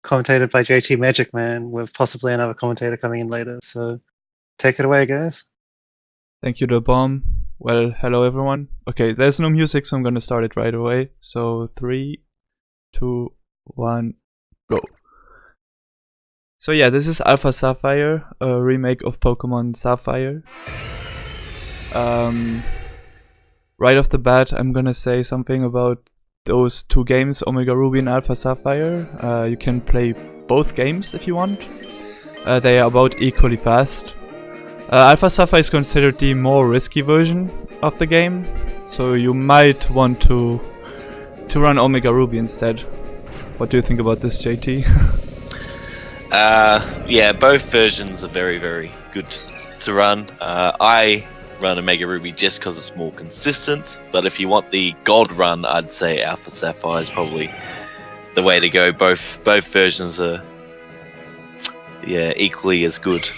commentated by JTMagicMan, with possibly another commentator coming in later. So take it away, guys. Thank you, The Bomb. Well, hello everyone. Okay, there's no music, so I'm gonna start it right away. So 3, 2, 1, go. So yeah, this is Alpha Sapphire, a remake of Pokémon Sapphire. Right off the bat, I'm gonna say something about those two games, Omega Ruby and Alpha Sapphire. You can play both games if you want. They are about equally fast. Alpha Sapphire is considered the more risky version of the game, so you might want to run Omega Ruby instead. What do you think about this, JT? Yeah, both versions are very, very good to run. I run Omega Ruby just because it's more consistent, but if you want the God run, I'd say Alpha Sapphire is probably the way to go. Both versions are equally as good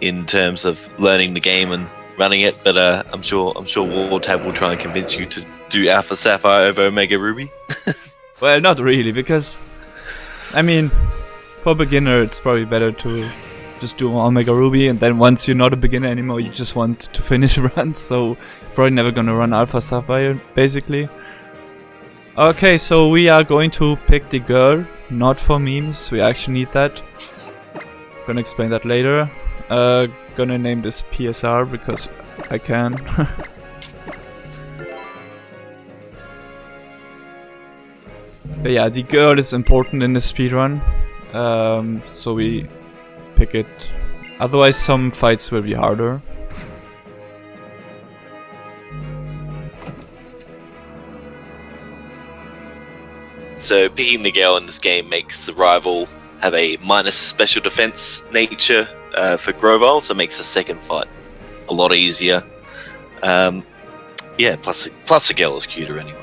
in terms of learning the game and running it, but I'm sure wartab will try and convince you to do Alpha Sapphire over Omega Ruby. Well, not really, because I mean, for a beginner it's probably better to just do Omega Ruby, and then once you're not a beginner anymore, you just want to finish runs, so you're probably never gonna run Alpha Sapphire, basically. Okay, so we are going to pick the girl, not for memes, we actually need that. Gonna explain that later. Gonna name this PSR because I can. But yeah, the girl is important in the speedrun, so we pick it. Otherwise some fights will be harder. So picking the girl in this game makes the rival have a minus special defense nature for Grovyle, so it makes the second fight a lot easier. Yeah, plus the girl is cuter anyway.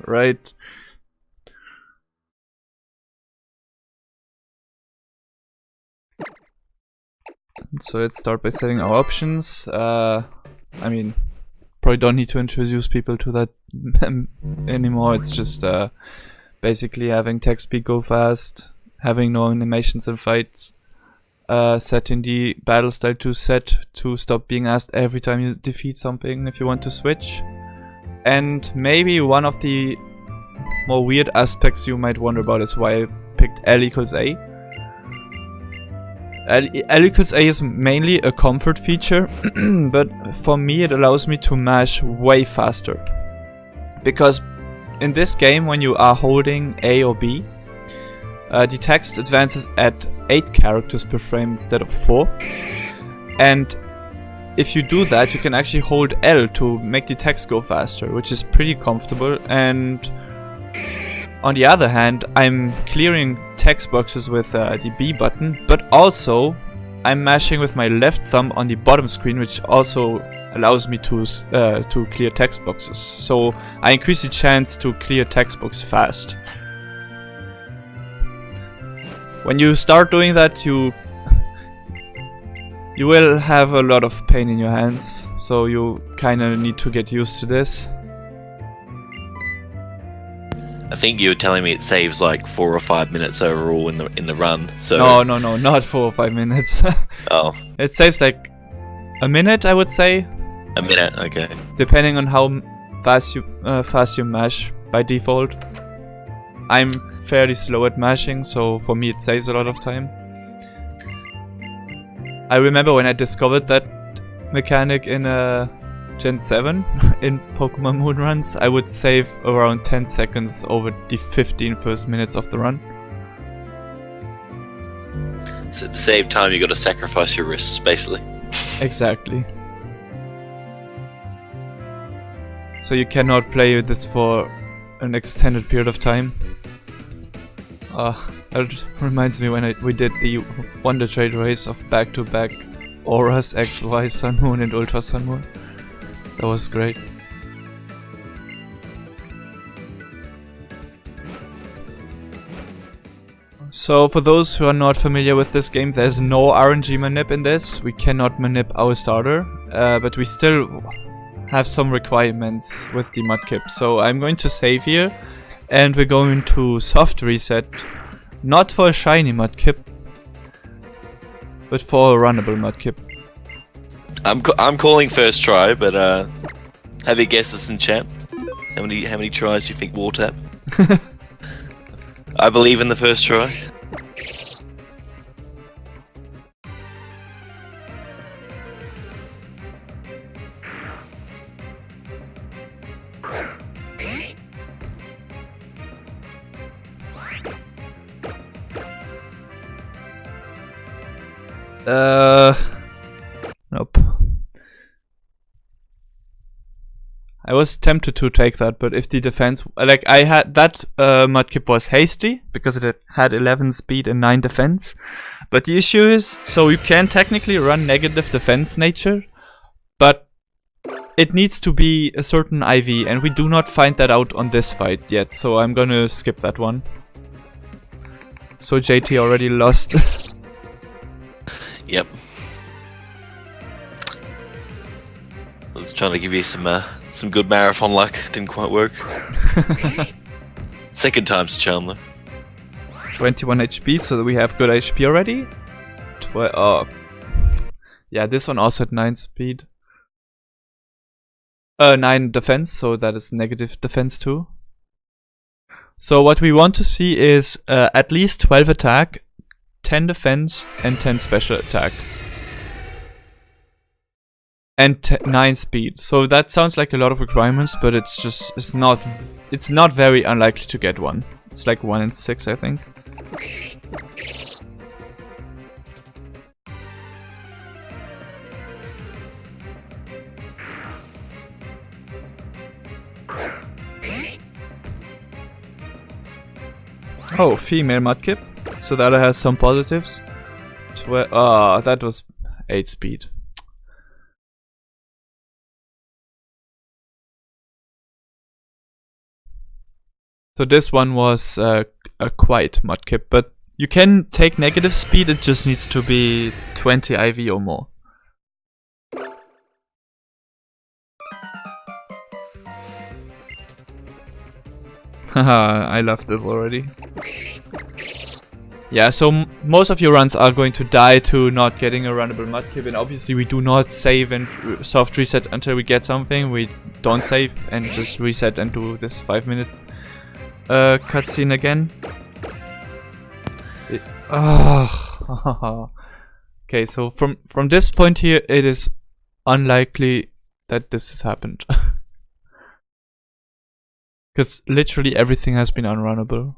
Right. So let's start by setting our options. I mean, probably don't need to introduce people to that anymore. It's just basically having text speed go fast, having no animations in fights, setting the battle style to set to stop being asked every time you defeat something if you want to switch. And maybe one of the more weird aspects you might wonder about is why I picked L equals A. L equals A is mainly a comfort feature, but for me it allows me to mash way faster. Because in this game, when you are holding A or B, the text advances at 8 characters per frame instead of 4. And if you do that, you can actually hold L to make the text go faster, which is pretty comfortable. And on the other hand, I'm clearing text boxes with the B button, but also I'm mashing with my left thumb on the bottom screen, which also allows me to clear text boxes. So I increase the chance to clear text box fast. When you start doing that, you will have a lot of pain in your hands, so you kinda need to get used to this. I think you were telling me it saves like 4 or 5 minutes overall in the run. So No, not 4 or 5 minutes. Oh, It saves like a minute, I would say, a minute. Okay. depending on how fast you mash by default. I'm fairly slow at mashing, so for me it saves a lot of time. I remember when I discovered that mechanic in Gen 7 in Pokemon Moon runs, I would save around 10 seconds over the 15 first minutes of the run. So to save time, you got to sacrifice your wrists, basically. Exactly. So you cannot play with this for an extended period of time. That reminds me when we did the Wonder Trade race of back-to-back Auras, X, Y, Sun, Moon and Ultra Sun, Moon. That was great. So for those who are not familiar with this game, there's no RNG manip in this. We cannot manip our starter, but we still have some requirements with the mudkip. So I'm going to save here, and we're going to soft reset Not for a shiny Mudkip, but for a runnable Mudkip. I'm calling first try, but have your guesses in chat. How many tries do you think wartab? I believe in the first try. Nope. I was tempted to take that, but if the defense, like I had that Mudkip was hasty because it had 11 speed and 9 defense. But the issue is, so you can technically run negative defense nature, but it needs to be a certain IV, and we do not find that out on this fight yet. So I'm gonna skip that one. So JT already lost. Yep. I was trying to give you some good marathon luck. Didn't quite work. Second time's a charm though. 21 HP, so we have good HP already. Yeah, this one also had 9 speed. 9 defense, so that is negative defense too. So what we want to see is at least 12 attack, 10 defense, and 10 special attack. And 9 speed. So that sounds like a lot of requirements, but it's not very unlikely to get one. It's like 1 in 6, I think. Oh, female Mudkip. So that has some positives. That was 8 speed. So this one was a quiet Mudkip, but you can take negative speed, it just needs to be 20 IV or more. Haha, I love this already. Yeah, so most of your runs are going to die to not getting a runnable Mudkip, and obviously we do not save and soft reset until we get something. We don't save and just reset and do this 5-minute cutscene again. Okay, so from this point here, it is unlikely that this has happened. Because literally everything has been unrunnable.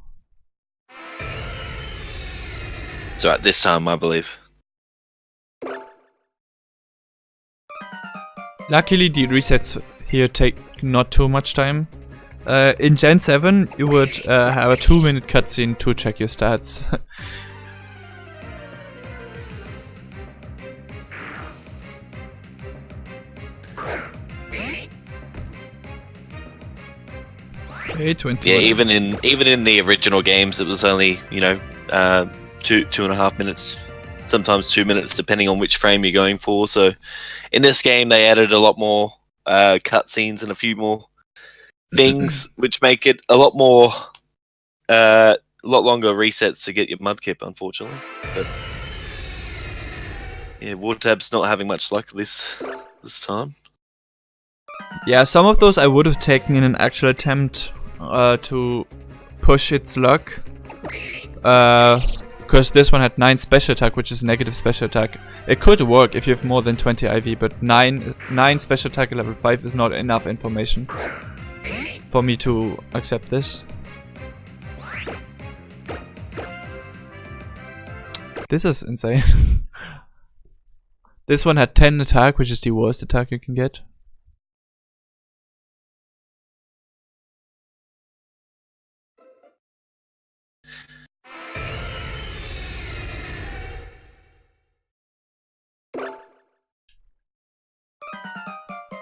So at this time, I believe. Luckily, the resets here take not too much time. In Gen 7, you would have a 2-minute cutscene to check your stats. Okay, 20. Yeah, even in the original games, it was only 2.5 minutes, sometimes 2 minutes, depending on which frame you're going for. So, in this game, they added a lot more cutscenes and a few more things, which make it a lot longer resets to get your Mudkip, unfortunately. But yeah, wartab's not having much luck this time. Yeah, some of those I would have taken in an actual attempt to push its luck. Because this one had 9 special attack, which is negative special attack. It could work if you have more than 20 IV, but 9 special attack at level 5 is not enough information for me to accept this. This is insane. This one had 10 attack, which is the worst attack you can get.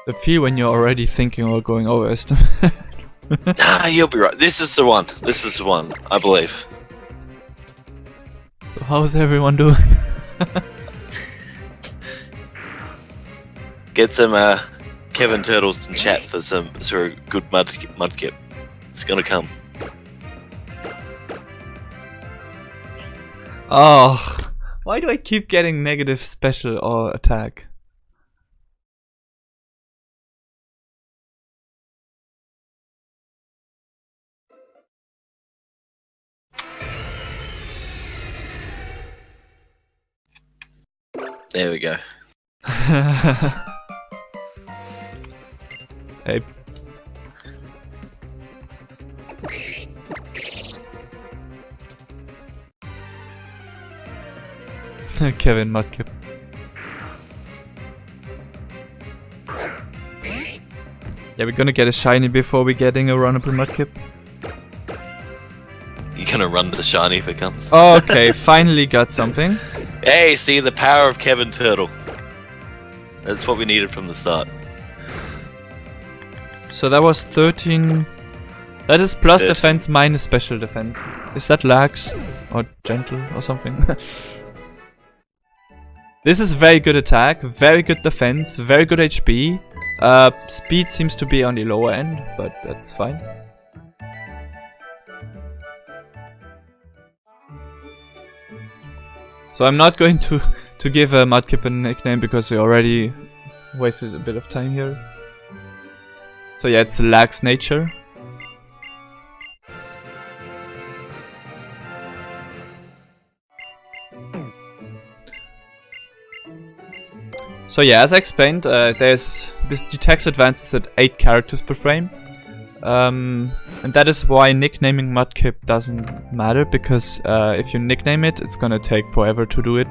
The feel when you're already thinking about going over estimate. Nah, you'll be right. This is the one. This is the one, I believe. So how's everyone doing? Get some Kevin Turtles in chat for a good Mudkip. It's gonna come. Oh, why do I keep getting negative special or attack? There we go. Hey. Kevin Mudkip. Yeah, we're gonna get a shiny before we getting a runnable Mudkip. You're gonna run the shiny if it comes. Okay, finally got something. Hey, see the power of Kevin Turtle. That's what we needed from the start. So that was 13. That is plus 13. defense minus special defense. Is that lax or gentle or something? This is very good attack, very good defense, very good HP. Speed seems to be on the lower end, but that's fine. So I'm not going to give Mudkip a nickname because we already wasted a bit of time here. So yeah, it's lax nature. So yeah, as I explained, this detects advances at 8 characters per frame. And that is why nicknaming Mudkip doesn't matter, because if you nickname it, it's gonna take forever to do it.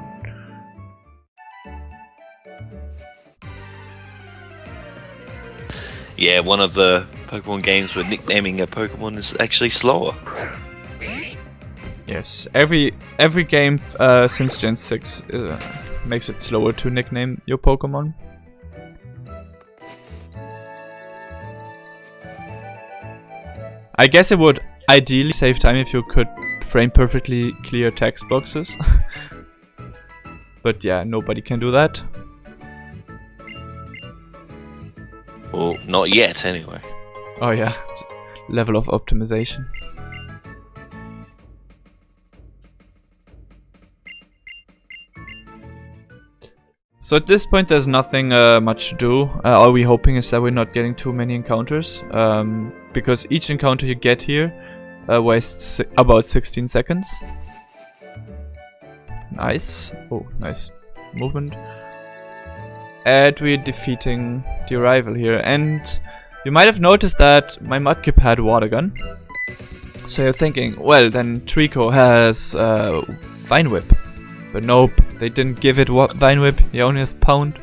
Yeah, one of the Pokemon games where nicknaming a Pokemon is actually slower. Yes, every game since Gen 6 makes it slower to nickname your Pokemon. I guess it would ideally save time if you could frame perfectly clear text boxes. But yeah, nobody can do that. Well, not yet, anyway. Oh yeah, level of optimization. So at this point there's nothing much to do. All we're hoping is that we're not getting too many encounters. Because each encounter you get here wastes about 16 seconds. Nice. Oh, nice movement. And we're defeating the rival here. And you might have noticed that my Mudkip had Water Gun. So you're thinking, well then Trico has Vine Whip. But nope, they didn't give it Vine Whip, he only has Pound.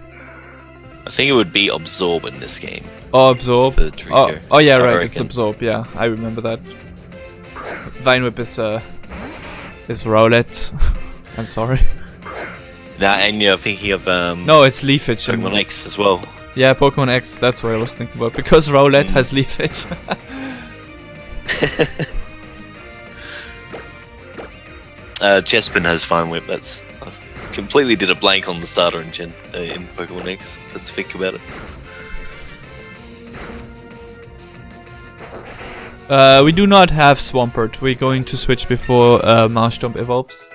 I think it would be Absorb in this game. Oh, Absorb. For the Trico. Oh yeah, right, reckon. it's Absorb, yeah, I remember that. Vine Whip is Rowlet. I'm sorry. Nah, and you're thinking of No, it's Leafage. Pokemon X as well. Yeah, Pokemon X, that's what I was thinking about, because Rowlet has Leafage. Chespin has Fine Whip. That's I completely did a blank on the starter in in Pokemon X. Let's think about it. We do not have Swampert. We're going to switch before Marshtomp evolves.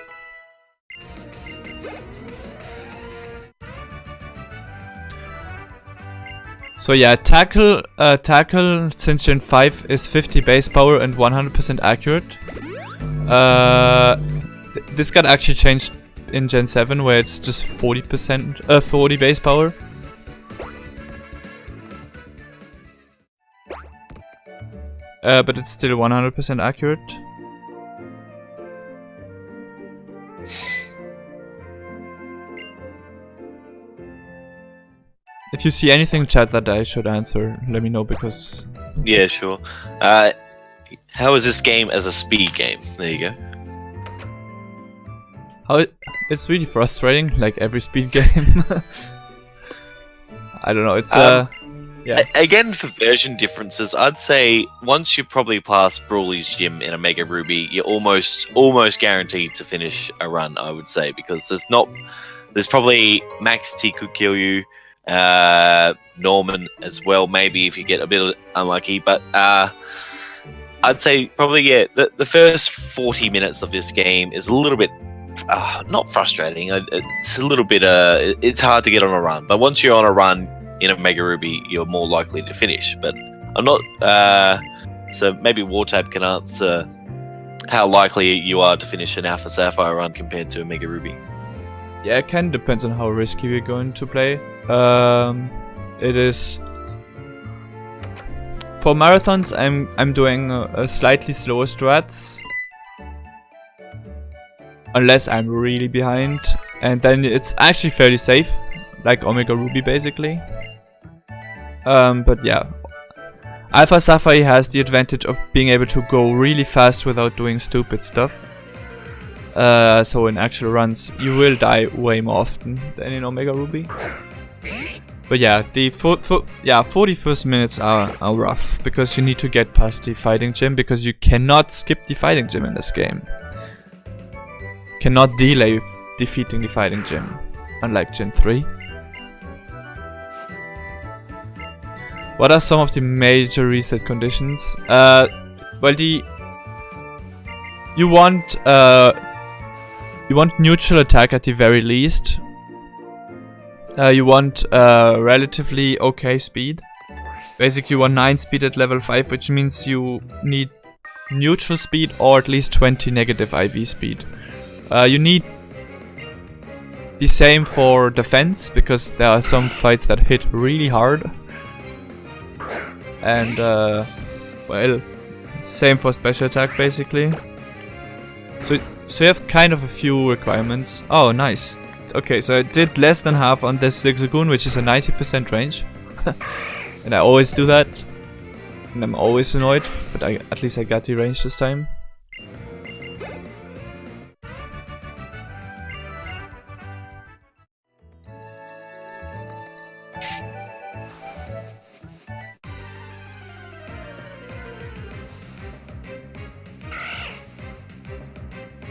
So yeah, Tackle since Gen 5 is 50 base power and 100% accurate. This got actually changed in Gen 7 where it's just 40%, 40 base power. But it's still 100% accurate. If you see anything in chat that I should answer, let me know because... Yeah, sure. How is this game as a speed game? There you go. It's really frustrating, like every speed game. I don't know, it's yeah. Again, for version differences, I'd say once you probably pass Brawly's gym in Omega Ruby, you're almost guaranteed to finish a run, I would say, because there's probably Max T could kill you, Norman as well, maybe if you get a bit unlucky, but I'd say probably, yeah, the first 40 minutes of this game is a little bit not frustrating. It's a little bit. It's hard to get on a run, but once you're on a run in Omega Ruby, you're more likely to finish. But I'm not. So maybe wartab can answer how likely you are to finish an Alpha Sapphire run compared to Omega Ruby. Yeah, it kind of depends on how risky we're going to play. It is for marathons. I'm doing a slightly slower strats, unless I'm really behind, and then it's actually fairly safe, like Omega Ruby basically. But yeah, Alpha Sapphire has the advantage of being able to go really fast without doing stupid stuff. So in actual runs, you will die way more often than in Omega Ruby. But yeah, the 41st minutes are rough, because you need to get past the fighting gym, because you cannot skip the fighting gym in this game. Cannot delay defeating the fighting gym, unlike Gen 3. What are some of the major reset conditions? Well, you want neutral attack at the very least. You want relatively okay speed. Basically, you want 9 speed at level 5, which means you need neutral speed or at least 20 negative IV speed. You need the same for defense, because there are some fights that hit really hard. And well, same for special attack basically. So you have kind of a few requirements. Oh, nice. Okay, so I did less than half on this Zigzagoon, which is a 90% range. And I always do that. And I'm always annoyed, but at least I got the range this time.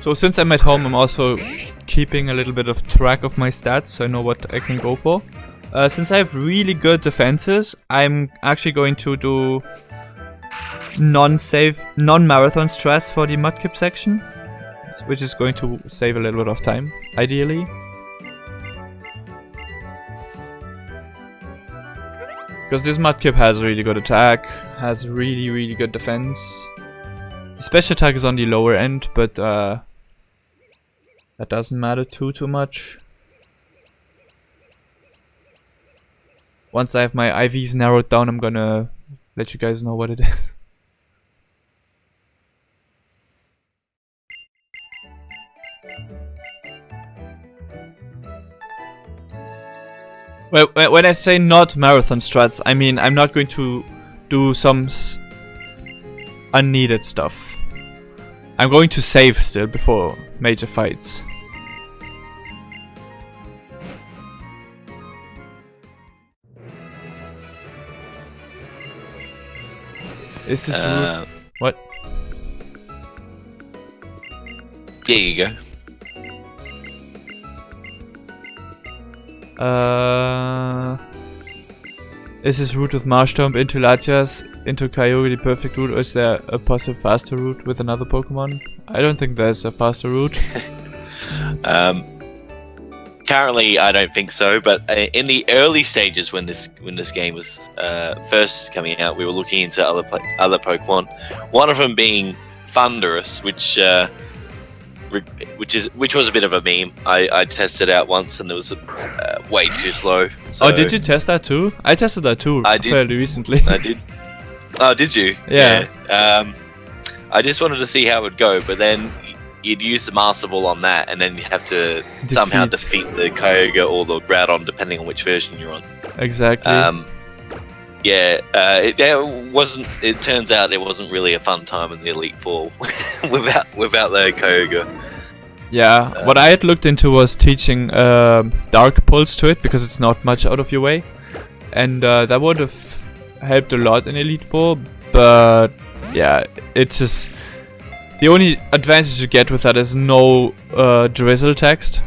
So since I'm at home, I'm also keeping a little bit of track of my stats, so I know what I can go for. Since I have really good defenses, I'm actually going to do non-marathon strats for the mudkip section, which is going to save a little bit of time, ideally. Because this mudkip has really good attack, has really good defense. The special attack is on the lower end, but that doesn't matter too much. Once I have my IVs narrowed down, I'm gonna let you guys know what it is. Well, when I say not marathon strats, I mean I'm not going to do some unneeded stuff. I'm going to save still before major fights. Is this route? What? There you go. Is this route with Marshtomp into Latias into Kyogre the perfect route, or is there a possible faster route with another Pokemon? I don't think there's a faster route. Currently, I don't think so. But in the early stages, when this game was first coming out, we were looking into other Pokemon. One of them being Thunderous, which was a bit of a meme. I tested out once and it was way too slow. So oh, did you test that too? I tested that too. I did fairly recently. I did. Oh, did you? Yeah. I just wanted to see how it would go, but then you'd use the Master Ball on that, and then you have to somehow defeat the Kyogre or the Groudon, depending on which version you're on. Exactly. It turns out it wasn't really a fun time in the Elite Four without the Kyogre. Yeah, what I had looked into was teaching Dark Pulse to it, because it's not much out of your way, and that would have helped a lot in Elite Four. But yeah, it's just the only advantage you get with that is no drizzle text.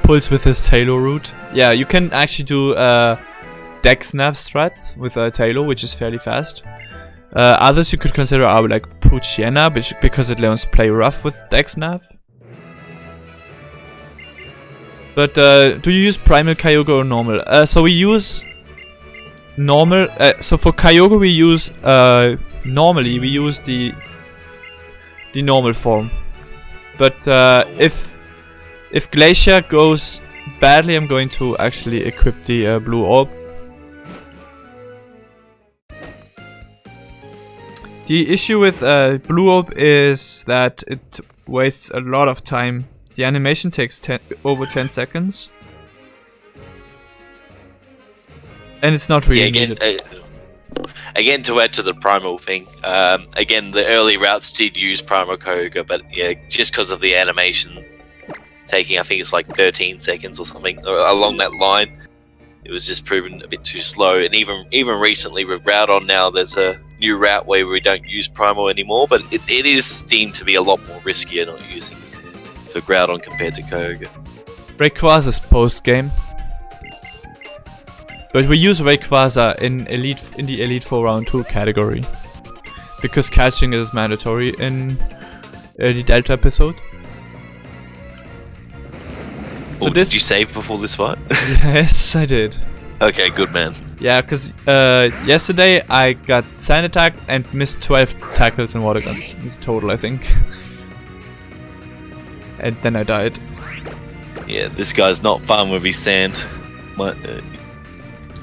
Pulse with his Tailo route. Yeah, you can actually do Dex Nav strats with Tailo, which is fairly fast. Others you could consider are like Puchiena, because it learns to play rough with Dex Nav. But do you use Primal Kyogre or normal? So we use normal. So for Kyogre we use normally we use the normal form. But if Glacier goes badly, I'm going to actually equip the blue orb. The issue with blue orb is that it wastes a lot of time. The animation takes over 10 seconds. And it's not really needed. Again, to add to the primal thing, again, the early routes did use primal Kyogre, but yeah, just because of the animation taking, I think it's like 13 seconds or something, or along that line, it was just proven a bit too slow. And even recently with Groudon now, there's a new route where we don't use primal anymore, but it is deemed to be a lot more riskier not using for Groudon compared to Kyogre. Rayquaza's post game. But we use Rayquaza in the Elite 4 Round 2 category. Because catching is mandatory in the Delta episode. So did you save before this fight? Yes, I did. Okay, good man. Yeah, because yesterday I got Sand Attack and missed 12 tackles and water guns. It's total, I think. And then I died. Yeah, this guy's not fun with his sand.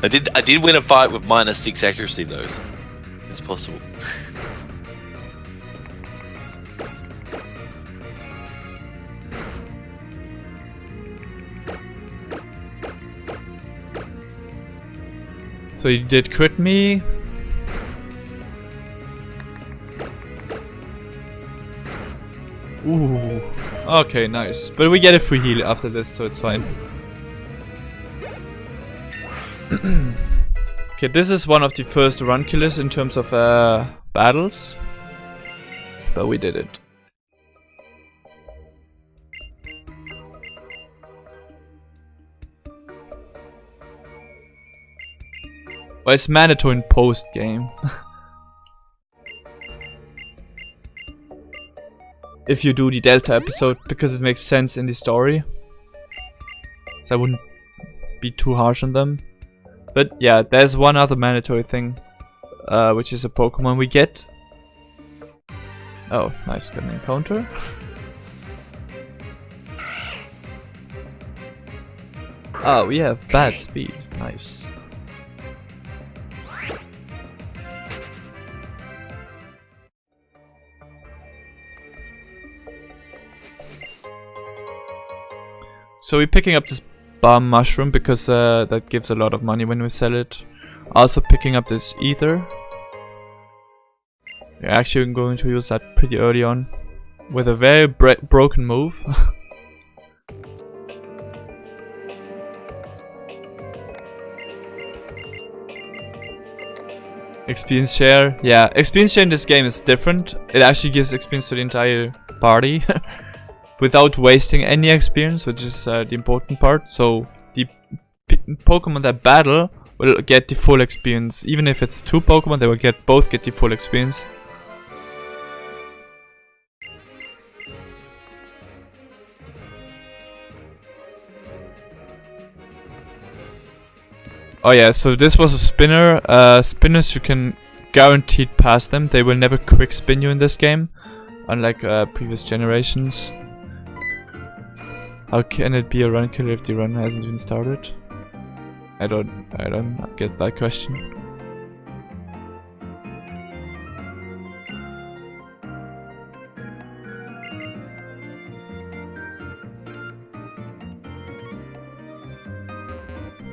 I did win a fight with -6 accuracy though, so it's possible. So you did crit me. Ooh. Okay, nice. But we get a free heal after this, so it's fine. Okay, this is one of the first run killers in terms of battles. But we did it. Well, it's mandatory in post game. If you do the Delta episode, because it makes sense in the story. So I wouldn't be too harsh on them. But yeah, there's one other mandatory thing, which is a Pokemon we get. Oh, nice, got an encounter. Oh, we have bad speed, nice. So we're picking up this Balm Mushroom because that gives a lot of money when we sell it. Also picking up this Ether. We're actually going to use that pretty early on with a very broken move. Experience share. Yeah, experience share in this game is different. It actually gives experience to the entire party. Without wasting any experience, which is the important part. So the Pokemon that battle will get the full experience. Even if it's 2 Pokemon, they will both get the full experience. Oh yeah, so this was a spinner. Spinners, you can guaranteed pass them. They will never quick spin you in this game, unlike previous generations. How can it be a run killer if the run hasn't even started? I don't get that question.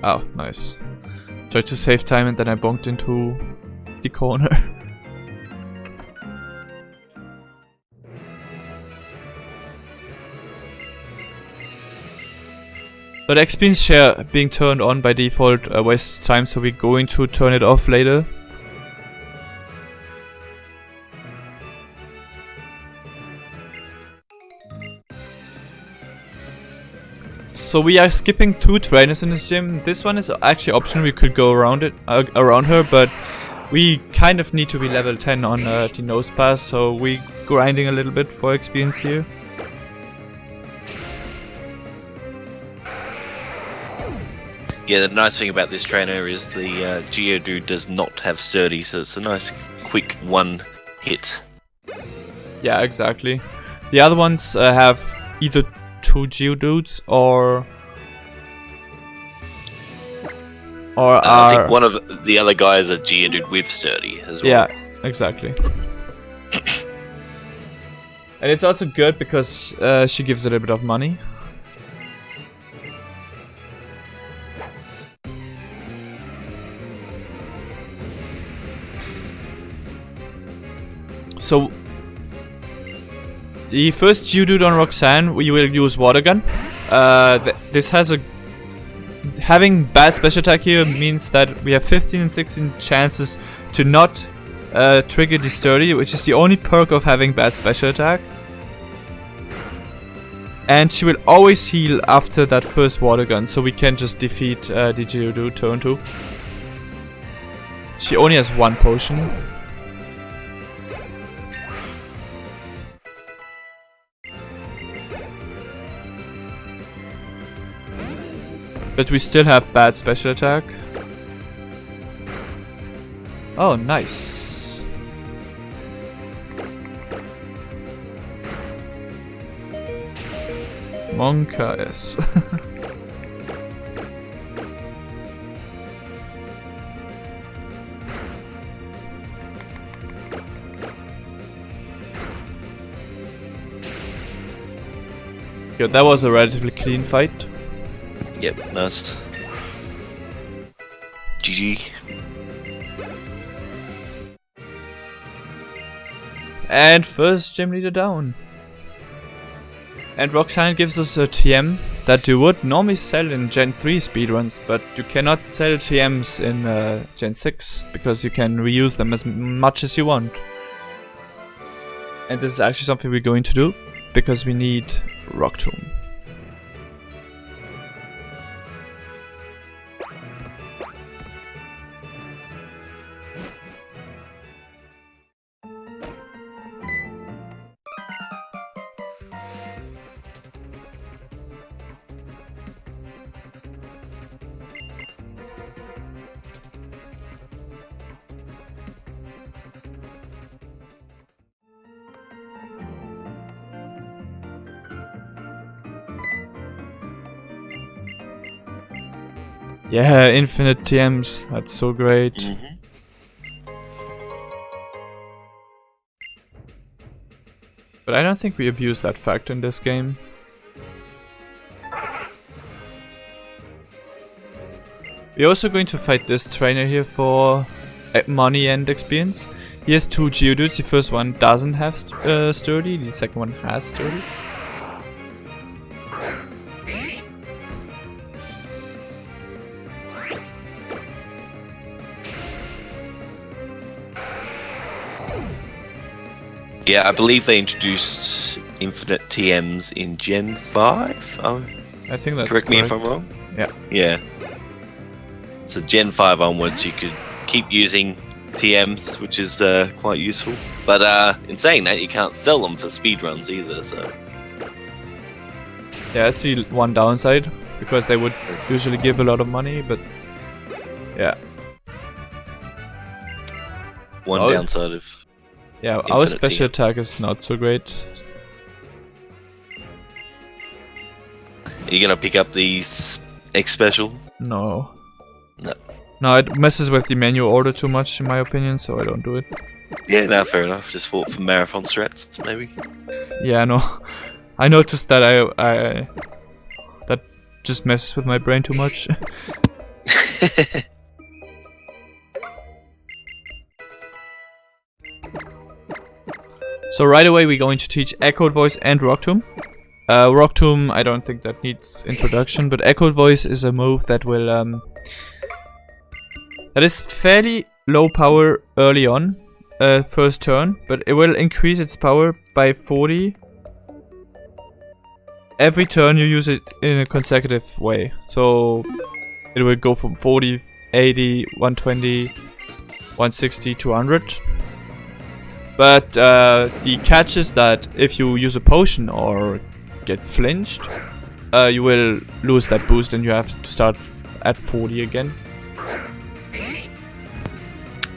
Oh, nice. Tried to save time and then I bonked into the corner. But experience share being turned on by default wastes time, so we're going to turn it off later. So we are skipping 2 trainers in this gym. This one is actually optional, we could go around it, around her, but we kind of need to be level 10 on the nose pass, so we grinding a little bit for experience here. Yeah, the nice thing about this trainer is the Geodude does not have sturdy, so it's a nice quick one hit. Yeah, exactly. The other ones have either 2 Geodudes or I think one of the other guys are Geodude with sturdy as well. Yeah, exactly. And it's also good because she gives a little bit of money. So the first Geodude on Roxanne, we will use Water Gun. This has a having bad special attack here means that we have 15 and 16 chances to not trigger the sturdy, which is the only perk of having bad special attack. And she will always heal after that first Water Gun, so we can just defeat the Geodude turn 2. She only has 1 potion. But we still have bad special attack. Oh, nice. Monka, yes. Good, that was a relatively clean fight. Yep, nice. GG. And first gym leader down. And Roxanne gives us a TM that you would normally sell in Gen 3 speedruns, but you cannot sell TMs in Gen 6 because you can reuse them as much as you want. And this is actually something we're going to do because we need Rock Tomb. Yeah, infinite TMs, that's so great. Mm-hmm. But I don't think we abuse that fact in this game. We're also going to fight this trainer here for money and experience. He has 2 Geodudes, the first one doesn't have sturdy, the second one has sturdy. Yeah, I believe they introduced infinite TMs in Gen 5. Oh, I think that's correct me if I'm wrong. Yeah. Yeah. So Gen 5 onwards, you could keep using TMs, which is quite useful. But in saying that, you can't sell them for speedruns either. So yeah, that's the one downside because they would usually give a lot of money, but yeah. One downside of. Yeah, our infinite special TMs. attack is not so great. Are you gonna pick up these X special? No. No. No, it messes with the menu order too much in my opinion, so I don't do it. Yeah, no, fair enough. Just fought for marathon strats, maybe. Yeah, no. I noticed that I that just messes with my brain too much. So right away we're going to teach Echoed Voice and Rock Tomb. Rock Tomb, I don't think that needs introduction, but Echoed Voice is a move that will that is fairly low power early on, first turn, but it will increase its power by 40 every turn you use it in a consecutive way. So it will go from 40, 80, 120, 160, 200. But the catch is that if you use a potion or get flinched, you will lose that boost and you have to start at 40 again.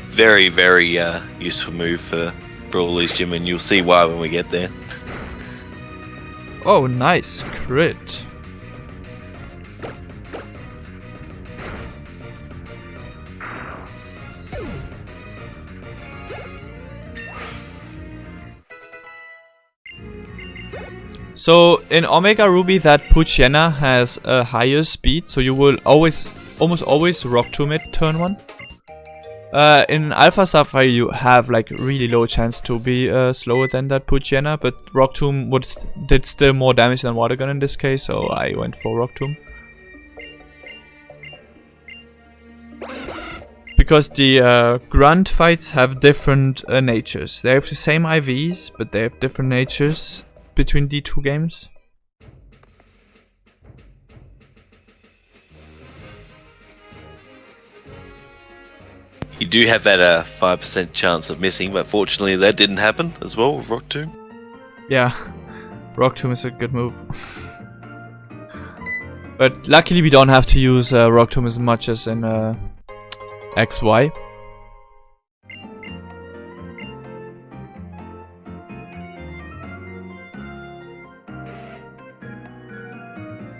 Very, very useful move for Brawlers Gym, and you'll see why when we get there. Oh, nice crit. So in Omega Ruby, that Poochyena has a higher speed, so you will almost always Rock Tomb it turn 1. In Alpha Sapphire you have like really low chance to be slower than that Poochyena, but Rock Tomb did still more damage than Water Gun in this case, so I went for Rock Tomb. Because the grunt fights have different natures. They have the same IVs, but they have different natures between the two games. You do have that 5% chance of missing, but fortunately that didn't happen as well with Rock Tomb. Yeah, Rock Tomb is a good move. But luckily we don't have to use Rock Tomb as much as in XY.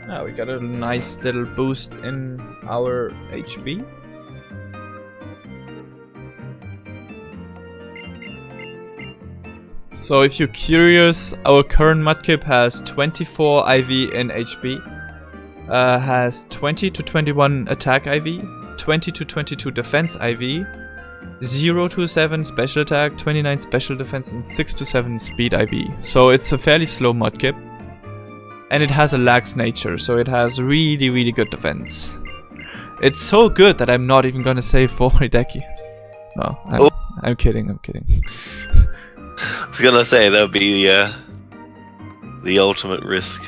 Ah, we got a nice little boost in our HP. So if you're curious, our current Mudkip has 24 IV in HP, has 20 to 21 attack IV, 20 to 22 defense IV, 0 to 7 special attack, 29 special defense, and 6 to 7 speed IV. So it's a fairly slow Mudkip. And it has a lax nature, so it has really good defense. It's so good that I'm not even gonna say for Hideki. No, I'm kidding, I'm kidding. I was gonna say that would be the ultimate risk.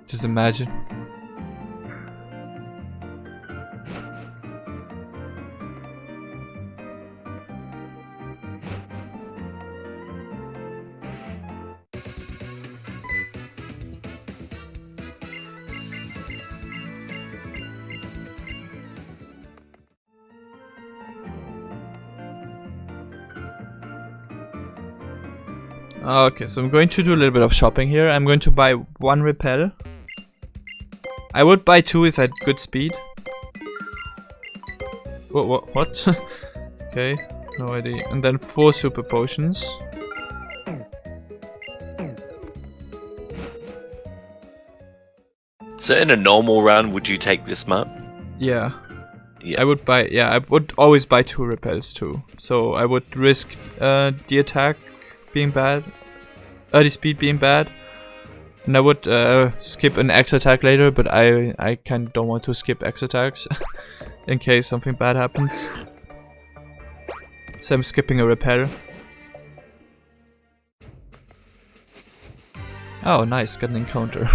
Just imagine. Okay, so I'm going to do a little bit of shopping here. I'm going to buy 1 repel. I would buy 2 if I had good speed. What? Okay, no idea. And then 4 super potions. So in a normal run, would you take this map? Yeah. Yeah. I would buy, I would always buy 2 repels too. So I would risk the attack being bad, the speed being bad, and I would skip an X attack later, but I kind of don't want to skip X attacks in case something bad happens. So I'm skipping a repel. Oh nice, got an encounter.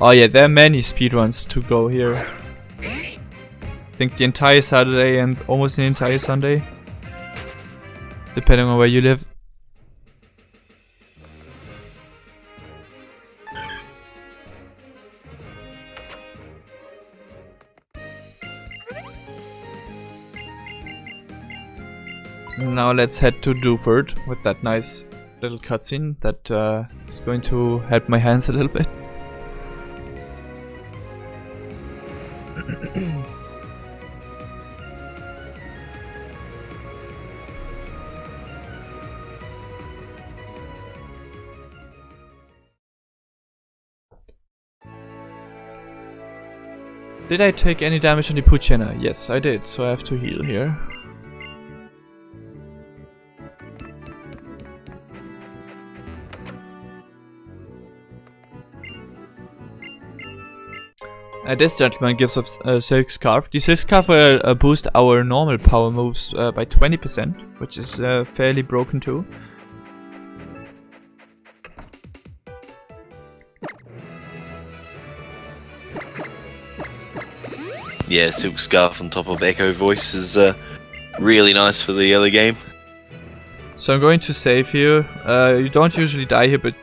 Oh yeah, there are many speedruns to go here. I think the entire Saturday and almost the entire Sunday, depending on where you live. Now let's head to Duford with that nice little cutscene that is going to help my hands a little bit. Did I take any damage on the Poochyena? Yes, I did, so I have to heal here. This gentleman gives us a Silk Scarf. The Silk Scarf will boost our normal power moves by 20%, which is fairly broken too. Yeah, Silk Scarf on top of Echo Voice is really nice for the early game. So I'm going to save here. You don't usually die here, but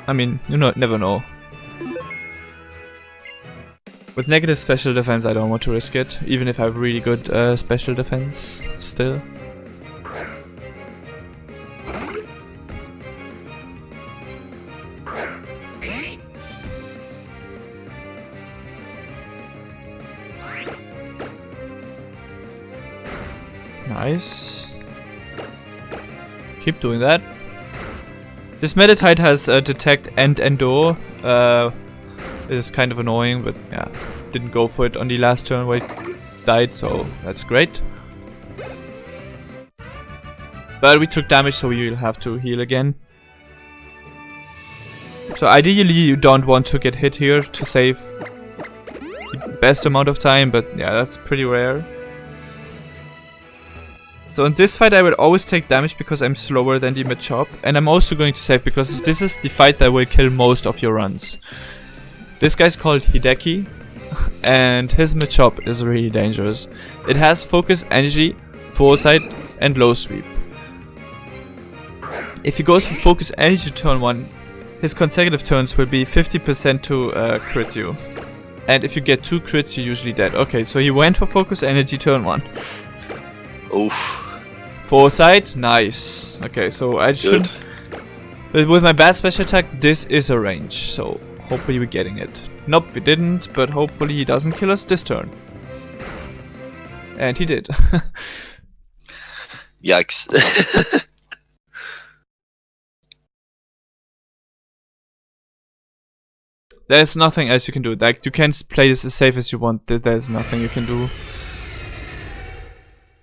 I mean, you never know. With negative special defense, I don't want to risk it, even if I have really good special defense still. Nice. Keep doing that. This Meditite has detect and endure. It is kind of annoying, but yeah, didn't go for it on the last turn where it died, so that's great. But we took damage, so we will have to heal again. So ideally you don't want to get hit here to save the best amount of time, but yeah, that's pretty rare. So in this fight I will always take damage because I'm slower than the Machop, and I'm also going to save because this is the fight that will kill most of your runs. This guy's called Hideki, and his Machop is really dangerous. It has Focus, Energy, Foresight and Low Sweep. If he goes for Focus Energy turn 1, his consecutive turns will be 50% to crit you. And if you get 2 crits, you're usually dead. Okay, so he went for Focus Energy turn 1. Oof. Foresight, nice. Okay, so I should... But with my bad special attack, this is a range, so hopefully we're getting it. Nope, we didn't, but hopefully he doesn't kill us this turn. And he did. Yikes. There's nothing else you can do. Like, you can play this as safe as you want. There's nothing you can do.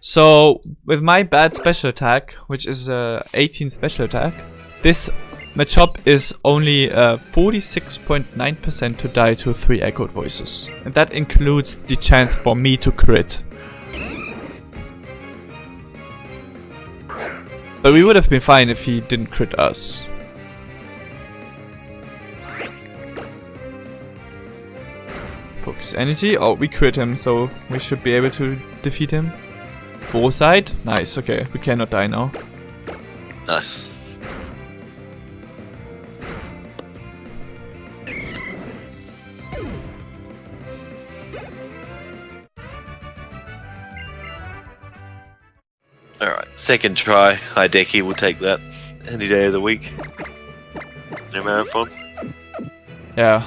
So, with my bad special attack, which is 18 special attack, this Machop is only 46.9% to die to 3 echoed voices. And that includes the chance for me to crit. But we would have been fine if he didn't crit us. Focus Energy. Oh, we crit him, so we should be able to defeat him. Foresight. Nice, okay. We cannot die now. Nice. Alright, second try. Hideki will take that any day of the week. No marathon. Yeah.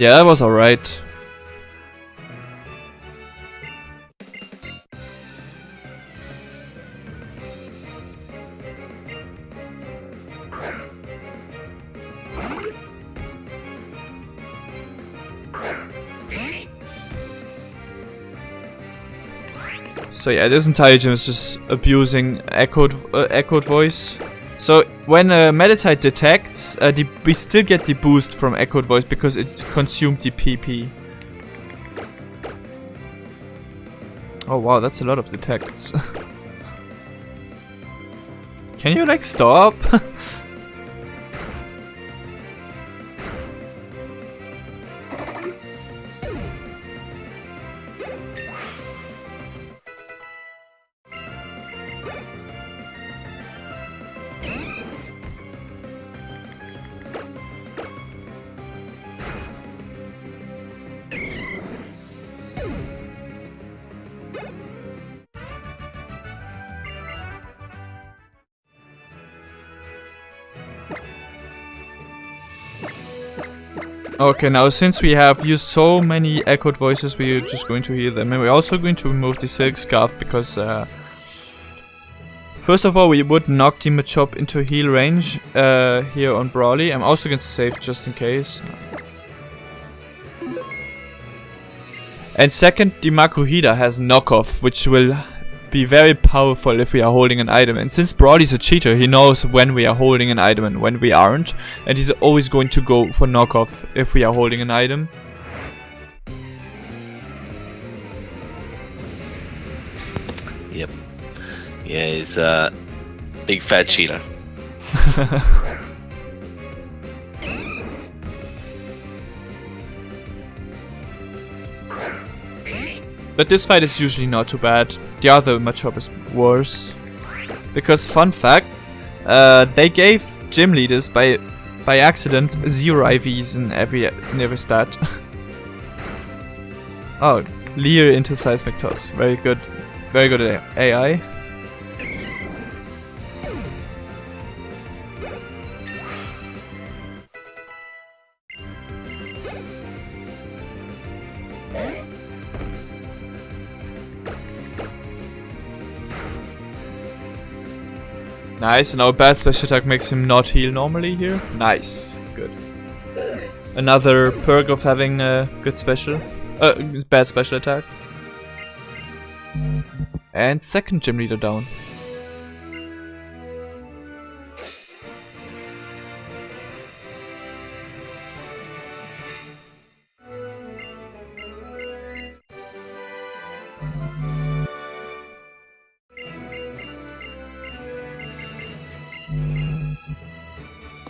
Yeah, that was alright. So yeah, this entire gym is just abusing echoed voice. So when Meditite detects, we still get the boost from echoed voice because it consumed the PP. Oh wow, that's a lot of detects. Can you like stop? Okay, now since we have used so many echoed voices, we're just going to heal them. And we're also going to remove the Silk Scarf because first of all, we would knock the Machop into heal range here on Brawly. I'm also going to save just in case. And second, the Makuhita has knockoff, which will be very powerful if we are holding an item. And since Brawly's a cheater, he knows when we are holding an item and when we aren't. And he's always going to go for knockoff if we are holding an item. Yep. Yeah, he's a big fat cheater. But this fight is usually not too bad. The other Machop is worse. Because, fun fact, they gave gym leaders by accident 0 IVs in every stat. Oh, Leer into Seismic Toss. Very good AI. Nice, and our bad special attack makes him not heal normally here. Nice, good. Another perk of having a good special, bad special attack. And second gym leader down.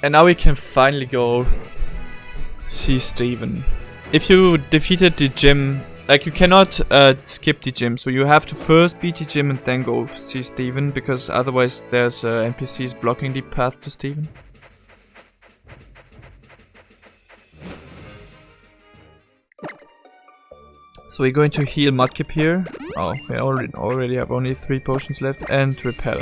And now we can finally go see Steven. If you defeated the gym, like you cannot skip the gym, so you have to first beat the gym and then go see Steven, because otherwise there's NPCs blocking the path to Steven. So we're going to heal Mudkip here. Oh, we already have only 3 potions left, and repel.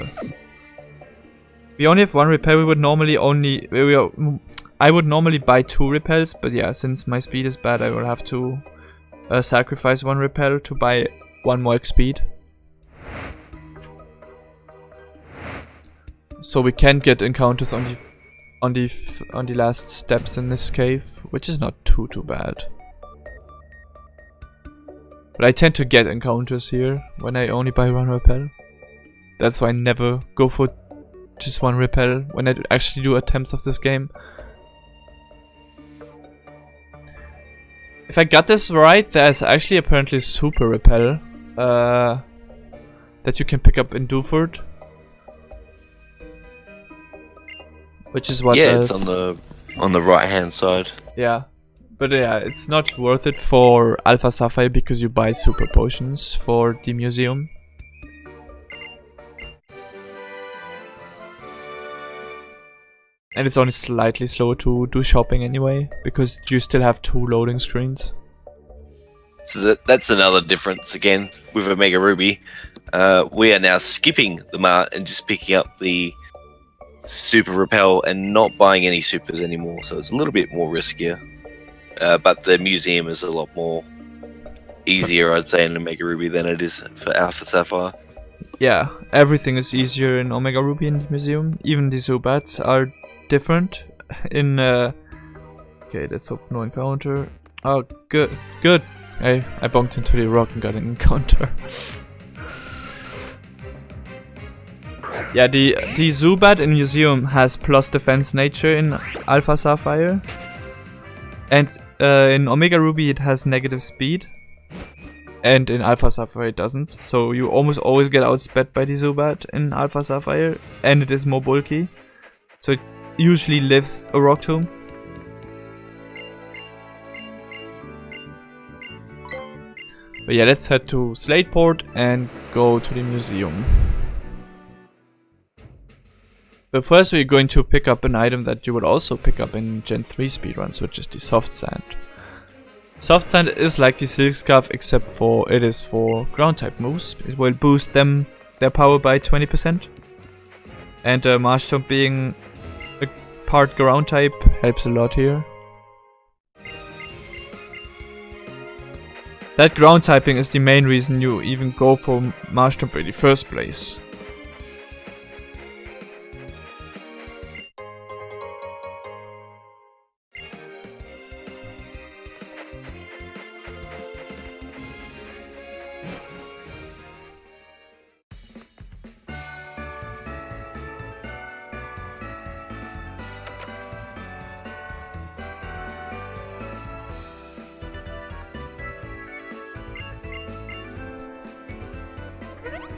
We only have 1 repel. We would normally I would normally buy 2 repels, but yeah, since my speed is bad, I will have to sacrifice 1 repel to buy 1 more speed. So we can get encounters on the last steps in this cave, which is not too bad. But I tend to get encounters here when I only buy 1 repel. That's why I never go for just 1 repel when I actually do attempts of this game. If I got this right, there's actually apparently super repel that you can pick up in Duford, which is what. Yeah, it's on the right hand side. Yeah, but yeah, it's not worth it for Alpha Sapphire because you buy super potions for the museum. And it's only slightly slow to do shopping anyway, because you still have 2 loading screens. So that's another difference again with Omega Ruby. We are now skipping the mart and just picking up the super repel and not buying any supers anymore. So it's a little bit more riskier. But the museum is a lot more easier, I'd say, in Omega Ruby than it is for Alpha Sapphire. Yeah, everything is easier in Omega Ruby in the museum. Even the Zubats are different in okay, let's hope no encounter. Oh, good. I bumped into the rock and got an encounter. Yeah, the Zubat in museum has plus defense nature in Alpha Sapphire, and in Omega Ruby it has negative speed, and in Alpha Sapphire it doesn't. So you almost always get outsped by the Zubat in Alpha Sapphire, and it is more bulky, so it usually lives a rock tomb. But yeah, let's head to Slateport and go to the museum. But first we're going to pick up an item that you would also pick up in Gen 3 speedruns, which is the Soft Sand. Soft Sand is like the Silk Scarf, except for it is for ground type moves. It will boost their power by 20%. And Marshtomp being a part ground type helps a lot here. That ground typing is the main reason you even go for Marshtomp in the first place.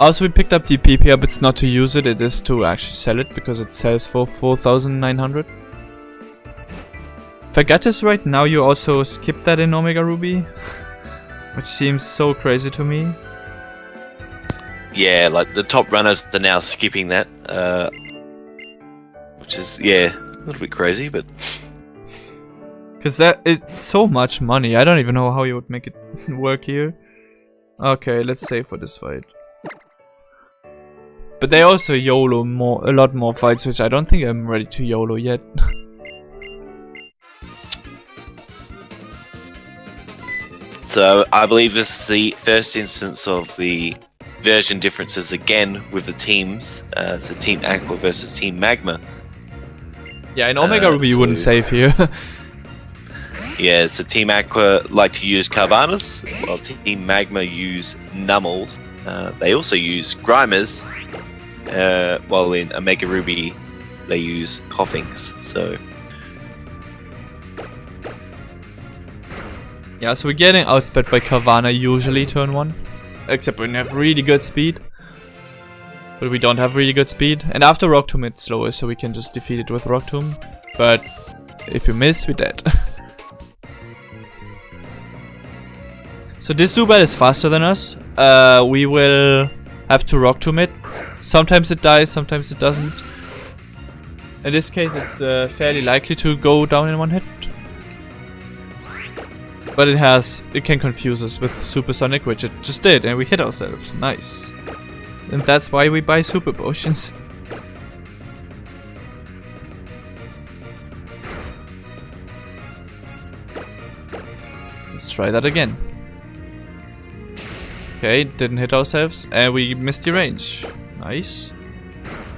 Also, we picked up the PP up. It's not to use it, it is to actually sell it, because it sells for 4,900. If I got this right, now you also skip that in Omega Ruby. Which seems so crazy to me. Yeah, like the top runners are now skipping that, which is, yeah, a little bit crazy, but... Because it's so much money, I don't even know how you would make it work here. Okay, let's save for this fight. But they also YOLO a lot more fights, which I don't think I'm ready to YOLO yet. So I believe this is the first instance of the version differences again with the teams. So Team Aqua versus Team Magma. Yeah, in Omega Ruby you wouldn't save here. Yeah, so Team Aqua like to use Carvanas, while Team Magma use Nummels. They also use Grimers, while in Omega Ruby they use Coughings. So yeah, so we're getting outsped by Carvana usually turn 1. Except when we have really good speed. But we don't have really good speed. And after Rock Tomb it's slower, so we can just defeat it with Rock Tomb. But if you miss, we're dead. So this Zubat is faster than us. We will have to Rock Tomb it. Sometimes it dies, sometimes it doesn't. In this case it's fairly likely to go down in one hit. But it can confuse us with Supersonic, which it just did, and we hit ourselves. Nice. And that's why we buy Super Potions. Let's try that again. Okay, didn't hit ourselves, and we missed the range. Nice.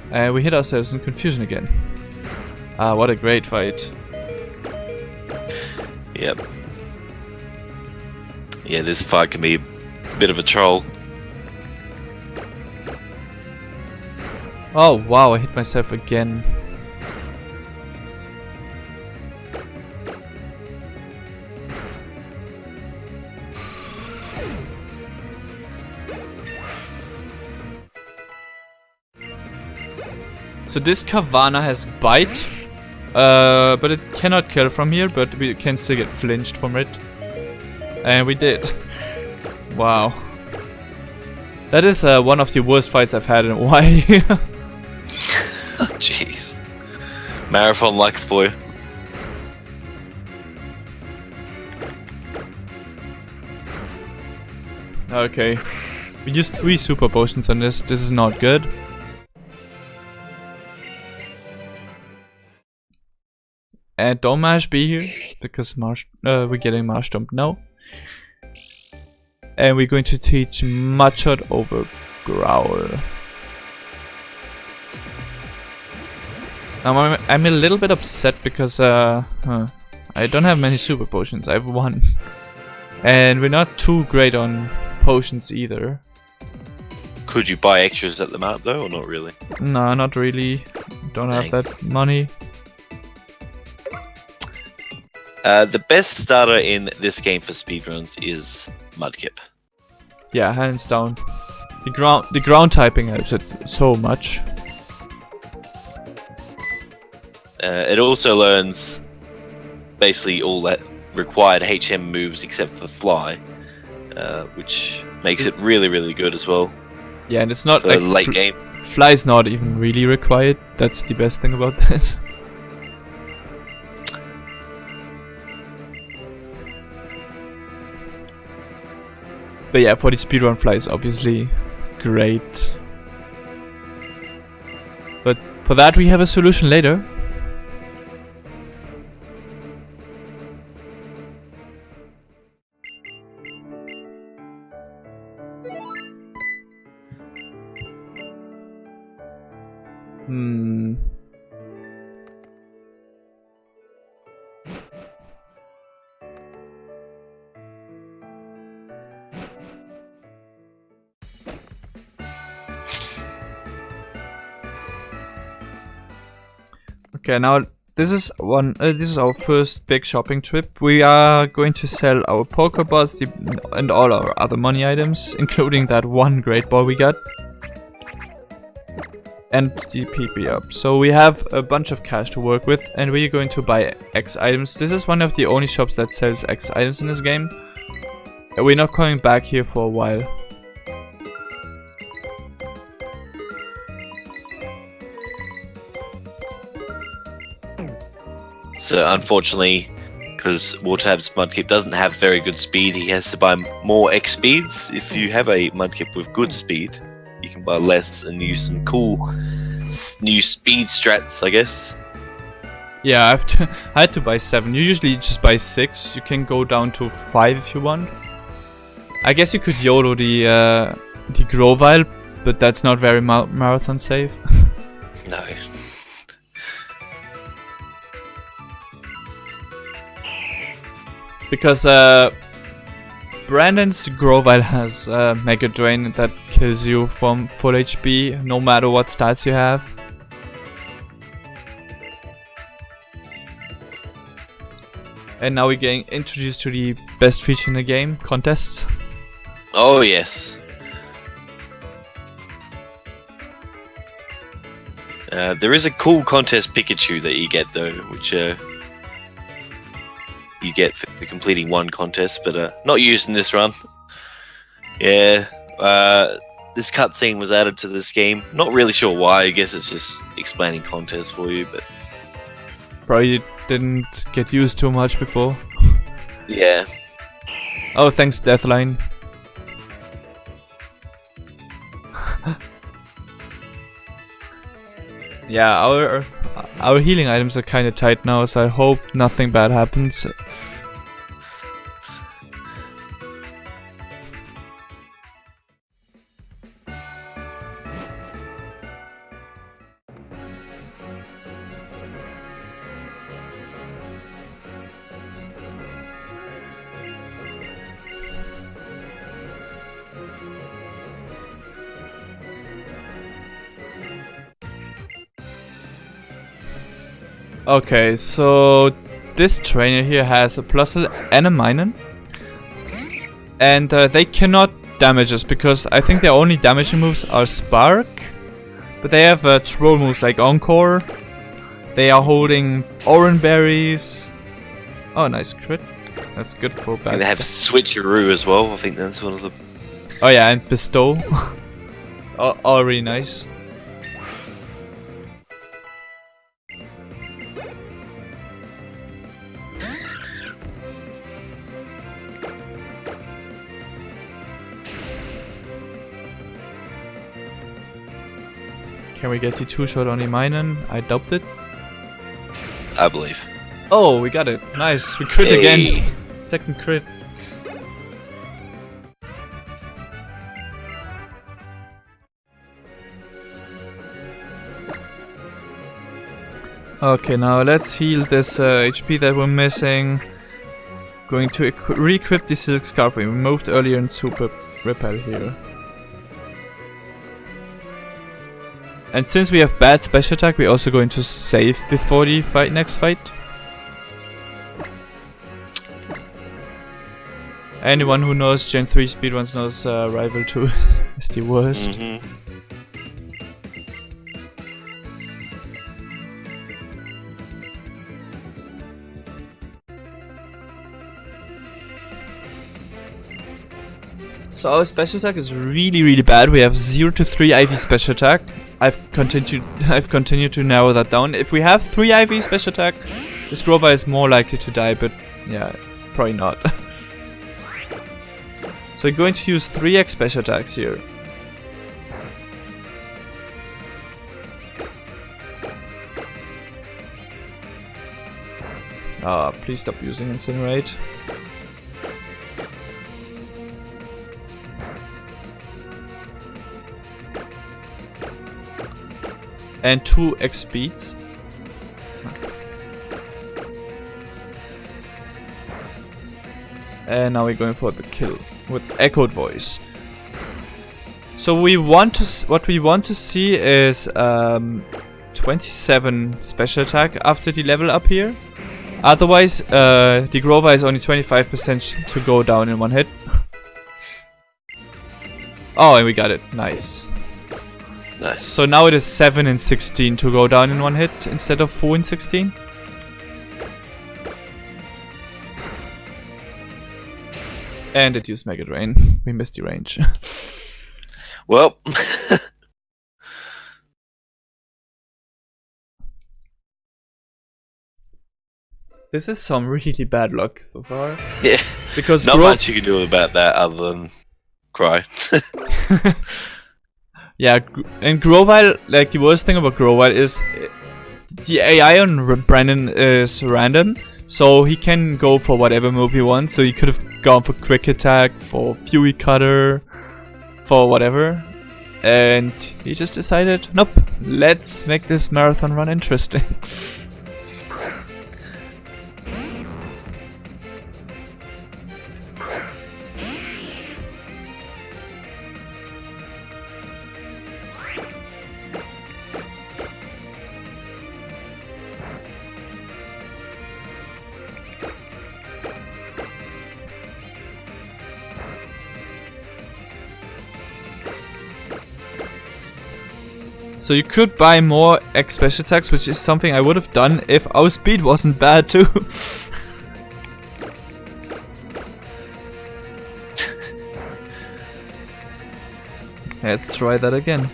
And we hit ourselves in confusion again. Ah, what a great fight. yep. Yeah, this fight can be a bit of a troll. Oh wow, I hit myself again. So this Carvana has Bite, but it cannot kill from here, but we can still get flinched from it. And we did. Wow. That is one of the worst fights I've had in a while. Jeez. Marathon like for you. Okay. We used 3 Super Potions on this. This is not good. And don't Marsh be here, because we're getting Marsh Dumped now. And we're going to teach Machot over Growl. Now I'm a little bit upset because I don't have many Super Potions, I have 1. And we're not too great on potions either. Could you buy extras at the map though, or not really? No, not really. Don't have that money. The best starter in this game for speedruns is Mudkip. Yeah, hands down. The ground typing helps it so much. It also learns basically all that required HM moves except for Fly, which makes it really, really good as well. Yeah, and it's not for like late game. Fly's not even really required. That's the best thing about this. But yeah, for the speedrun, Fly is obviously great. But for that we have a solution later. Okay, now this is our first big shopping trip. We are going to sell our Pokeballs and all our other money items, including that one great ball we got. And the PP up. So we have a bunch of cash to work with, and we're going to buy X items. This is one of the only shops that sells X items in this game. We're not coming back here for a while. So unfortunately, because wartab's mudkip doesn't have very good speed, he has to buy more X speeds. If you have a mudkip with good speed, you can buy less and use some cool new speed strats, I guess. Yeah, I had to buy 7. You usually just buy 6. You can go down to 5 if you want. I guess you could YOLO the Grovyle, but that's not very marathon safe. No. Because Brandon's Grovyle has Mega Drain that kills you from full HP no matter what stats you have. And now we're getting introduced to the best feature in the game, contests. Oh yes. There is a cool contest Pikachu that you get though, which you get for completing one contest, but not used in this run. Yeah, this cutscene was added to this game. Not really sure why. I guess it's just explaining contests for you, but probably didn't get used too much before. Yeah. Oh, thanks, Deathline. Yeah, our healing items are kind of tight now, so I hope nothing bad happens. Okay, so this trainer here has a Plusle and a Minun. And they cannot damage us because I think their only damaging moves are Spark. But they have troll moves like Encore. They are holding Persian Berries. Oh, nice crit. That's good for bad. And they have Switcheroo as well. I think that's one of the... Oh yeah, and Bestow. It's all really nice. Can we get the 2-shot on the Minun? I doubt it. I believe. Oh, we got it. Nice. We crit again. Second crit. Okay, now let's heal this HP that we're missing. Going to re-equip the Silk Scarf we removed earlier in Super Repel here. And since we have bad special attack, we're also going to save before the next fight. Anyone who knows Gen 3 speedruns knows Rival 2 is the worst. Mm-hmm. So our special attack is really bad. We have 0 to 3 IV special attack. I've continued to narrow that down. If we have 3 IV special attack, this Grover is more likely to die, but yeah, probably not. So we're going to use 3x special attacks here. Ah, please stop using Incinerate. And 2x speeds. And now we're going for the kill with Echoed Voice. So we want to what we want to see is 27 special attack after the level up here. Otherwise, the Grover is only 25% to go down in one hit. Oh, and we got it. Nice. Nice. So now it is 7 and 16 to go down in one hit instead of 4 and 16. And it used Mega Drain. We missed the range. Well, this is some really bad luck so far. yeah, Because not much you can do about that other than cry. Yeah, and Grovyle, like the worst thing about Grovyle is the AI on Brandon is random, so he can go for whatever move he wants. So he could have gone for Quick Attack, for Fury Cutter, for whatever, and he just decided, nope, let's make this marathon run interesting. So you could buy more X special attacks, which is something I would have done if our speed wasn't bad too. Let's try that again.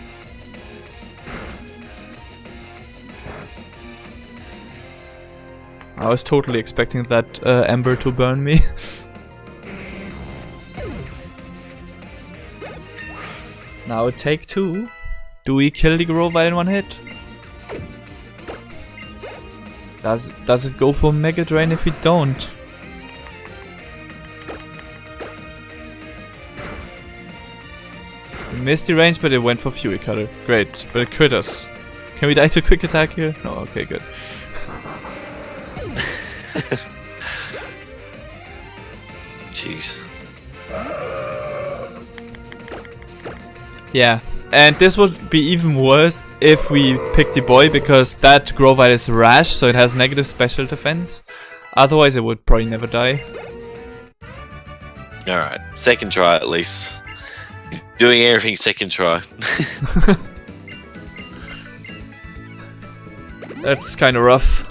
I was totally expecting that Ember to burn me. Now take 2. Do we kill the Grovyle in one hit? Does it go for Mega Drain if we don't? We missed the range, but it went for Fury Cutter. Great, but it crit us. Can we die to Quick Attack here? No, okay, good. Jeez. Yeah. And this would be even worse if we pick the boy, because that Grovyle is rash, so it has negative special defense. Otherwise it would probably never die. Alright, second try at least. Doing everything second try. That's kind of rough.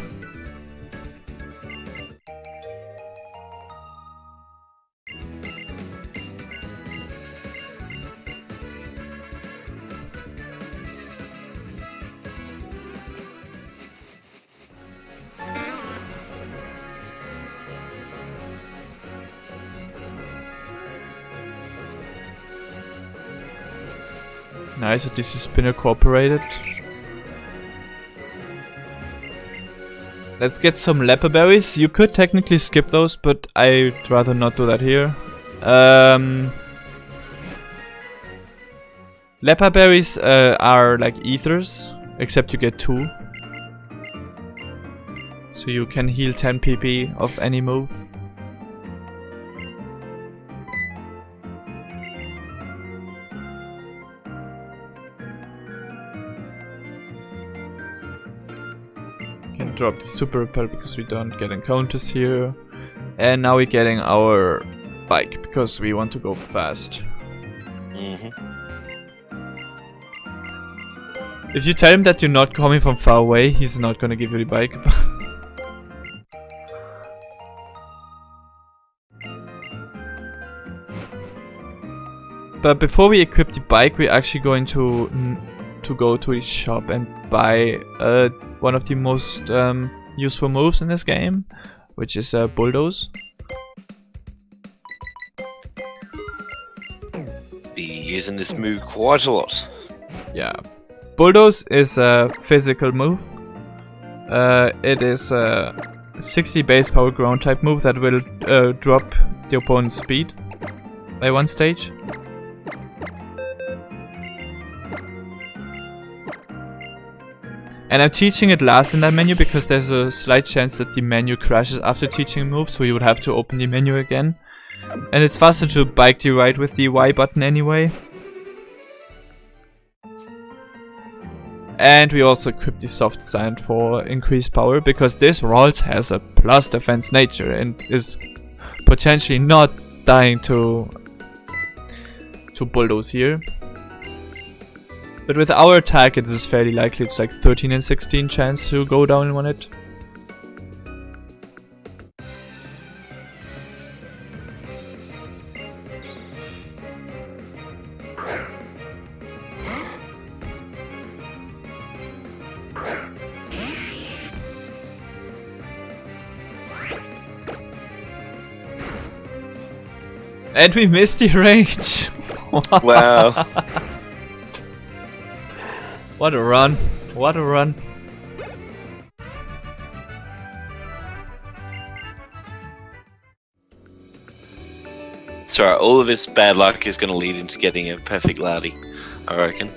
Nice that this has been incorporated. Let's get some Leper Berries. You could technically skip those, but I'd rather not do that here. Leper Berries are like ethers, except you get 2. So you can heal 10 PP of any move. Can drop the super repel because we don't get encounters here. And now we're getting our bike because we want to go fast. If you tell him that you're not coming from far away, he's not gonna give you the bike. But before we equip the bike, we're actually going to go to the shop and buy one of the most useful moves in this game, which is Bulldoze. Be using this move quite a lot. Yeah. Bulldoze is a physical move. It is a 60 base power ground type move that will drop the opponent's speed by 1 stage. And I'm teaching it last in that menu because there's a slight chance that the menu crashes after teaching a move, so you would have to open the menu again. And it's faster to bike the ride with the Y button anyway. And we also equip the soft sand for increased power, because this Ralts has a plus defense nature and is potentially not dying to Bulldoze here. But with our attack it is fairly likely. It's like 13 and 16 chance to go down in 1 hit. And we missed the range. Wow. What a run. What a run. Sorry, all of this bad luck is going to lead into getting a perfect Lardy, I reckon.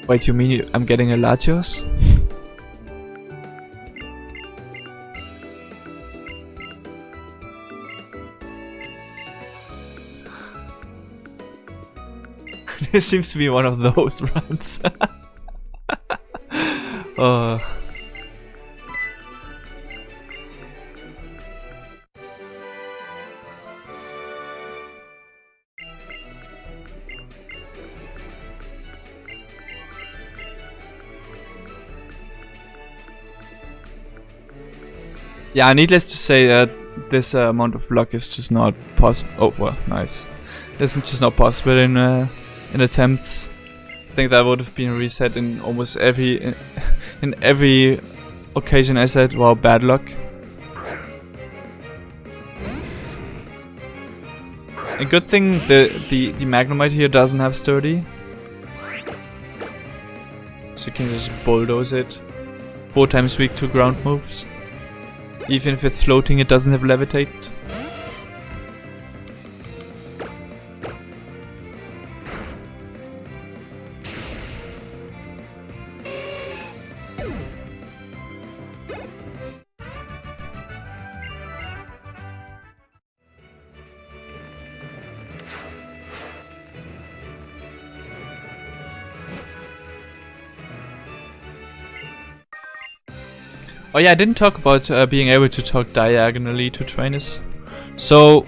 Wait, you mean I'm getting a Latios? This seems to be one of those runs. Yeah, needless to say that this amount of luck is just not possible. Oh, well, nice. It's just not possible in attempts. I think that would have been reset in almost every in every occasion I said, wow, bad luck. A good thing the Magnemite here doesn't have sturdy, so you can just bulldoze it. 4 times weak to ground moves. Even if it's floating, it doesn't have levitate. Oh yeah, I didn't talk about being able to talk diagonally to trainers. So,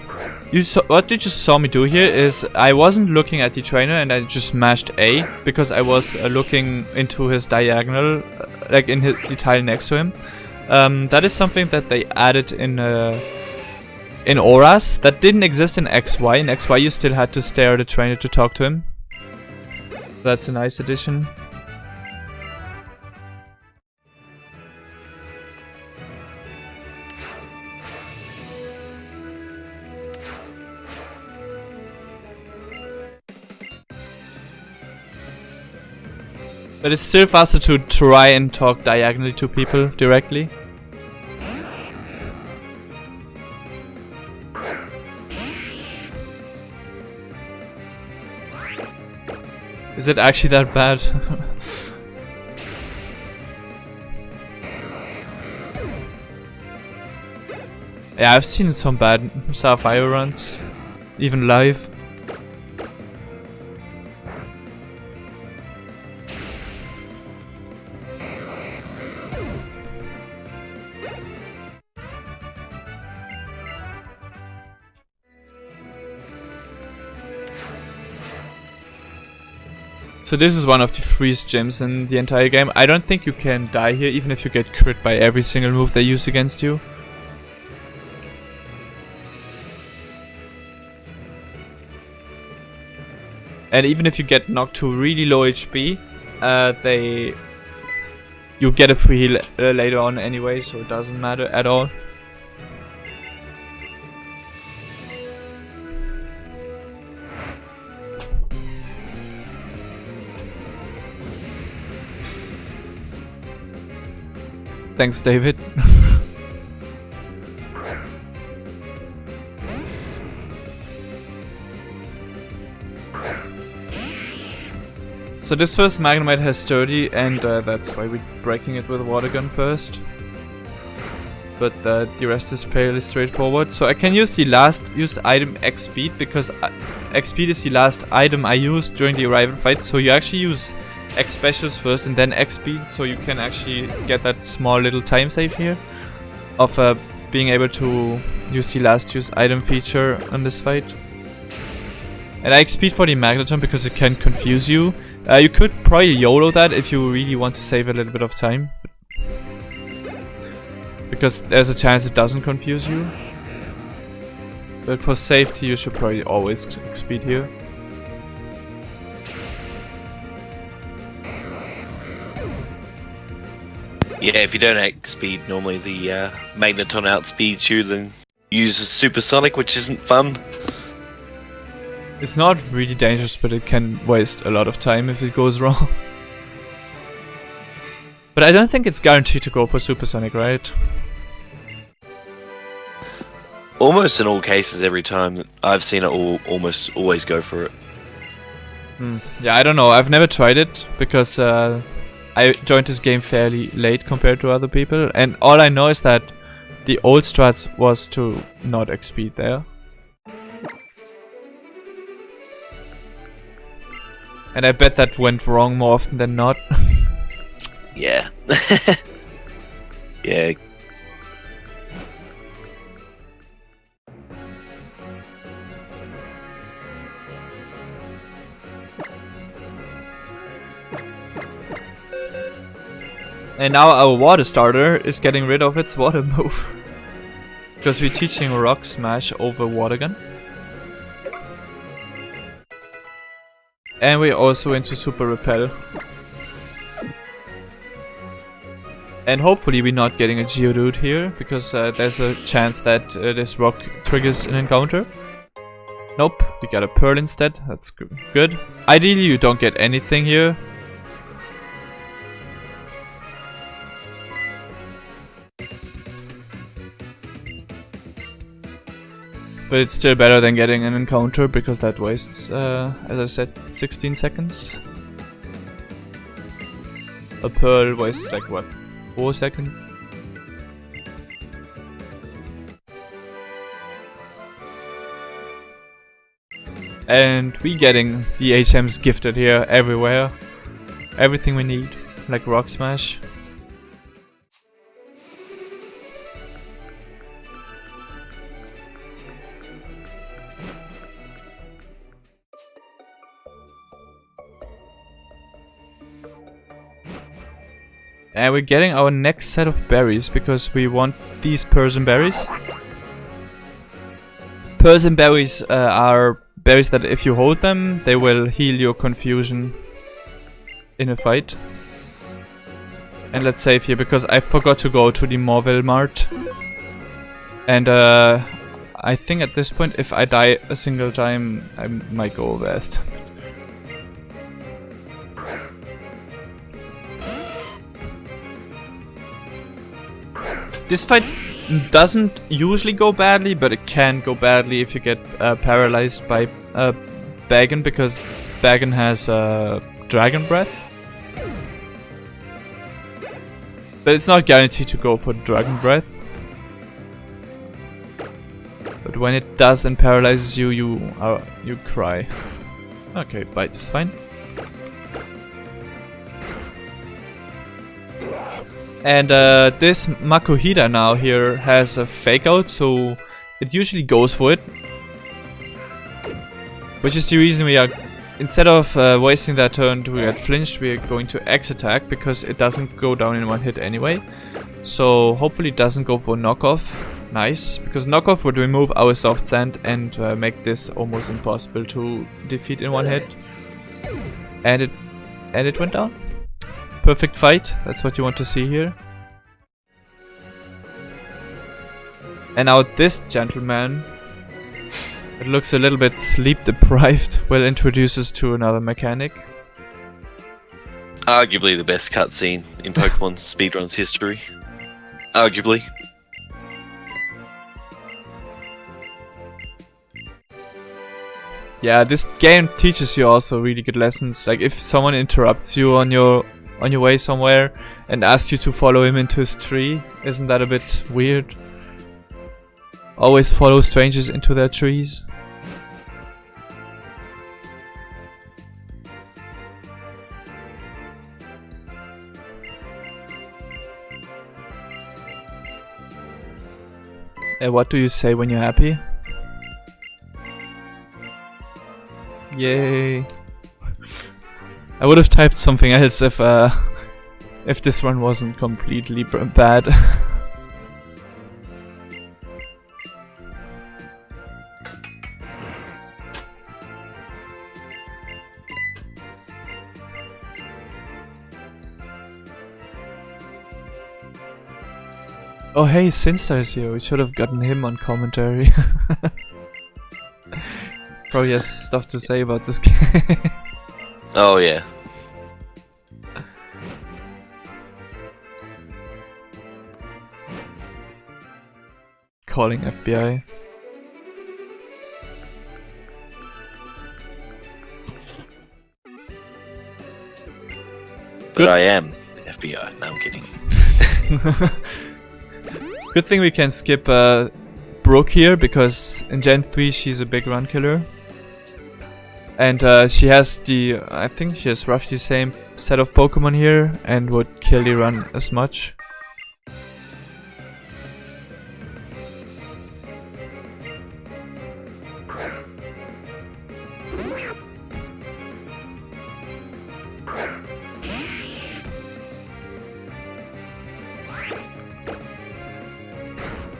what you just saw me do here is I wasn't looking at the trainer and I just mashed A because I was looking into his diagonal, like in the tile next to him. That is something that they added in auras that didn't exist in XY. In XY you still had to stare at the trainer to talk to him. That's a nice addition. But it's still faster to try and talk diagonally to people directly. Is it actually that bad? Yeah, I've seen some bad Sapphire runs, even live. So this is one of the freeze gems in the entire game. I don't think you can die here even if you get crit by every single move they use against you. And even if you get knocked to really low HP, you get a free heal later on anyway, so it doesn't matter at all. Thanks, David. So this first Magnemite has sturdy, and that's why we're breaking it with a water gun first. But the rest is fairly straightforward. So I can use the last used item X speed because X speed is the last item I used during the arrival fight. So you actually use X specials first and then X speed, so you can actually get that small little time save here of being able to use the last used item feature on this fight. And I X speed for the Magneton because it can confuse you. You could probably YOLO that if you really want to save a little bit of time, because there's a chance it doesn't confuse you. But for safety you should probably always X speed here. Yeah, if you don't X speed, normally the Magneton outspeeds you, then use a supersonic, which isn't fun. It's not really dangerous, but it can waste a lot of time if it goes wrong. But I don't think it's guaranteed to go for supersonic, right? Almost in all cases, every time I've seen it, almost always go for it. Yeah, I don't know. I've never tried it because I joined this game fairly late compared to other people, and all I know is that the old strats was to not XP there. And I bet that went wrong more often than not. Yeah. Yeah. And now our water starter is getting rid of its water move. Because we're teaching Rock Smash over Water Gun. And we're also into Super Repel. And hopefully we're not getting a Geodude here, because there's a chance that this rock triggers an encounter. Nope, we got a Pearl instead, that's good. Ideally you don't get anything here. But it's still better than getting an encounter, because that wastes, as I said, 16 seconds. A Pearl wastes like what, 4 seconds? And we getting the HMs gifted here everywhere. Everything we need, like Rock Smash. And we're getting our next set of berries because we want these Persian Berries. Persian Berries are berries that if you hold them, they will heal your confusion in a fight. And let's save here because I forgot to go to the Morville Mart. And I think at this point, if I die a single time, I might go west. This fight doesn't usually go badly, but it can go badly if you get paralyzed by Bagon, because Bagon has Dragon Breath. But it's not guaranteed to go for Dragon Breath. But when it does and paralyzes you, you cry. Okay, bite is fine. And this Makuhita now here has a fake out, so it usually goes for it. Which is the reason we are, instead of wasting that turn to get flinched, we are going to X attack because it doesn't go down in one hit anyway. So hopefully it doesn't go for knockoff. Nice, because knockoff would remove our soft sand and make this almost impossible to defeat in one hit. And it went down. Perfect fight, that's what you want to see here. And now this gentleman, it looks a little bit sleep deprived, will introduce us to another mechanic. Arguably the best cutscene in Pokemon Speedruns history. Arguably. Yeah, this game teaches you also really good lessons. Like if someone interrupts you on your way somewhere and asks you to follow him into his tree, isn't that a bit weird? Always follow strangers into their trees. And what do you say when you're happy? Yay! I would have typed something else if this one wasn't completely bad. Oh hey, Sinstar is here. We should have gotten him on commentary. Probably has stuff to say about this game. Oh yeah. Calling FBI. But I am the FBI. No, I'm kidding. Good thing we can skip Brooke here, because in Gen 3 she's a big run killer. And she has the, I think she has roughly the same set of Pokemon here and would kill the run as much.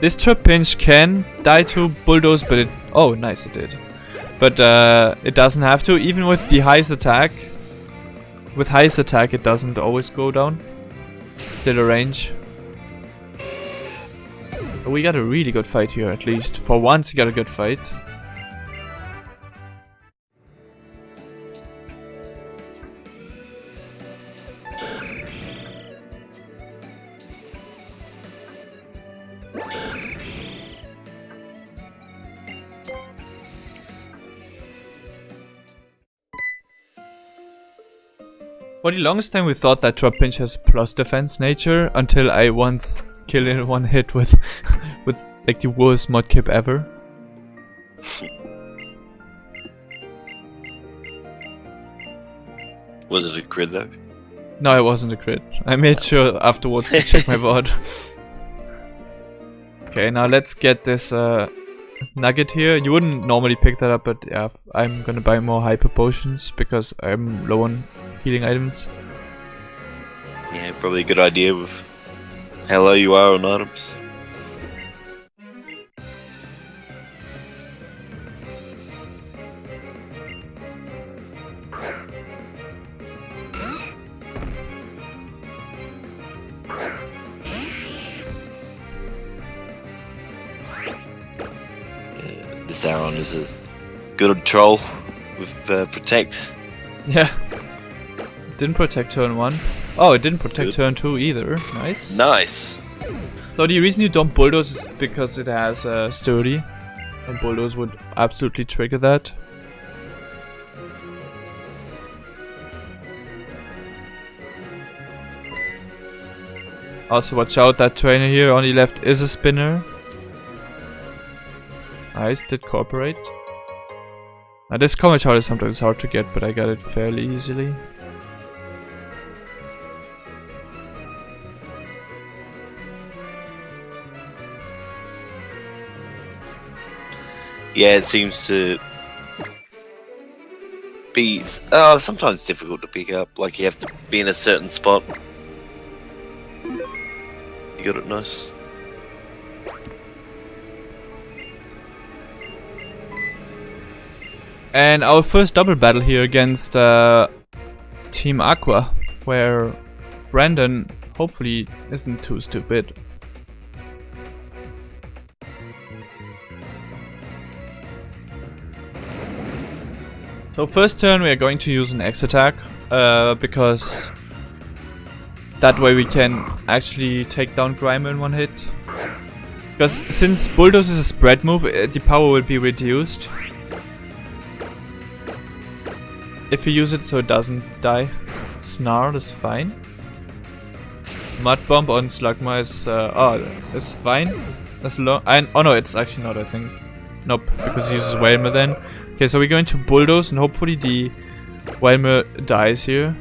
This Trapinch can die to Bulldoze, but it... Oh, nice, it did. But it doesn't have to, even with the highest attack. With highest attack it doesn't always go down. It's still a range. But we got a really good fight here, at least. For once we got a good fight. For the longest time we thought that Trapinch has plus defense nature, until I once killed it in one hit with with like the worst Mudkip ever. Was it a crit though? No, it wasn't a crit. I made sure afterwards to check my board. Okay, now let's get this nugget here. You wouldn't normally pick that up, but yeah, I'm gonna buy more hyper potions because I'm low on healing items. Yeah, probably a good idea with how low you are on items. This Aron is a good troll with protect. Yeah. Didn't protect turn 1. Oh, it didn't protect turn 2 either. Nice. Nice. So the reason you don't Bulldoze is because it has Sturdy. And Bulldoze would absolutely trigger that. Also watch out, that trainer here on the left is a spinner. Nice, did cooperate. Now this comment shot is sometimes hard to get, but I got it fairly easily. Yeah, it seems to be sometimes difficult to pick up. Like you have to be in a certain spot. You got it nice. And our first double battle here against Team Aqua, where Brandon hopefully isn't too stupid. So first turn we are going to use an X attack, because that way we can actually take down Grimer in one hit. Because since Bulldoze is a spread move, the power will be reduced if you use it so it doesn't die. Snarl is fine. Mud Bomb on Slugma is fine. As long oh no, it's actually not, I think. Nope, because he uses Whalmer then. Okay, so we're going to Bulldoze and hopefully the Whalmer dies here.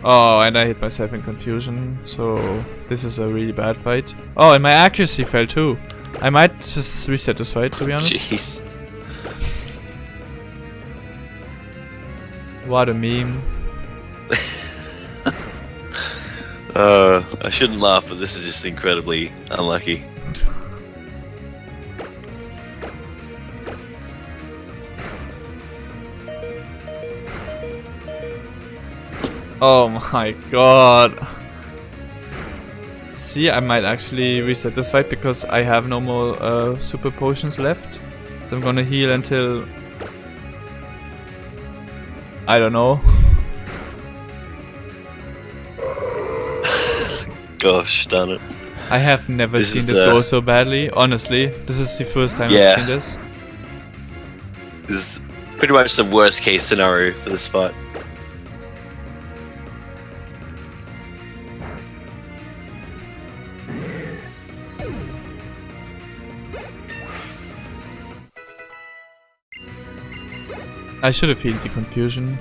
Oh, and I hit myself in confusion, so this is a really bad fight. Oh, and my accuracy fell too. I might just reset this fight, to be honest. Jeez. What a meme. I shouldn't laugh, but this is just incredibly unlucky. Oh my god. see, I might actually reset this fight because I have no more super potions left. So I'm gonna heal until... I don't know. Gosh, darn it. I have never seen this go so badly, honestly. This is the first time I've seen this. This is pretty much the worst case scenario for this fight. I should have healed the confusion.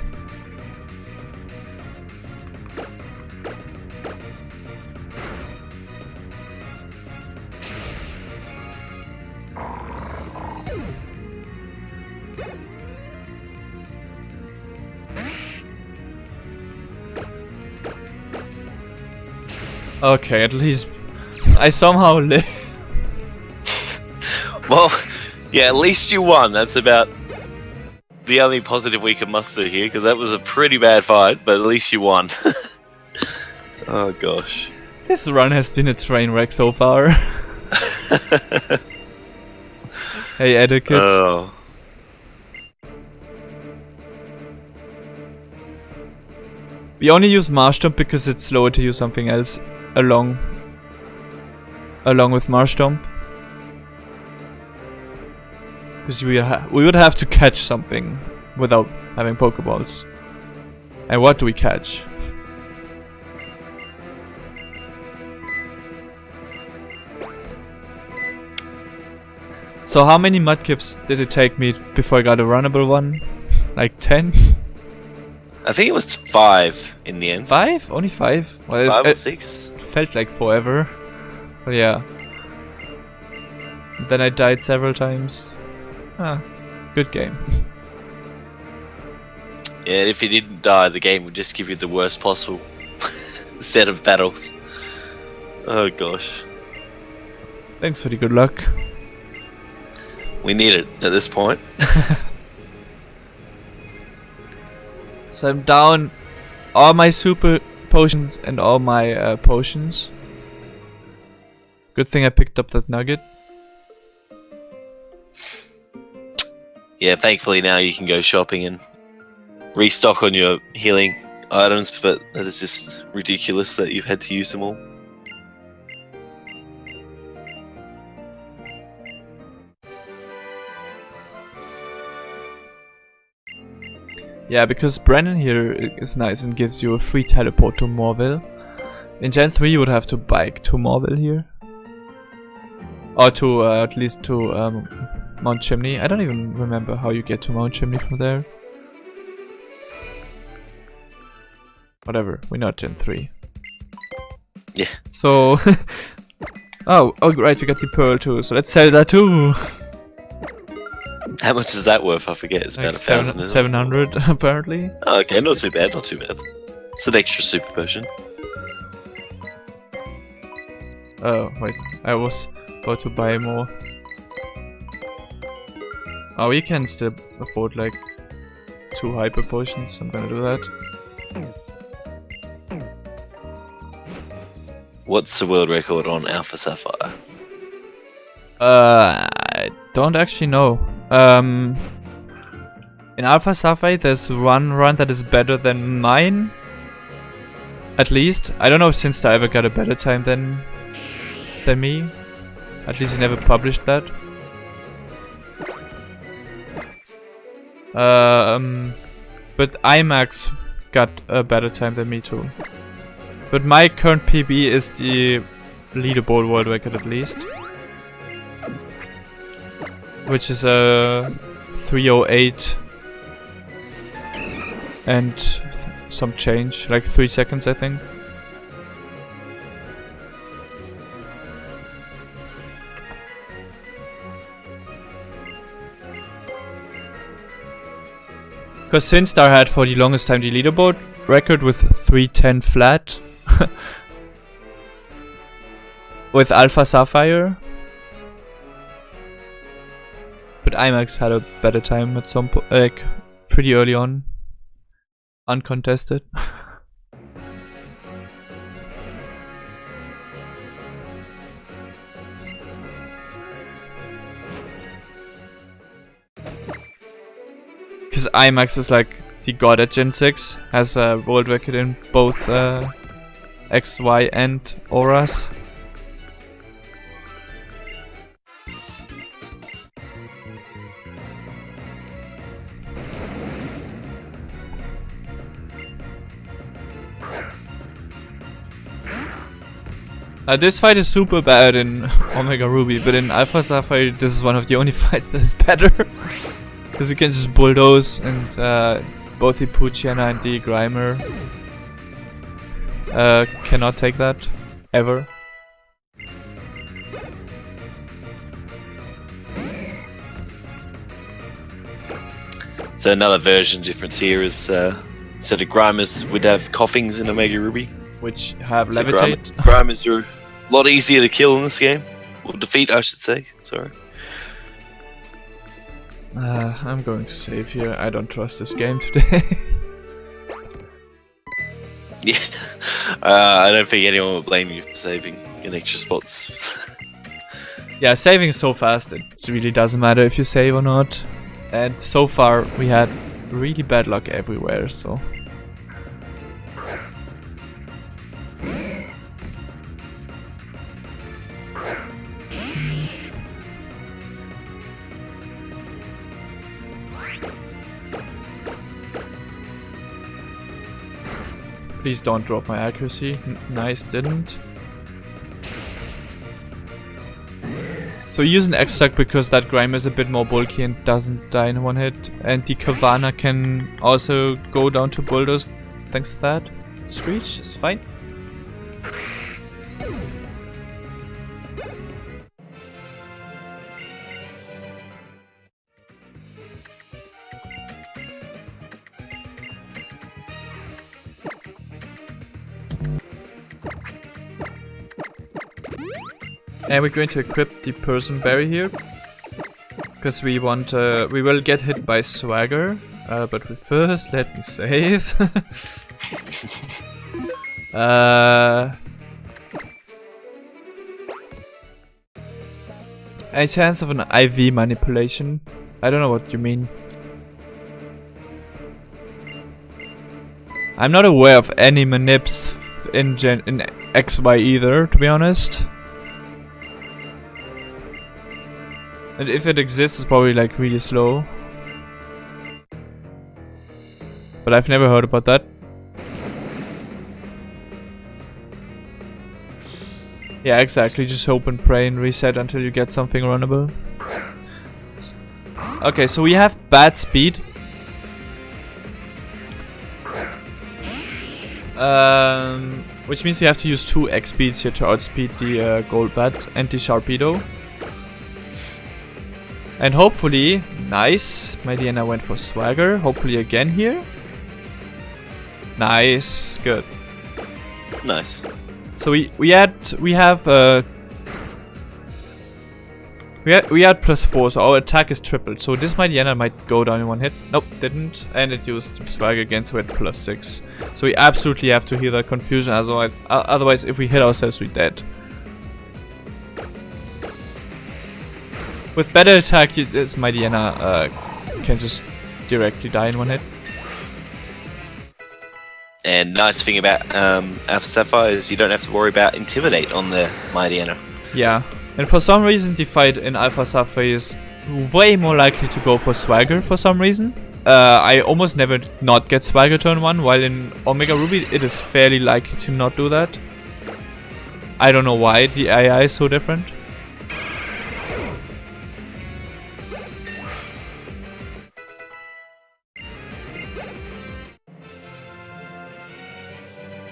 Okay, at least I somehow live. Well, yeah, at least you won. That's about the only positive we can muster here, because that was a pretty bad fight, but at least you won. Oh gosh. This run has been a train wreck so far. Hey, etiquette. Oh. We only use Marsh Stomp because it's slower to use something else along with Marsh Stomp. Because we would have to catch something without having Pokeballs. And what do we catch? So how many Mudkips did it take me before I got a runnable one? Like 10? I think it was 5 in the end. 5? Only 5? Well, 5 or 6? It felt like forever. But yeah. Then I died several times. Ah, good game. Yeah, if you didn't die, the game would just give you the worst possible set of battles. Oh gosh. Thanks for the good luck. We need it at this point. So I'm down all my super potions and all my potions. Good thing I picked up that nugget. Yeah, thankfully now you can go shopping and restock on your healing items, but that is just ridiculous that you've had to use them all. Yeah, because Brennan here is nice and gives you a free teleport to Morville. In Gen 3 you would have to bike to Morville here. Or to, at least to Mount Chimney. I don't even remember how you get to Mount Chimney from there. Whatever, we're not Gen 3. Yeah. So... oh, right, we got the pearl too, so let's sell that too! How much is that worth? I forget. It's Like about 1,000, isn't it? 700 apparently. Oh, okay, not too bad, not too bad. It's an extra super potion. Oh, wait, I was about to buy more. Oh, we can still afford like 2 hyper potions, I'm gonna do that. What's the world record on Alpha Sapphire? I don't actually know. In Alpha Sapphire there's one run that is better than mine. At least. I don't know if Sinstar ever got a better time than me. At least he never published that. But IMAX got a better time than me too. But my current PB is the leaderboard world record at least. Which is a 308 and some change, like 3 seconds I think. Because Sinstar had for the longest time the leaderboard record with 310 flat. With Alpha Sapphire. But IMAX had a better time at some point, like pretty early on. Uncontested. IMAX is like the god at Gen 6, has a world record in both X, Y, and auras. This fight is super bad in Omega Ruby, but in Alpha Sapphire this is one of the only fights that is better. Because you can just bulldoze, and both the Poochyena and the Grimer cannot take that, ever. So another version difference here is instead of Grimers would have coughings in Omega Ruby. Which have So levitate. Grimers are a lot easier to kill in this game. Or defeat, I should say. Sorry. I'm going to save here. I don't trust this game today. Yeah. I don't think anyone will blame you for saving in extra spots. Yeah, saving is so fast, it really doesn't matter if you save or not. And so far we had really bad luck everywhere, so... Please don't drop my accuracy. Nice, didn't. So use an extract because that Grimer is a bit more bulky and doesn't die in one hit. And the Kavana can also go down to bulldoze thanks to that. Screech is fine. And we're going to equip the Persian Berry here, because we want we will get hit by Swagger, but first let me save. A chance of an IV manipulation. I don't know what you mean. I'm not aware of any manips in XY either, to be honest. And if it exists, it's probably like really slow. But I've never heard about that. Yeah, exactly. Just hope and pray and reset until you get something runnable. Okay, so we have bad speed. Which means we have to use 2 X speeds here to outspeed the Golbat and the Sharpedo. And hopefully, nice, my Diana went for Swagger, hopefully again here. Nice, good. Nice. So we had +4, so our attack is tripled. So this my Diana might go down in one hit. Nope, didn't. And it used Swagger again, so we had +6. So we absolutely have to heal that confusion, otherwise if we hit ourselves, we're dead. With better attack, this my Diana can just directly die in one hit. And nice thing about Alpha Sapphire is you don't have to worry about Intimidate on the Mightyena. Yeah, and for some reason the fight in Alpha Sapphire is way more likely to go for Swagger for some reason. I almost never not get Swagger turn 1, while in Omega Ruby it is fairly likely to not do that. I don't know why the AI is so different.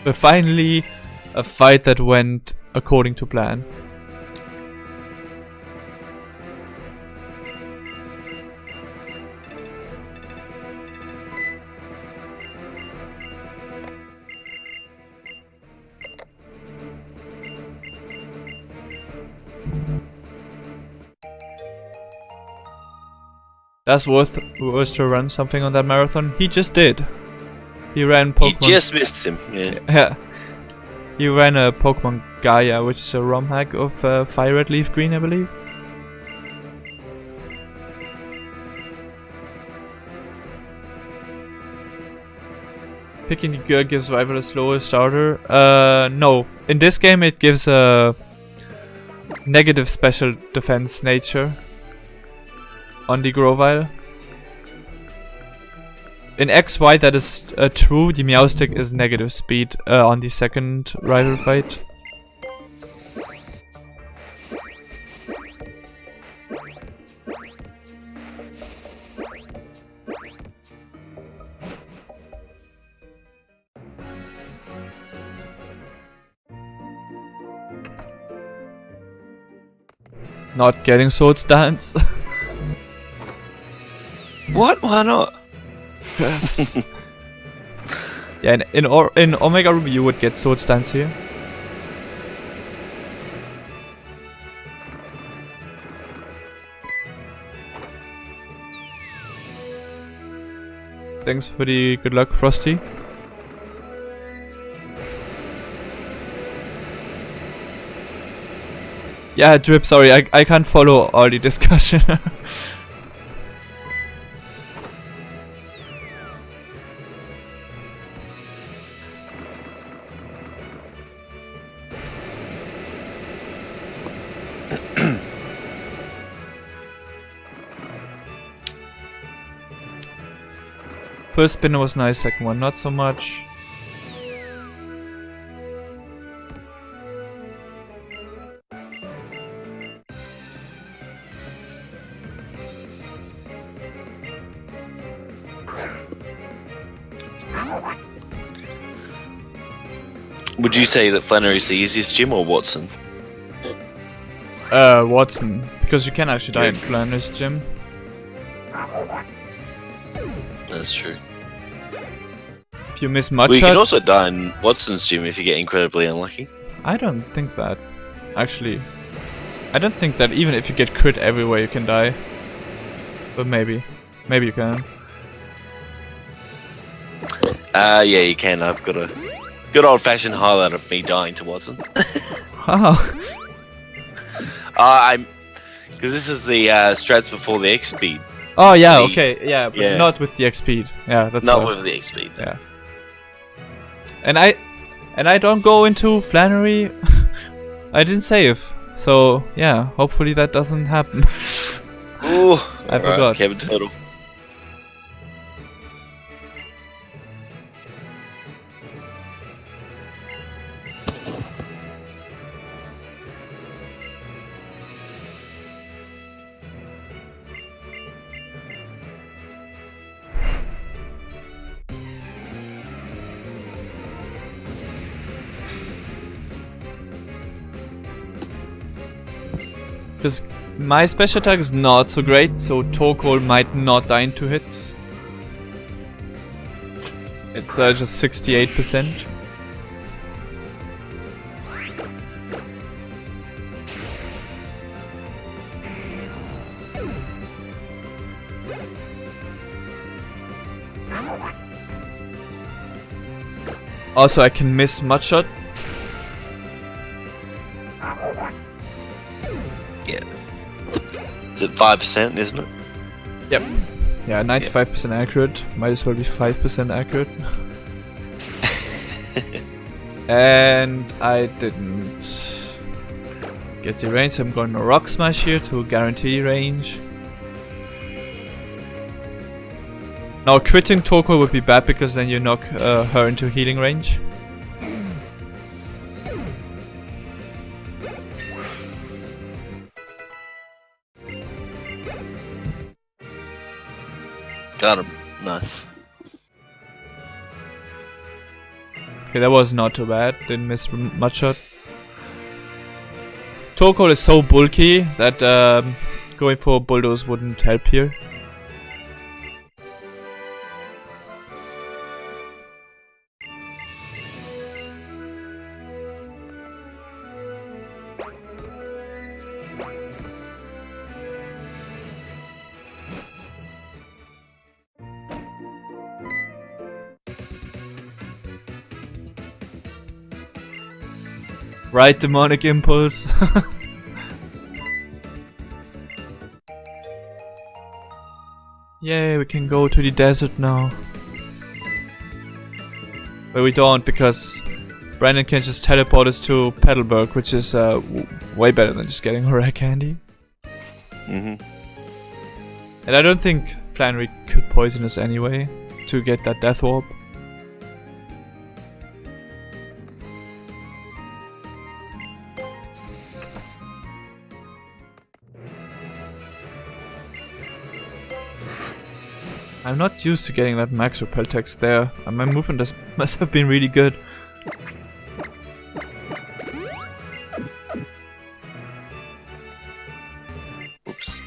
But finally, a fight that went according to plan. That's worth to run something on that marathon. He just did. He ran Pokemon. You just missed him, yeah. Yeah. He ran a Pokemon Gaia, which is a ROM hack of Fire Red Leaf Green, I believe. Picking the gear gives rival a slower starter. No. In this game it gives a negative special defense nature on the Grovyle. In XY that is true, the Meowstic is negative speed on the second rival fight. Not getting Swords Dance. What? Why not? Yes. Yeah, in Omega Ruby you would get Swords Dance here. Thanks for the good luck, Frosty. Yeah, Drip, sorry, I can't follow all the discussion. First spinner was nice, second one not so much. Would you say that Flannery's the easiest gym or Watson? Watson, because you can actually die in Flannery's gym. That's true. If you miss Mudshot... Well, you can also die in Watson's gym if you get incredibly unlucky. I don't think that. Actually. I don't think that even if you get crit everywhere you can die. But maybe. Maybe you can. Yeah, you can. I've got a good old-fashioned highlight of me dying to Watson. Oh. Because this is the strats before the X speed. Oh yeah, okay, yeah, but not with the X speed. Yeah, that's not with the X speed. Yeah. And I don't go into Flannery. I didn't save, so yeah. Hopefully that doesn't happen. Ooh, I forgot. Kevin Turtle. Because my special attack is not so great, so Torkoal might not die in 2 hits. It's just 68%. Also, I can miss Mudshot. Yeah. Is it 5%, isn't it? Yep. Yeah, 95% accurate. Might as well be 5% accurate. And I didn't get the range, so I'm going to Rock Smash here to guarantee range. Now critting Torkoal would be bad because then you knock her into healing range. Got him. Nice. Okay, that was not too bad. Didn't miss Mudshot. Torkoal is so bulky that going for Bulldoze wouldn't help here. Right, demonic impulse. Yay, we can go to the desert now. But we don't, because Brandon can just teleport us to Petalburg, which is way better than just getting a rare candy. Mm-hmm. And I don't think Flannery could poison us anyway to get that death orb. I'm not used to getting that max repel text there, and my movement must have been really good. Oops.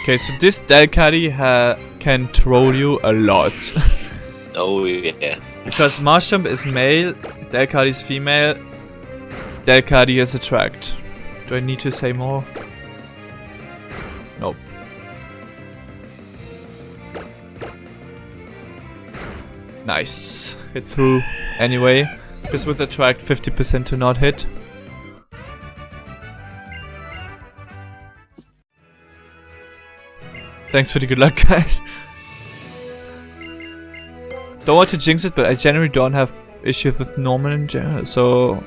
Okay, so this Delcatty can troll you a lot. Oh yeah. Because Marshtomp is male, Delcatty is female, Delcatty is attract. Do I need to say more? Nope. Nice. Hit through anyway. Because with attract 50% to not hit. Thanks for the good luck, guys. Don't want to jinx it, but I generally don't have issues with Norman in general, so...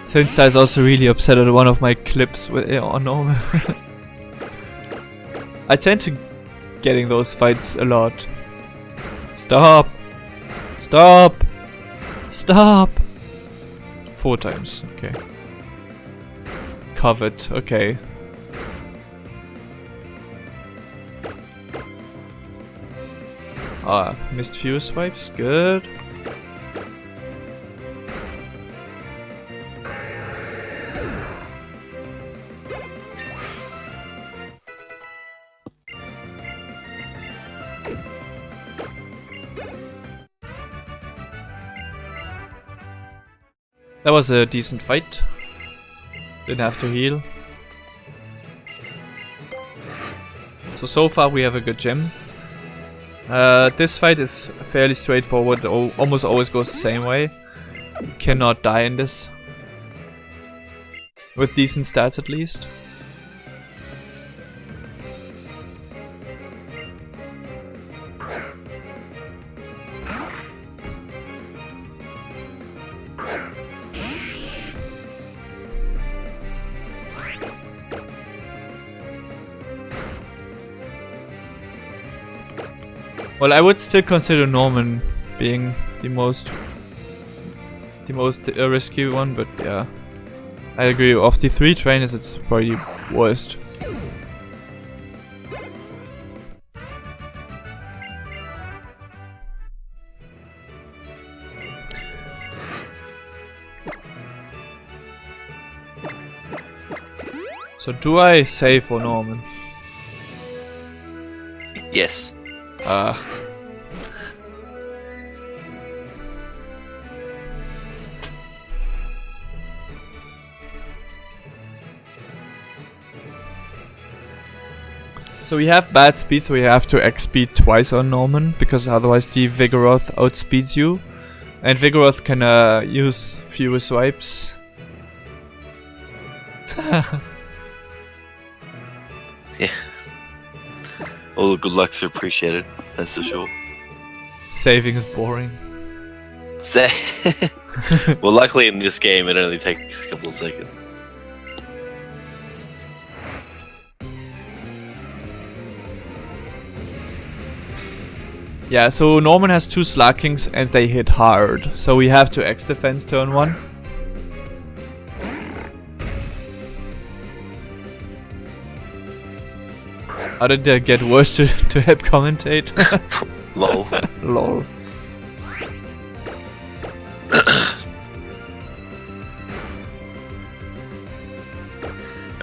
Sinstar is also really upset at one of my clips with on Norman. I tend to getting those fights a lot. Stop! Stop! Stop! 4 times, okay. Covered, okay. Ah, missed few swipes, good. That was a decent fight. Didn't have to heal. So far we have a good gem. This fight is fairly straightforward, almost always goes the same way. You cannot die in this. With decent stats at least. Well, I would still consider Norman being the most risky one, but yeah, I agree. Of the 3 trainers, it's probably worst. So do I save for Norman? Yes. So we have bad speed, so we have to X-speed twice on Norman, because otherwise the Vigoroth outspeeds you. And Vigoroth can use fewer swipes. Yeah. All the good lucks are appreciated, that's for sure. Saving is boring. Well, luckily in this game it only takes a couple of seconds. Yeah, so Norman has 2 Slakings and they hit hard. So we have to X defense turn 1. How did that get worse to help commentate? Lol. Lol.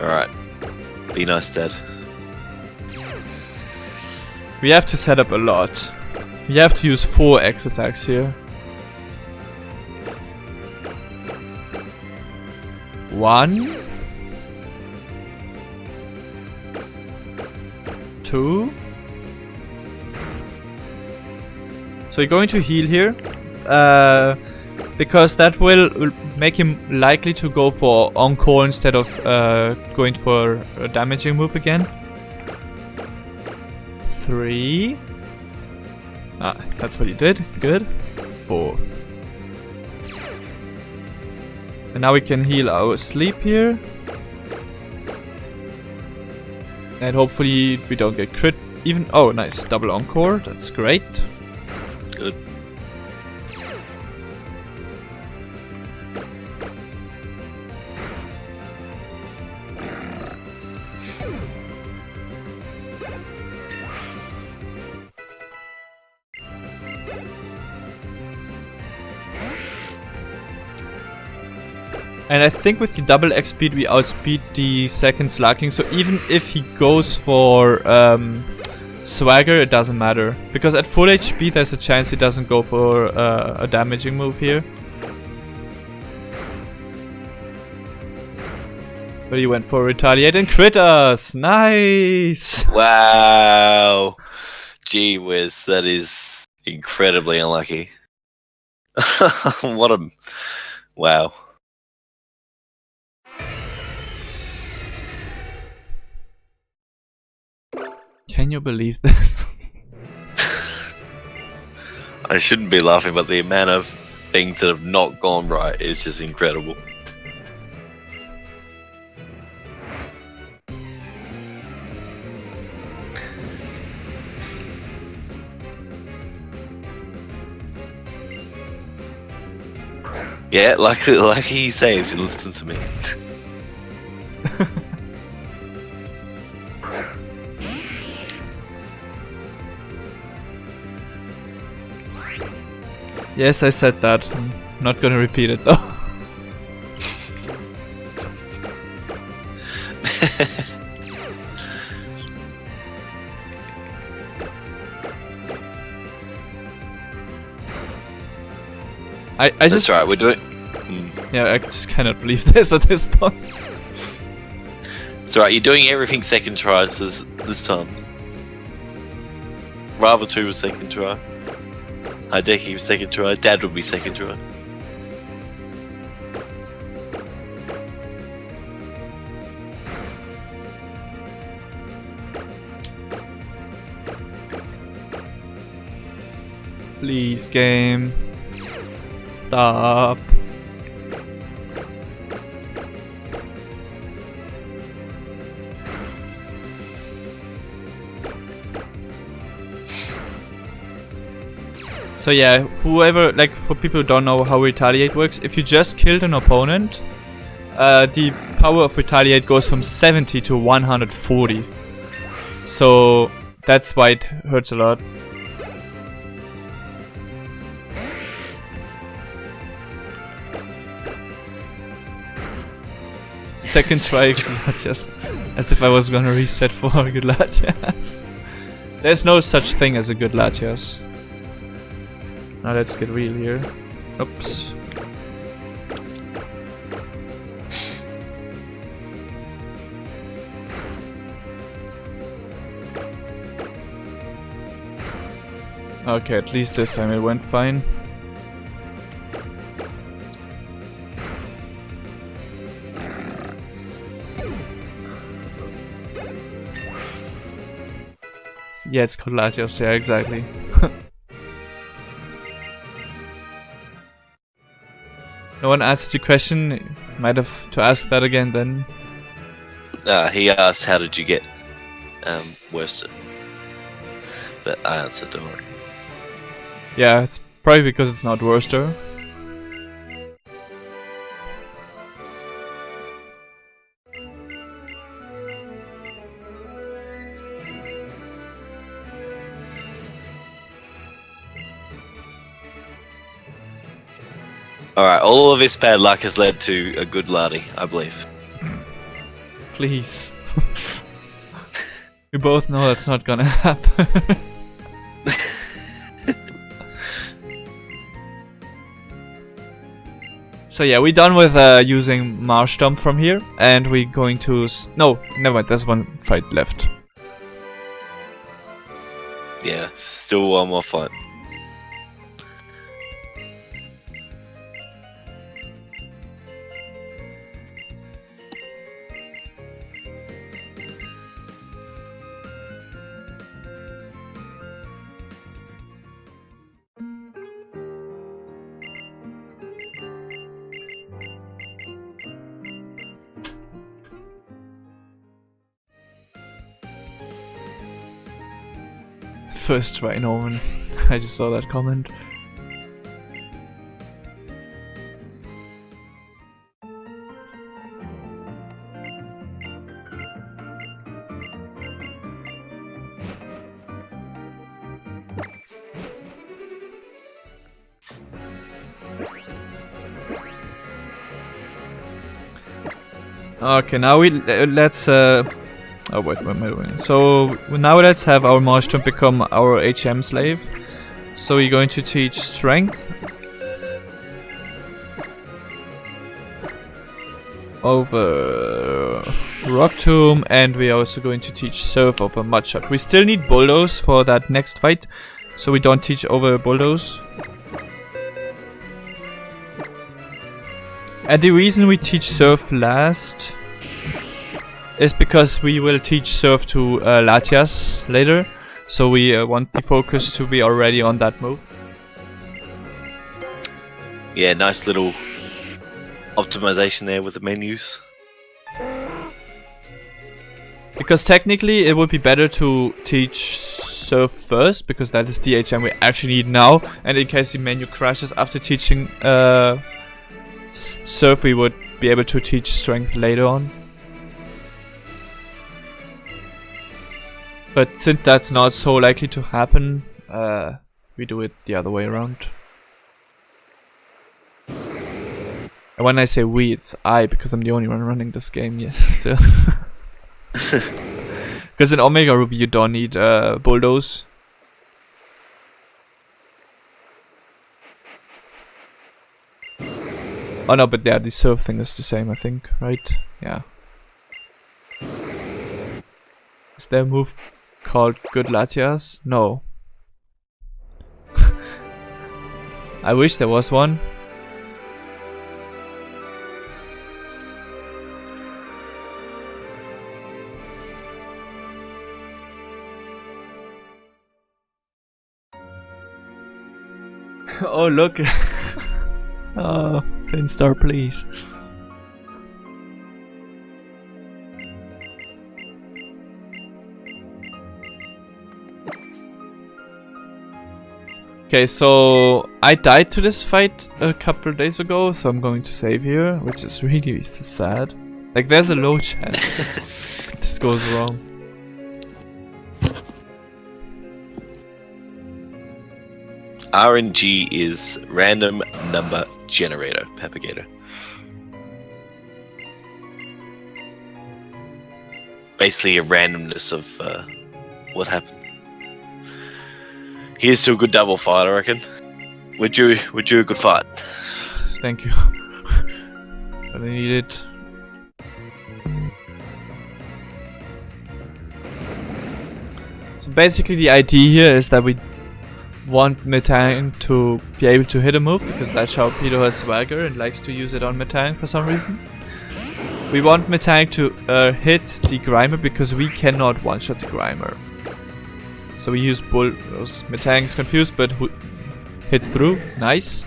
Alright. Be nice, Dad. We have to set up a lot. We have to use 4 X attacks here. 1 2 So we're going to heal here. Because that will make him likely to go for Encore instead of going for a damaging move again. 3. Ah, that's what he did. Good. 4. And now we can heal our sleep here. And hopefully we don't get crit even. Oh, nice. Double Encore. That's great. Good. And I think with the double X speed we outspeed the second Slacking, so even if he goes for Swagger, it doesn't matter. Because at full HP there's a chance he doesn't go for a damaging move here. But he went for Retaliate and crit us! Nice! Wow! Gee whiz, that is incredibly unlucky. What a... Wow. Can you believe this? I shouldn't be laughing, but the amount of things that have not gone right is just incredible. Yeah, lucky he saved and listened to me. Yes, I said that. I'm not gonna repeat it though. That's just right, we're doing... Yeah, I just cannot believe this at this point. It's alright, you're doing everything second try this time. Rather 2 was second try. Hideki was second try, Dad would be second try. Please, game. Stop. So yeah, whoever, like, for people who don't know how Retaliate works, if you just killed an opponent, the power of Retaliate goes from 70 to 140. So that's why it hurts a lot. Second try, Gladius. As if I was gonna reset for Gladius. There's no such thing as a good Latias. Now let's get real here. Oops. Okay, at least this time it went fine. Yeah, it's called Latios, yeah, exactly. No one answered the question. Might have to ask that again then. He asked, how did you get worsted? But I answered, don't worry. Yeah, it's probably because it's not Worcester. Alright, all of this bad luck has led to a good Lardy, I believe. Please. We both know that's not gonna happen. So yeah, we're done with using Marsh Dump from here, and we're going to... No, never mind, there's one fight left. Yeah, still one more fight. First try, Norman. I just saw that comment. Okay, now let's oh wait, what am I doing? So now let's have our Marshtomp become our HM slave. So we're going to teach strength over Rock Tomb, and we're also going to teach Surf over Mudshot. We still need Bulldoze for that next fight, so we don't teach over Bulldoze. And the reason we teach Surf last is because we will teach Surf to Latias later, so we want the focus to be already on that move. Yeah, nice little optimization there with the menus. Because technically it would be better to teach Surf first, because that is the HM we actually need now, and in case the menu crashes after teaching Surf, we would be able to teach strength later on. But since that's not so likely to happen, we do it the other way around. And when I say we, it's I, because I'm the only one running this game yet still. Because in Omega Ruby you don't need Bulldoze. Oh no, but yeah, the Surf thing is the same, I think, right? Yeah. Is there a move called Good Latias? No. I wish there was one. Oh look. Oh, Saint Star, please. Okay, so I died to this fight a couple of days ago, so I'm going to save here, which is really sad. Like, there's a low chance this goes wrong. RNG is random number generator, propagator. Basically a randomness of what happened. Here's to a good double fight, I reckon. Would you a good fight? Thank you. I need it. So basically the idea here is that we want Metang to be able to hit a move, because that's how Peter has swagger and likes to use it on Metang for some reason. We want Metang to hit the Grimer because we cannot one-shot the Grimer. So we use Bulldoze. Metang's confused but hit through. Nice.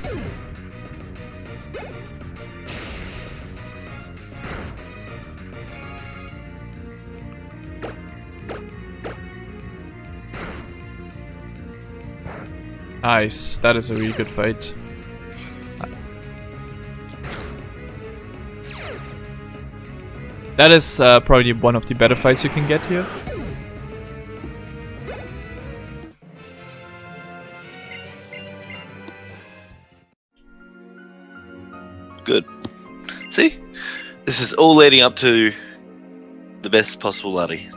Nice, that is a really good fight. That is probably one of the better fights you can get here. Good. See? This is all leading up to the best possible Luddy.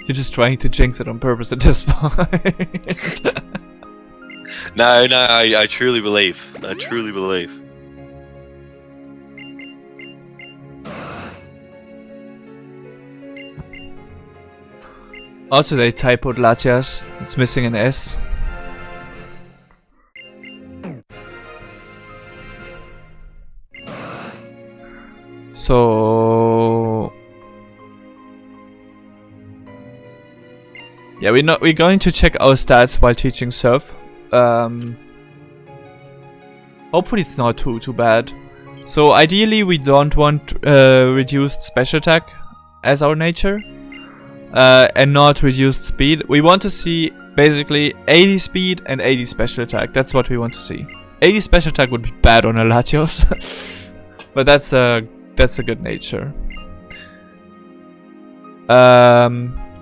You're just trying to jinx it on purpose at this point. No, I truly believe. I truly believe. Also, they typoed Latias. It's missing an S. So yeah, we're going to check our stats while teaching Surf. Hopefully it's not too bad. So ideally we don't want reduced special attack as our nature. and not reduced speed. We want to see basically 80 speed and 80 special attack. That's what we want to see. 80 special attack would be bad on a Latios, but that's a good nature.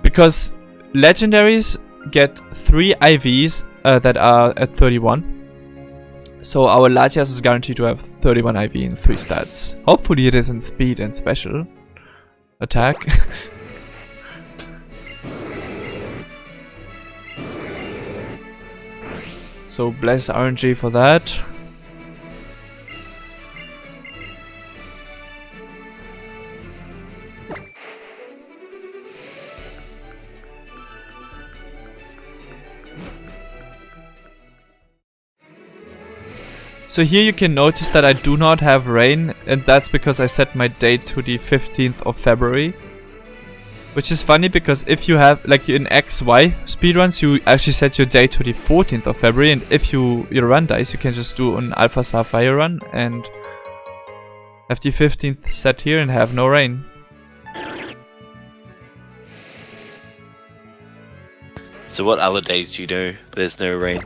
Because legendaries get 3 IVs that are at 31. So our Latias is guaranteed to have 31 IV in 3 stats. Hopefully it is in speed and special attack. So bless RNG for that. So here you can notice that I do not have rain, and that's because I set my date to the 15th of February. Which is funny because if you have, like in XY speedruns, you actually set your date to the 14th of February, and if your run dies, you can just do an Alpha Sapphire run and have the 15th set here and have no rain. So what other days do you know there's no rain?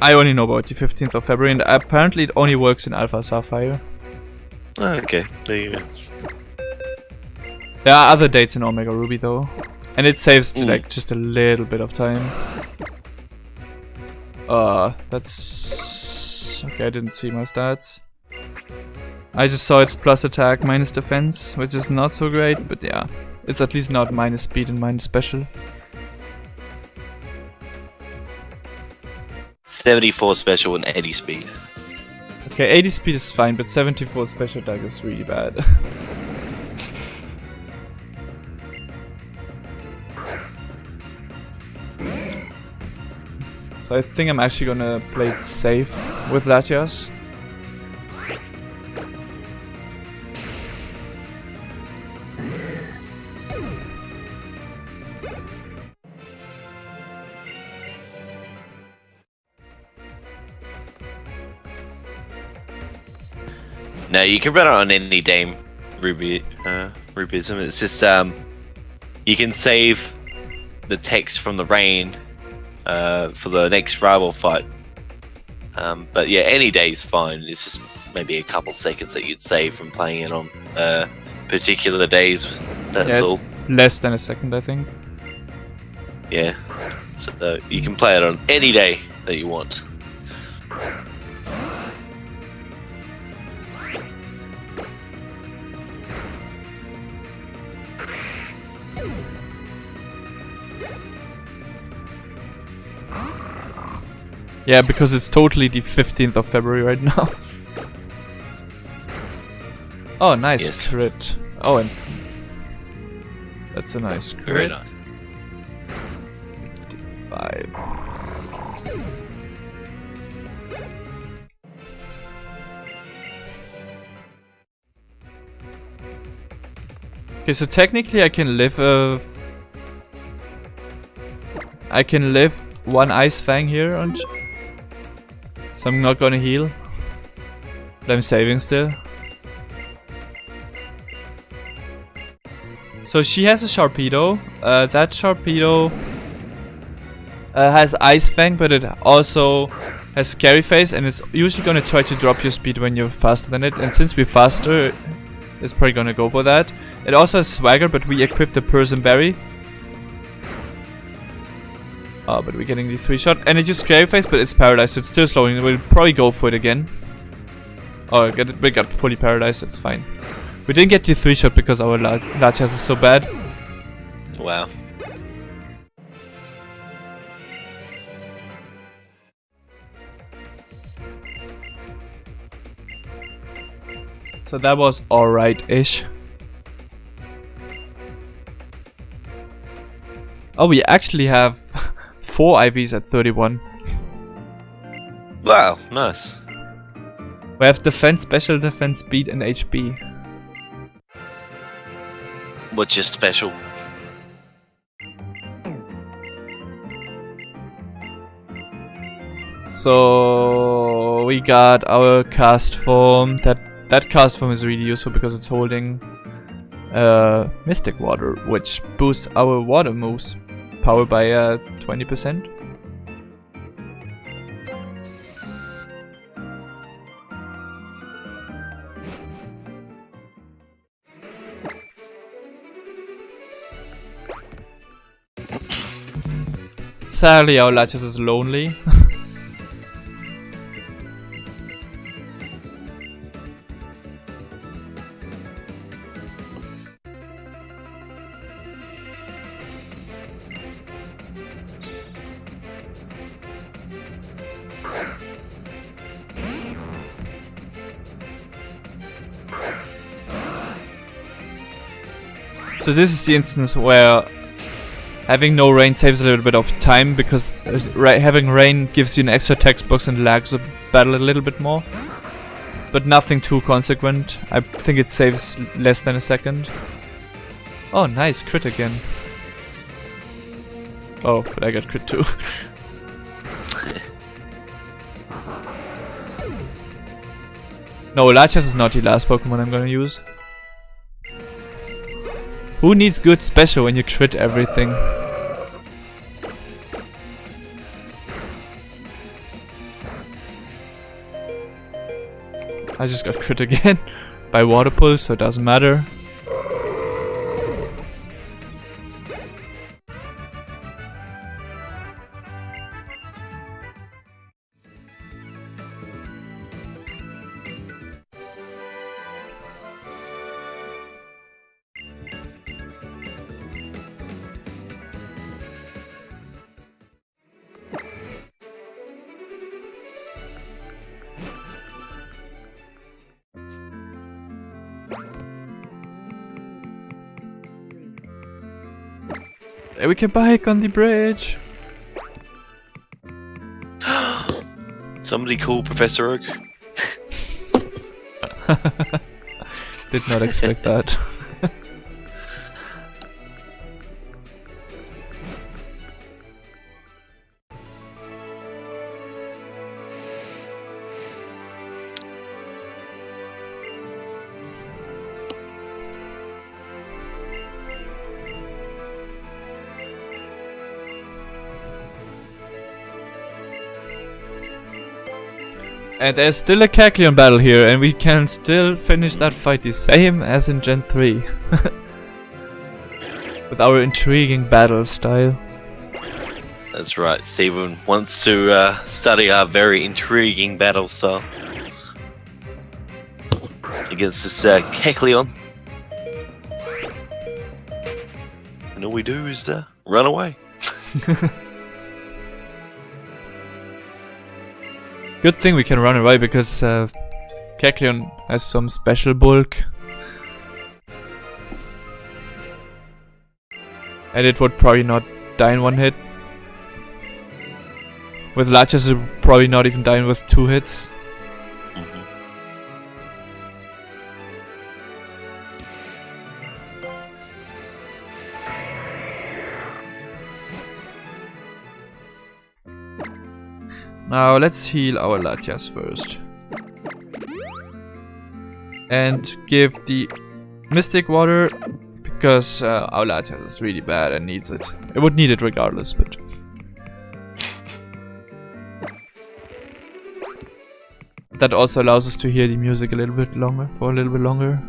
I only know about the 15th of February, and apparently it only works in Alpha Sapphire. Oh, okay, there you go. There are other dates in Omega Ruby though, and it saves like just a little bit of time. That's okay. I didn't see my stats. I just saw it's plus attack minus defense, which is not so great, but yeah, it's at least not minus speed and minus special. 74 special and 80 speed. Okay, 80 speed is fine, but 74 special attack is really bad. So I think I'm actually gonna play it safe with Latias. No, you can run it on any Dame Rubism. It's just you can save the text from the rain for the next rival fight. But yeah, any day is fine. It's just maybe a couple seconds that you'd save from playing it on particular days. That's yeah, it's all. Less than a second, I think. Yeah, so you can play it on any day that you want. Yeah, because it's totally the 15th of February right now. Oh, nice Yes. crit. Oh, and that's a nice crit. Very nice. 5. Okay, so technically I can live one Ice Fang here on so I'm not gonna heal. But I'm saving still. So she has a Sharpedo. That Sharpedo has Ice Fang, but it also has Scary Face, and it's usually gonna try to drop your speed when you're faster than it. And since we're faster, it's probably gonna go for that. It also has Swagger, but we equipped the Persian Berry. Oh, but we're getting the 3-shot, and it just Scary Face, but it's paralyzed, so it's still slowing. We'll probably go for it again. Oh, we got fully paralyzed, that's fine. We didn't get the 3-shot because our Latias is so bad. Wow. So that was alright-ish. Oh, we actually have 4 IVs at 31. Wow, nice. We have defense, special defense, speed, and HP. What's your special? So we got our cast form. That cast form is really useful because it's holding Mystic Water, which boosts our water moves power by 20%. Sadly, our Latias is lonely. So this is the instance where having no rain saves a little bit of time, because having rain gives you an extra text box and lags the battle a little bit more. But nothing too consequent. I think it saves less than a second. Oh, nice, crit again. Oh, but I got crit too. No, Latias is not the last Pokemon I'm gonna use. Who needs good special when you crit everything? I just got crit again by Water Pulse, so it doesn't matter. We can bike on the bridge. Somebody call Professor Oak. Did not expect that. And there's still a Kecleon battle here, and we can still finish that fight the same as in Gen 3. With our intriguing battle style. That's right, Steven wants to study our very intriguing battle style against this Kecleon. And all we do is run away. Good thing we can run away, because Kecleon has some special bulk. And it would probably not die in one hit. With Latias, it would probably not even die with 2 hits. Now let's heal our Latias first. And give the Mystic Water, because our Latias is really bad and needs it. It would need it regardless, but... that also allows us to hear the music a little bit longer, for a little bit longer.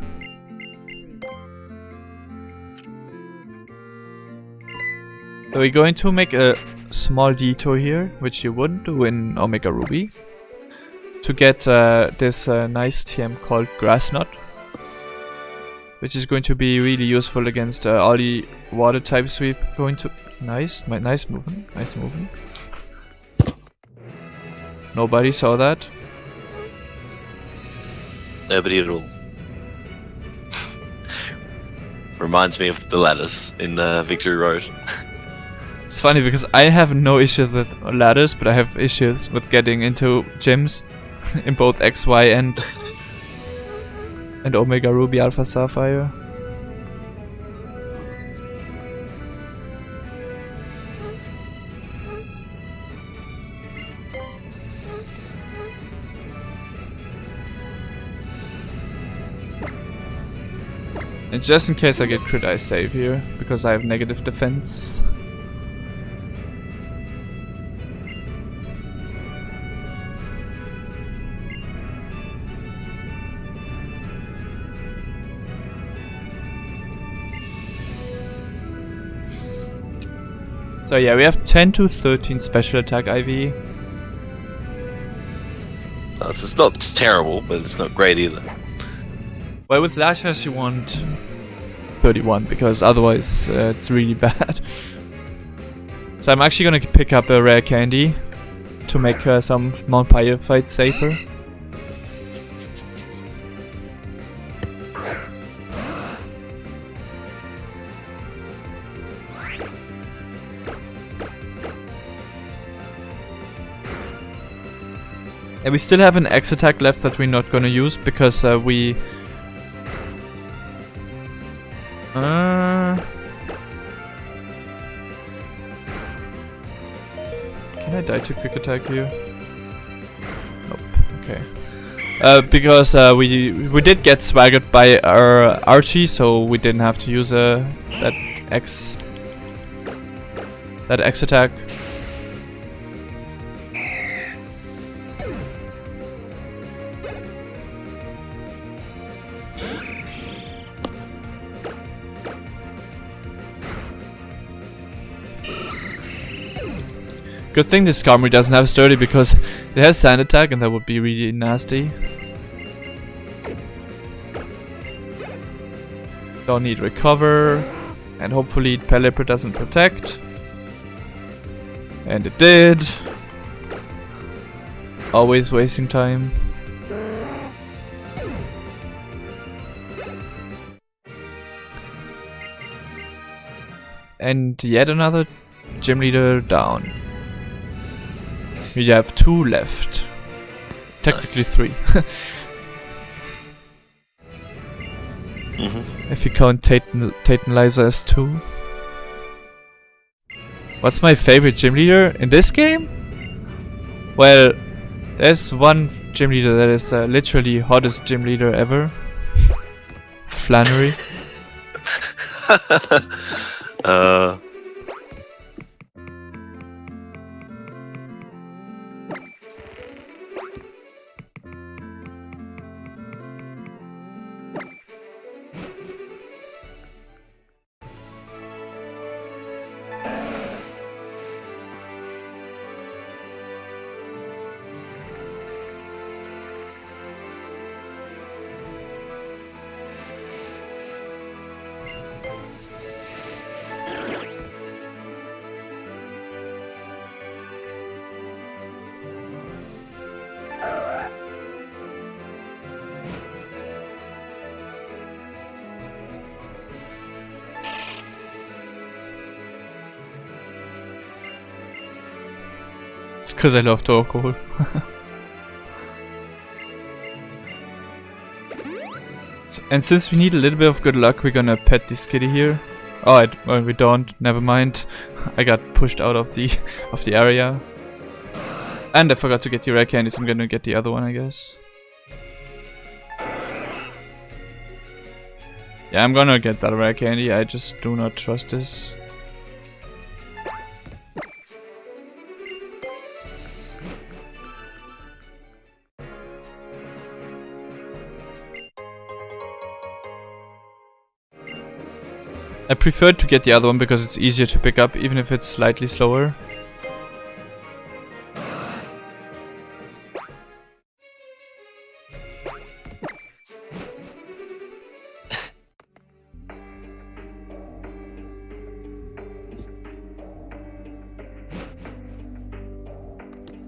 So we're going to make a small detour here, which you wouldn't do in Omega Ruby, to get this nice TM called Grass Knot, which is going to be really useful against all the water types we're going to... Nice movement, nice movement. Nobody saw that. Nobody at all. Reminds me of the ladders in Victory Road. It's funny because I have no issues with ladders, but I have issues with getting into gyms in both XY and Omega Ruby Alpha Sapphire. And And just in case I get crit, I save here, because I have negative defense. So yeah, we have 10 to 13 special attack IV. So it's not terrible, but it's not great either. Well, with Lashas you want 31, because otherwise it's really bad. So I'm actually gonna pick up a rare candy to make some Mount Pyre fights safer. And we still have an X attack left that we're not gonna use because we... Can I die to quick attack here? Nope. Okay. Because we did get swaggered by our Archie, so we didn't have to use that X attack. Good thing this Skarmory doesn't have Sturdy because it has Sand Attack and that would be really nasty. Don't need Recover, and hopefully Pelipper doesn't protect. And it did. Always wasting time. And yet another gym leader down. We have 2 left. Technically Nice. 3. If you count Titanizer as 2. What's my favorite gym leader in this game? Well, there's one gym leader that is literally hottest gym leader ever. Flannery. It's because I love alcohol. And since we need a little bit of good luck, we're gonna pet this kitty here. Oh, well, we don't. Never mind. I got pushed out of the area. And I forgot to get the rare candy, so I'm gonna get the other one, I guess. Yeah, I'm gonna get that rare candy. I just do not trust this. I prefer to get the other one because it's easier to pick up, even if it's slightly slower.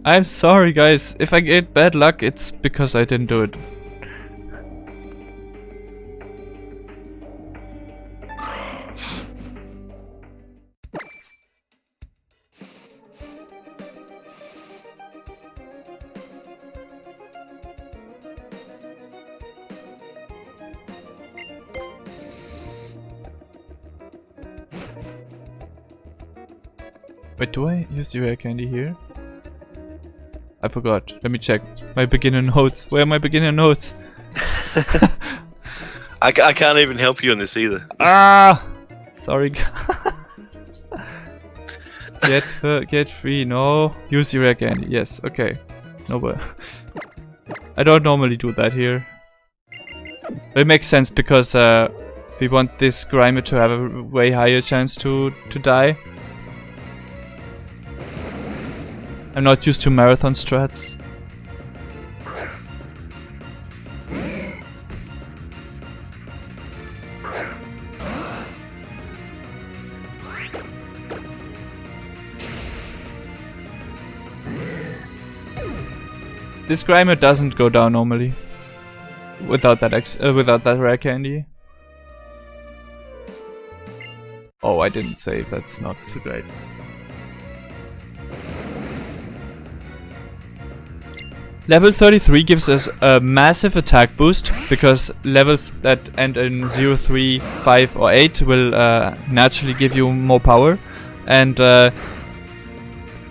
I'm sorry guys, if I get bad luck it's because I didn't do it. Wait, do I use the rare candy here? I forgot. Let me check. My beginner notes. Where are my beginner notes? I can't even help you on this either. Ah! Sorry. Get free, no. Use your rare candy. Yes, okay. No, but I don't normally do that here. But it makes sense because we want this Grimer to have a way higher chance to die. I'm not used to marathon strats. This Grimer doesn't go down normally without that rare candy. Oh, I didn't save. That's not so great. Level 33 gives us a massive attack boost because levels that end in 0, 3, 5 or 8 will naturally give you more power, and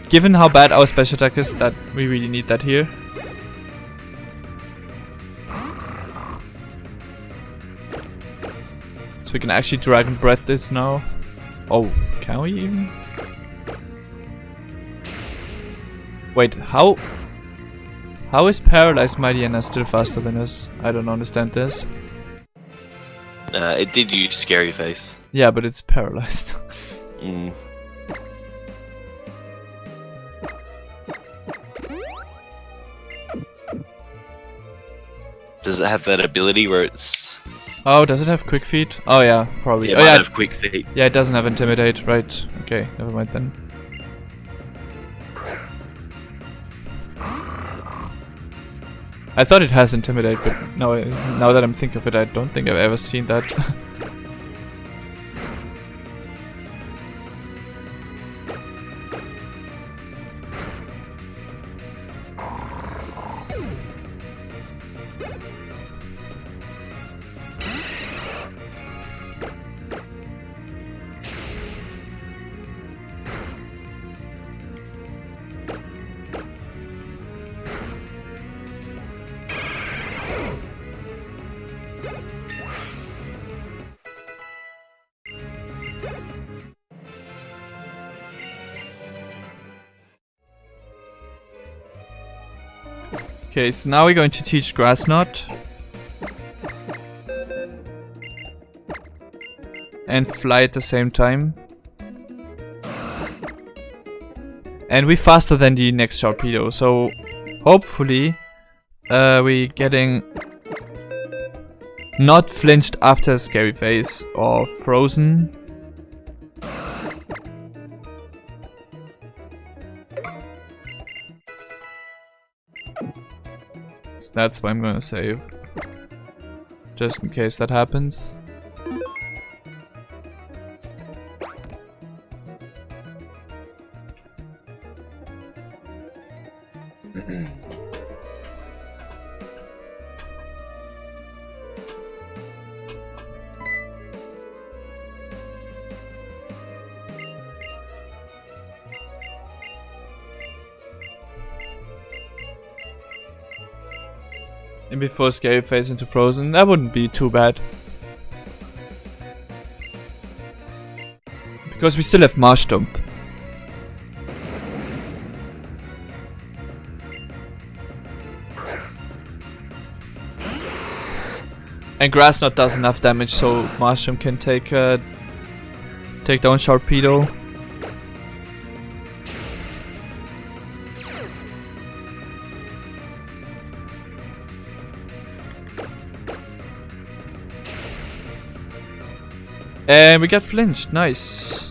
given how bad our special attack is, that we really need that here. So we can actually Dragon Breath this now. Oh, can we even? Wait, how is Paralyzed Mightyena still faster than us? I don't understand this. It did use Scary Face. Yeah, but it's paralyzed. Mm. Does it have that ability where it's... Oh, does it have Quick Feet? Oh yeah, probably. It Oh might yeah, have Quick Feet. yeah, it doesn't have Intimidate, right? Okay, never mind then. I thought it has Intimidate, but now that I'm thinking of it, I don't think I've ever seen that. Okay, so now we're going to teach Grass Knot. And fly at the same time. And we're faster than the next Sharpedo, so hopefully we're getting not flinched after a Scary Face or frozen. So that's why I'm gonna save. Just in case that happens. And before Scary Face into Frozen, that wouldn't be too bad. Because we still have Marsh Dump. And Grass Knot does enough damage so Marshroom can take down Sharpedo. And we got flinched, nice.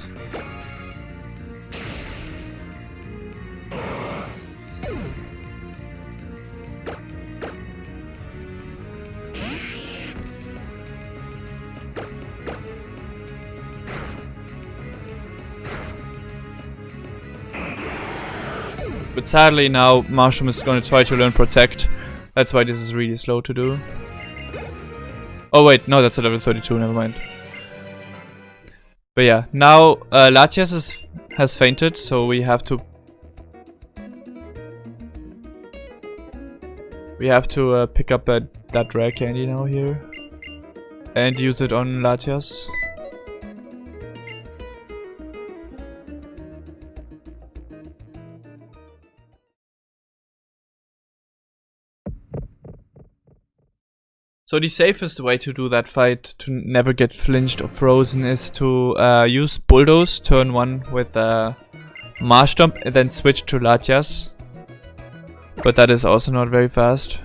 But sadly now Marshroom is going to try to learn Protect. That's why this is really slow to do. Oh wait, no, that's a level 32, never mind. But yeah, now Latias has fainted, so we have to pick up that rare candy now here. and use it on Latias. So the safest way to do that fight, to never get flinched or frozen, is to use Bulldoze, turn 1 with Marshtomp, and then switch to Latias. But that is also not very fast.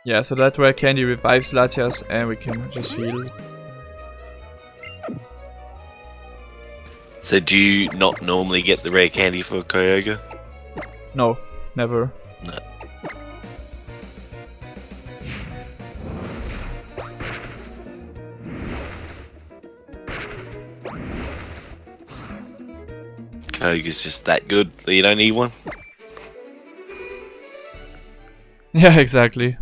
Yeah, so that rare candy revives Latias and we can just heal. So do you not normally get the rare candy for Kyogre? No, never. No. Kyogre's just that good that you don't need one? Yeah, exactly.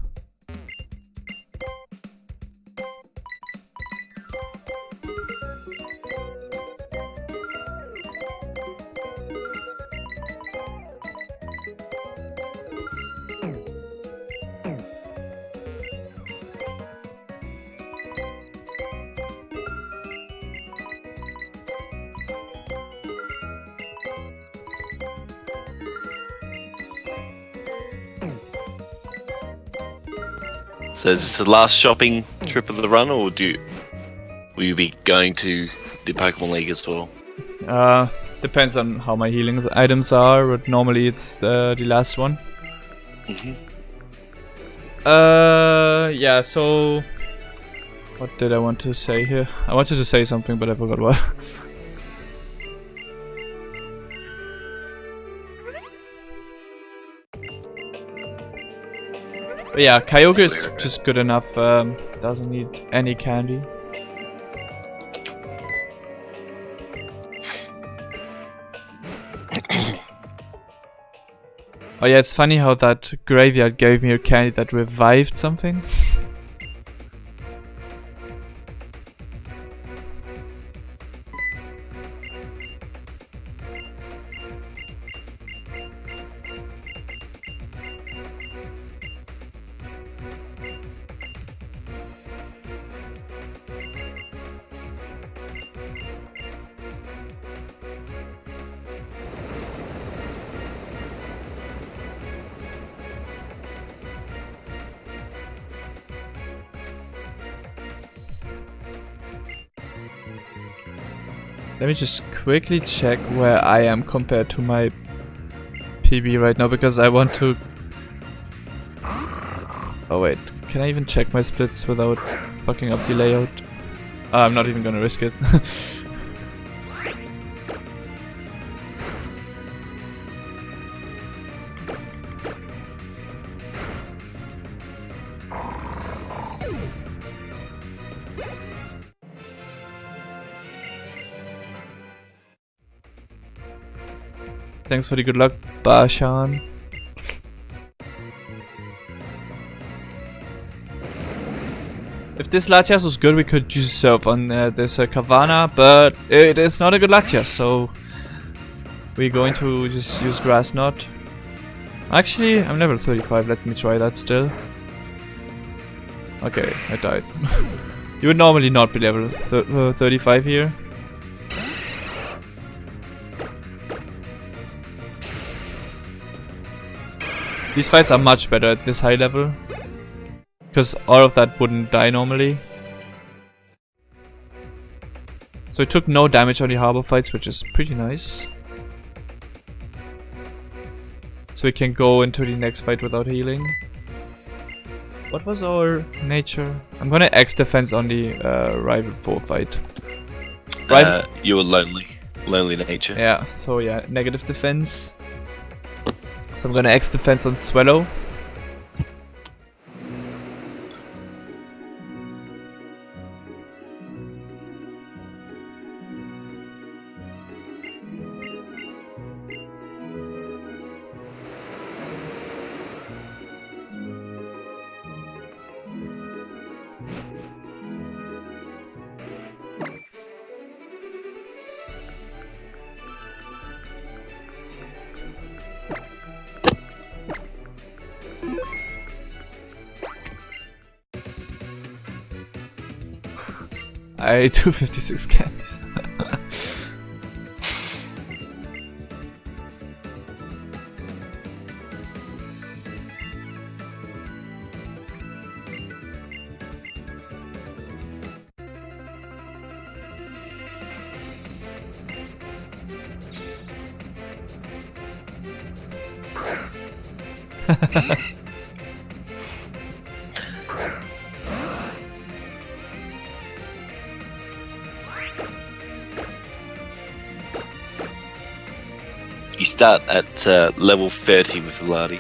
So is this the last shopping trip of the run, or will you be going to the Pokemon League as well? Depends on how my healing items are, but normally it's the last one. Yeah, so... What did I want to say here? I wanted to say something, but I forgot what. But yeah, Kyogre is just good enough, doesn't need any candy. Oh yeah, it's funny how that graveyard gave me a candy that revived something. Let me just quickly check where I am compared to my PB right now, because I want to... Oh wait, can I even check my splits without fucking up the layout? I'm not even gonna risk it. Thanks for the good luck, Bashan. If this Latias was good, we could use Surf on this Kavana, but it is not a good Latias, so we're going to just use Grass Knot. Actually, I'm level 35, let me try that still. Okay, I died. You would normally not be level 35 here. These fights are much better at this high level, because all of that wouldn't die normally. So it took no damage on the harbor fights, which is pretty nice. So we can go into the next fight without healing. What was our nature? I'm gonna X defense on the rival 4 fight. You were lonely nature. Yeah, so yeah, negative defense. So I'm gonna X defense on Swallow. I ate 256 candies. You start at level 30 with the Lardy.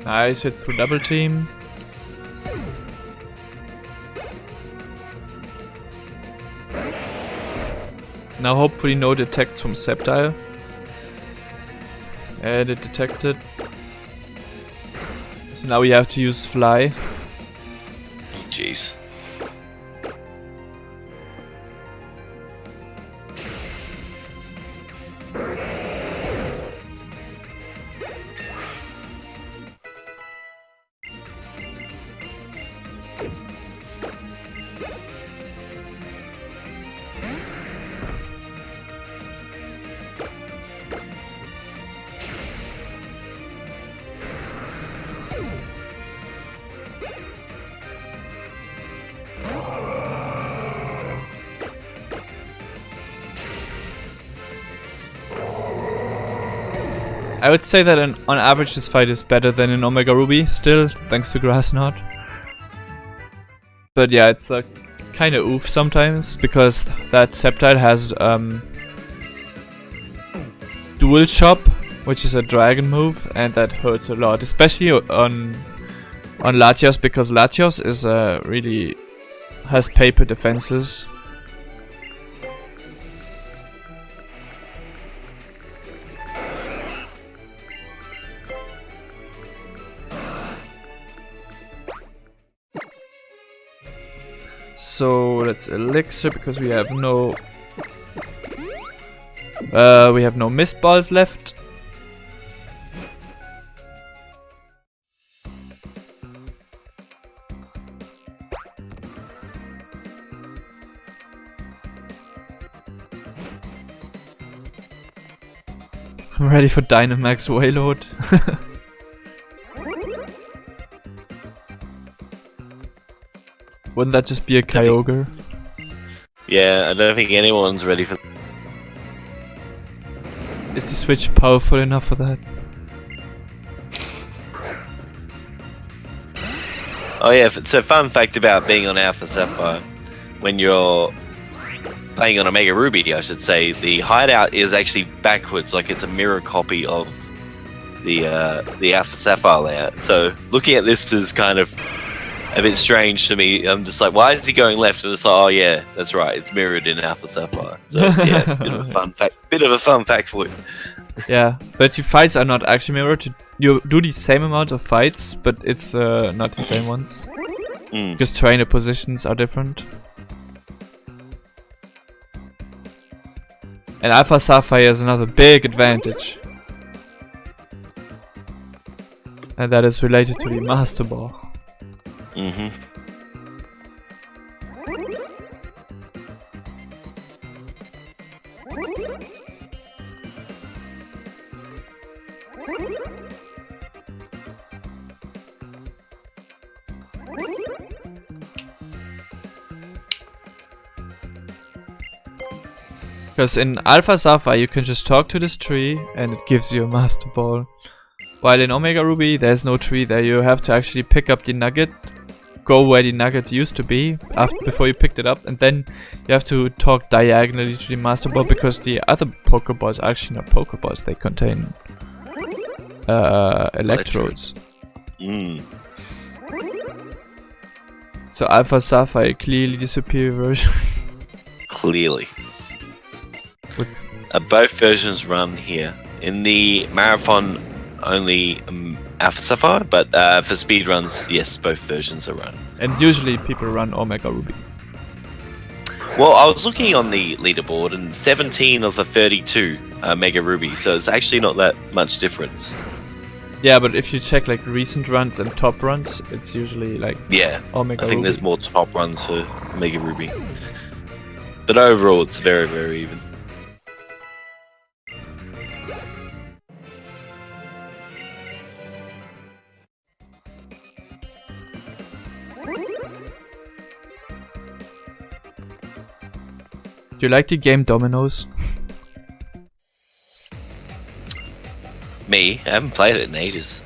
Nice hit through double team. Now hopefully no detects from Sceptile. And it detected. So now we have to use Fly. Jeez. I would say that on average this fight is better than in Omega Ruby, still, thanks to Grassnod. But yeah, it's kinda oof sometimes, because that Sceptile has Dual Chop, which is a dragon move, and that hurts a lot, especially on Latios, because Latios is really has paper defenses. So let's elixir because we have no mist balls left. I'm ready for Dynamax Wayload. Wouldn't that just be a Kyogre? Yeah, I don't think anyone's ready for. Is the Switch powerful enough for that? Oh yeah, so fun fact about being on Alpha Sapphire, when you're playing on Omega Ruby, I should say, the hideout is actually backwards, like it's a mirror copy of the Alpha Sapphire layout. So looking at this is kind of a bit strange to me. I'm just like, why is he going left? And it's like, oh yeah, that's right, it's mirrored in Alpha Sapphire. So yeah, bit of a fun fact for you. Yeah, but your fights are not actually mirrored. You do the same amount of fights, but it's not the same ones. Because trainer positions are different. And Alpha Sapphire has another big advantage. And that is related to the Master Ball. Because in Alpha Sapphire you can just talk to this tree and it gives you a Master Ball. While in Omega Ruby there's no tree there, you have to actually pick up the nugget, go where the nugget used to be before you picked it up, and then you have to talk diagonally to the Master Ball, because the other Pokeballs are actually not Pokeballs, they contain electrodes. So Alpha Sapphire, clearly the superior version. Clearly. Both versions run here. In the Marathon, only Alpha Sapphire, but for speedruns, yes, both versions are run. And usually people run Omega Ruby. Well, I was looking on the leaderboard, and 17 of the 32 are Mega Ruby, so it's actually not that much difference. Yeah, but if you check like recent runs and top runs, it's usually like Yeah, Omega I think Ruby. there's more top runs for Mega Ruby. But overall, it's very, very even. Do you like the game Dominoes? Me? I haven't played it in ages.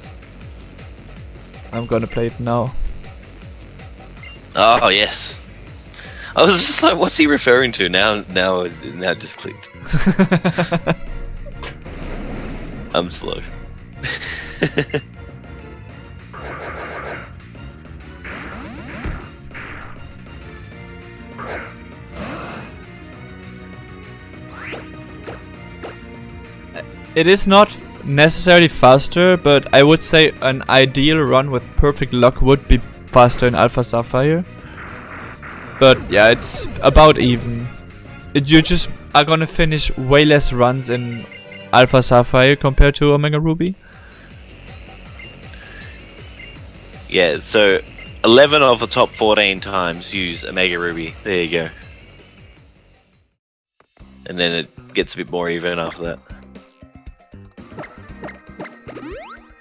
I'm gonna play it now. Oh, yes. I was just like, what's he referring to? Now it just clicked. I'm slow. It is not necessarily faster, but I would say an ideal run with perfect luck would be faster in Alpha Sapphire. But yeah, it's about even. You just are gonna finish way less runs in Alpha Sapphire compared to Omega Ruby. Yeah, so 11 of the top 14 times use Omega Ruby. There you go. And then it gets a bit more even after that.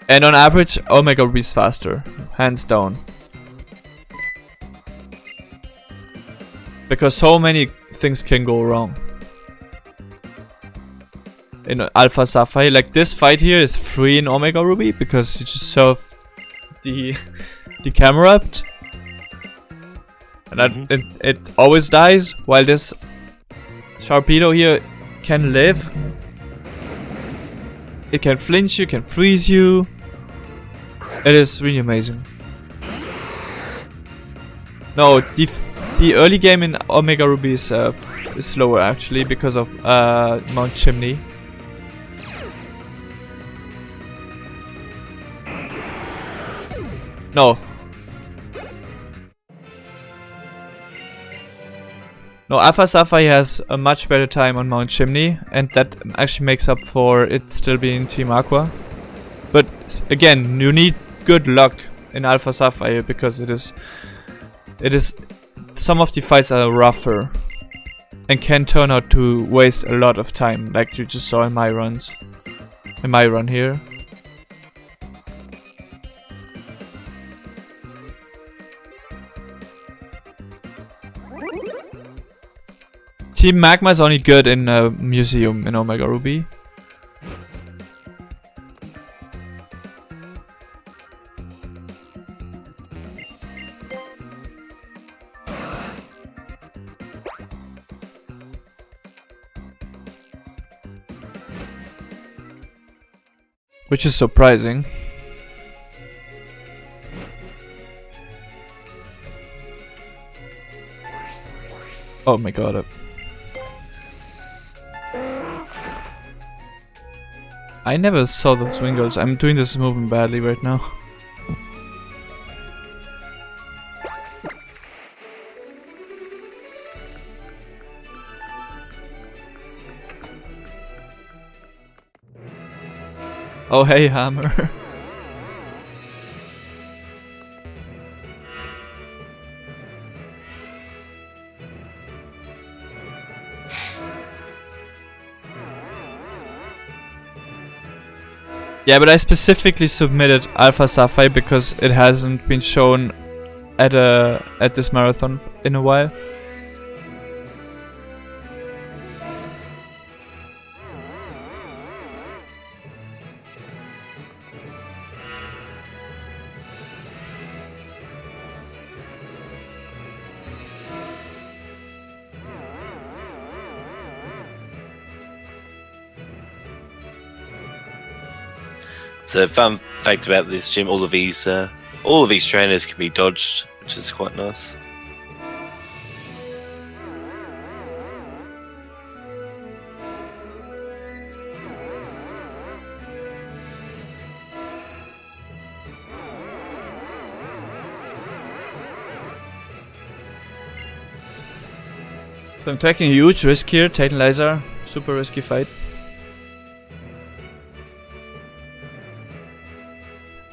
And on average, Omega Ruby is faster, hands down. Because so many things can go wrong. In Alpha Sapphire, like this fight here is free in Omega Ruby because you just serve the camera up, and it always dies. While this Sharpedo here can live. It can flinch you, can freeze you. It is really amazing. No, the early game in Omega Ruby is slower actually because of Mount Chimney. No. No, Alpha Sapphire has a much better time on Mount Chimney, and that actually makes up for it still being Team Aqua. But again, you need good luck in Alpha Sapphire because it is some of the fights are rougher and can turn out to waste a lot of time, like you just saw in my runs. In my run here. Team Magma is only good in a museum in Omega Ruby. Which is surprising. Oh my god. I never saw those wingles. I'm doing this movement badly right now. Oh hey, Hammer. Yeah, but I specifically submitted Alpha Sapphire because it hasn't been shown at this marathon in a while. So fun fact about this gym, all of these trainers can be dodged, which is quite nice. So I'm taking a huge risk here, Titanizer. Super risky fight.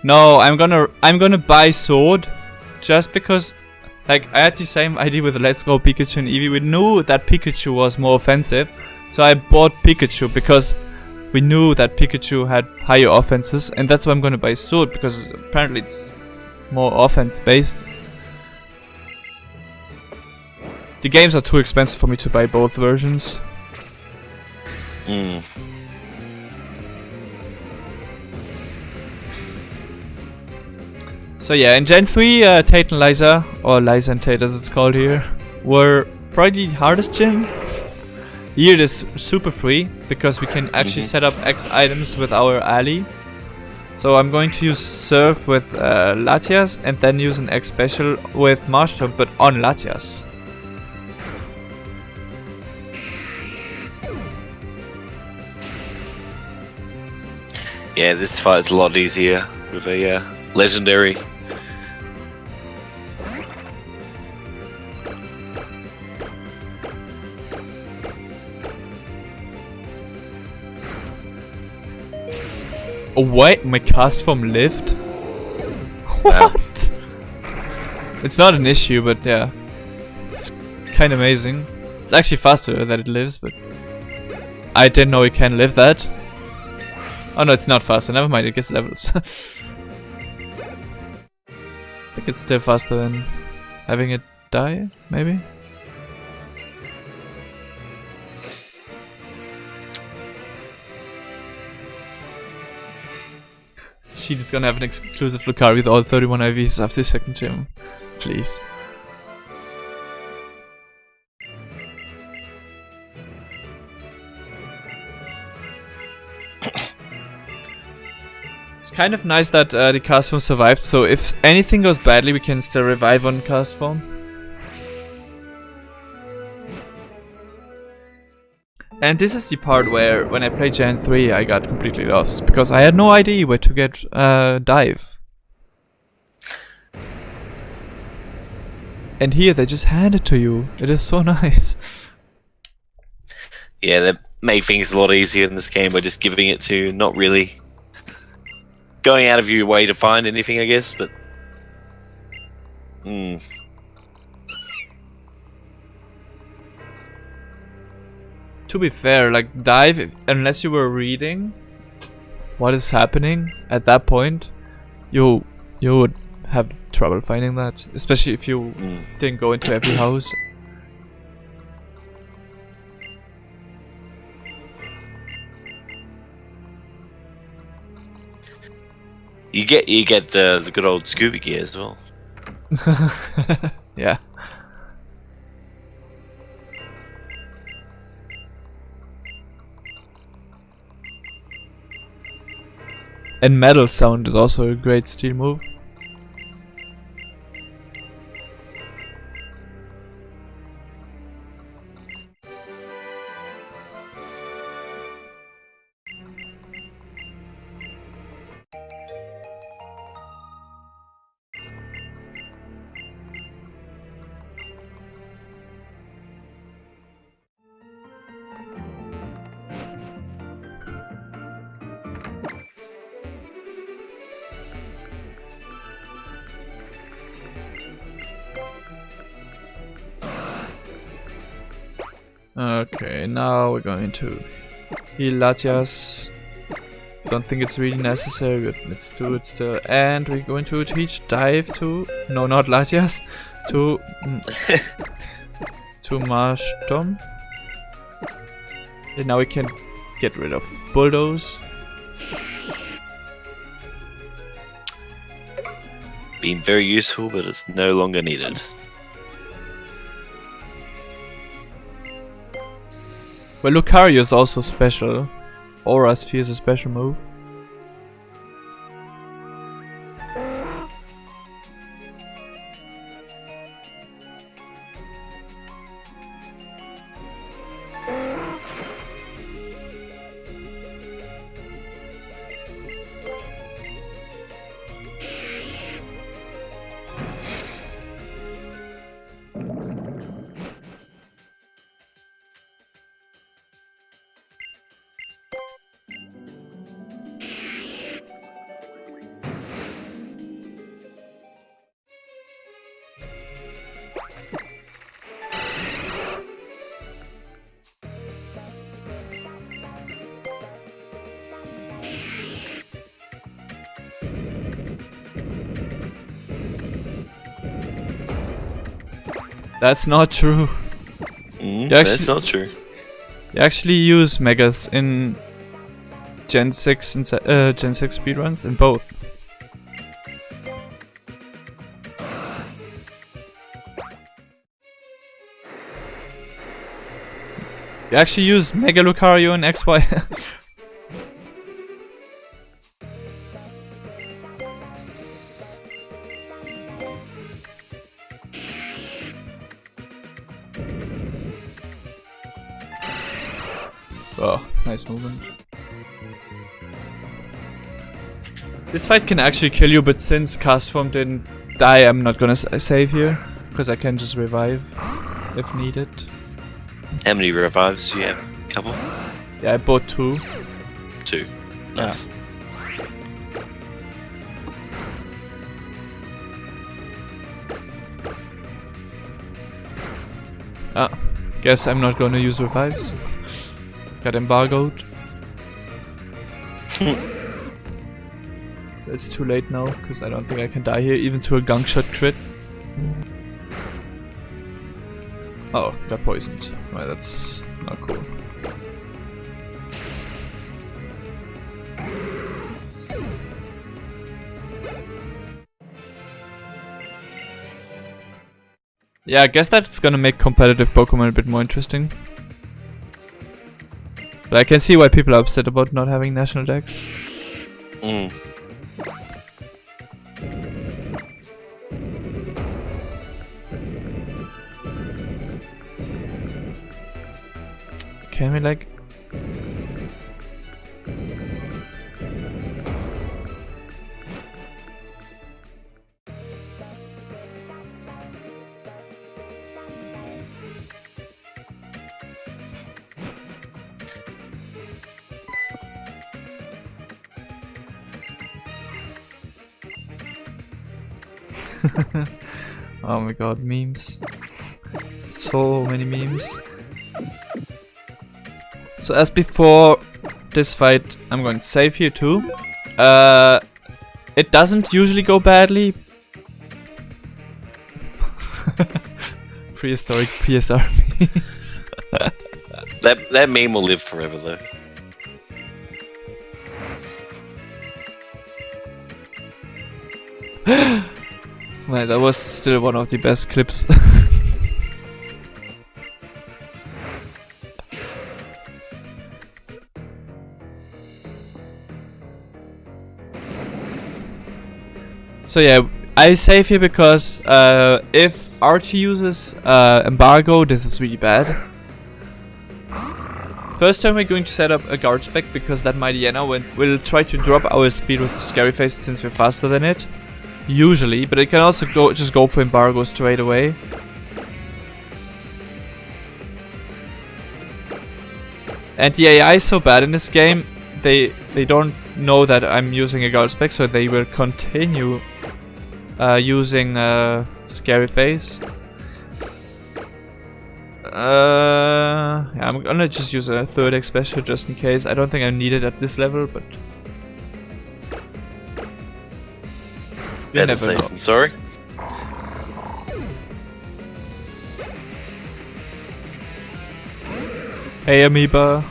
No, I'm gonna buy sword just because, like, I had the same idea with Let's Go Pikachu and Eevee. We knew that Pikachu was more offensive, so I bought Pikachu because we knew that Pikachu had higher offenses, and that's why I'm gonna buy sword, because apparently it's more offense based. The games are too expensive for me to buy both versions. So yeah, in Gen 3, Tate and Liza, or Liza and Tate as it's called here, were probably the hardest gym. Here it is super free, because we can actually set up X items with our ally. So I'm going to use Surf with Latias, and then use an X special with Marshtomp, but on Latias. Yeah, this fight is a lot easier with a legendary. Oh wait, my cast form lived? What? It's not an issue, but yeah. It's kinda amazing. It's actually faster that it lives, but I didn't know it can live that. Oh no, it's not faster, never mind, it gets levels. I think it's still faster than having it die, maybe? She's gonna have an exclusive Lucario with all 31 IVs after the second gym. Please. It's kind of nice that the cast form survived, so if anything goes badly we can still revive on cast form. And this is the part where, when I played Gen 3, I got completely lost, because I had no idea where to get Dive. And here they just hand it to you. It is so nice. Yeah, they make things a lot easier in this game by just giving it to you, not really going out of your way to find anything, I guess, but... To be fair, like, Dive, unless you were reading what is happening at that point, you would have trouble finding that, especially if you didn't go into every house. You get the good old Scooby gear as well. Yeah. And Metal Sound is also a great steel move. Okay, now we're going to heal Latias. Don't think it's really necessary, but let's do it still. And we're going to teach Dive to... No, not Latias. To... to Marshtomp. And now we can get rid of Bulldoze. Been very useful, but it's no longer needed. Well, Lucario is also special. Aura Sphere is a special move. That's not true. That's not true. You actually use megas in Gen 6 and Gen 6 speedruns in both. You actually use Mega Lucario in XY. Oh, nice movement. This fight can actually kill you, but since Cast Form didn't die, I'm not gonna save here, because I can just revive if needed. How many revives do you have? A couple? Yeah, I bought 2. 2. Nice. Guess I'm not gonna use revives. Got embargoed. It's too late now, because I don't think I can die here, even to a gunk shot crit. Oh, got poisoned. Well, that's not cool. Yeah, I guess that's gonna make competitive Pokemon a bit more interesting. But I can see why people are upset about not having national decks. Can we like... Oh my god, memes. So many memes. So as before this fight, I'm going to save here too. It doesn't usually go badly. Prehistoric PSR memes. That meme will live forever though. Man, that was still one of the best clips. So yeah, I save here because if Archie uses embargo, this is really bad. First time we're going to set up a guard spec because that Mightyena will try to drop our speed with Scary Face since we're faster than it. Usually, but it can also just go for embargo straight away. And the AI is so bad in this game, they don't know that I'm using a guard spec, so they will continue using Scary Face. Yeah, I'm gonna just use a 3rd X special just in case. I don't think I need it at this level, but you never know. I'm sorry. Hey Amoeba.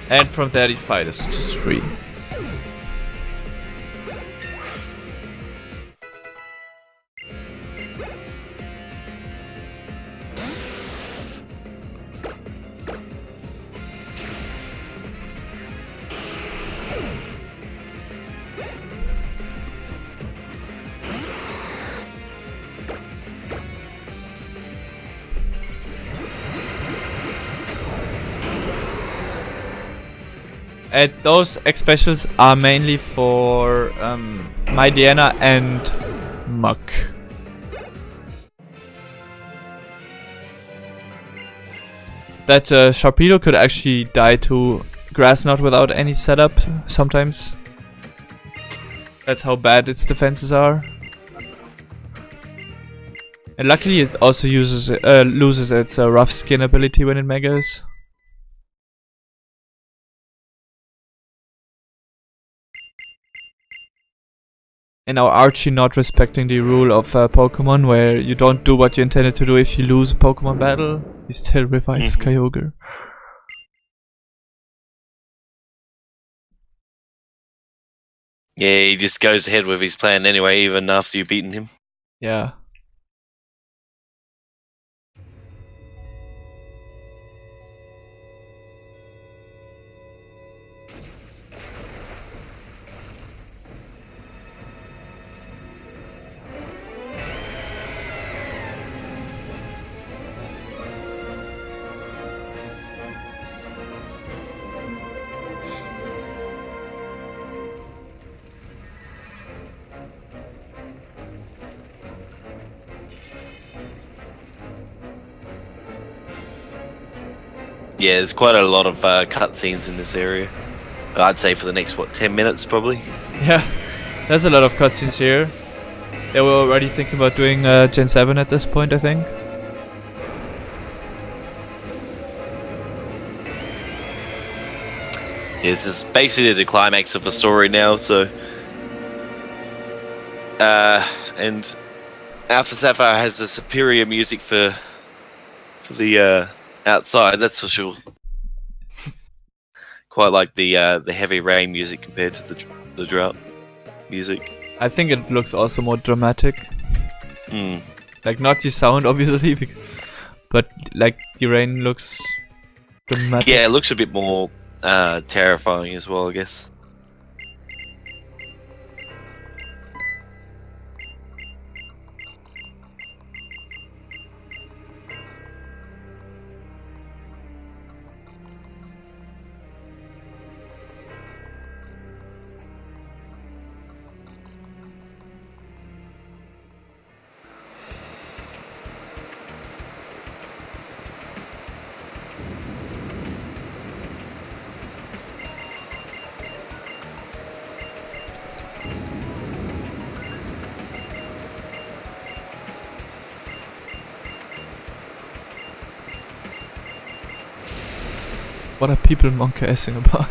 And from there the fight is just free. And those X specials are mainly for Mightyena and Muck. That Sharpedo could actually die to Grass Knot without any setup sometimes. That's how bad its defenses are. And luckily it also loses its rough skin ability when it megas. And now Archie not respecting the rule of Pokemon, where you don't do what you intended to do if you lose a Pokemon battle. He still revives Kyogre. Yeah, he just goes ahead with his plan anyway, even after you've beaten him. Yeah. Yeah, there's quite a lot of cutscenes in this area. I'd say for the next, what, 10 minutes probably? Yeah, there's a lot of cutscenes here. They were already thinking about doing Gen 7 at this point, I think. Yeah, this is basically the climax of the story now, so... and Alpha Sapphire has the superior music for the outside, that's for sure. Quite like the heavy rain music compared to the drought music. I think it looks also more dramatic. Like not the sound, obviously, but like the rain looks dramatic. Yeah, it looks a bit more terrifying as well, I guess. What are people monkey-assing about?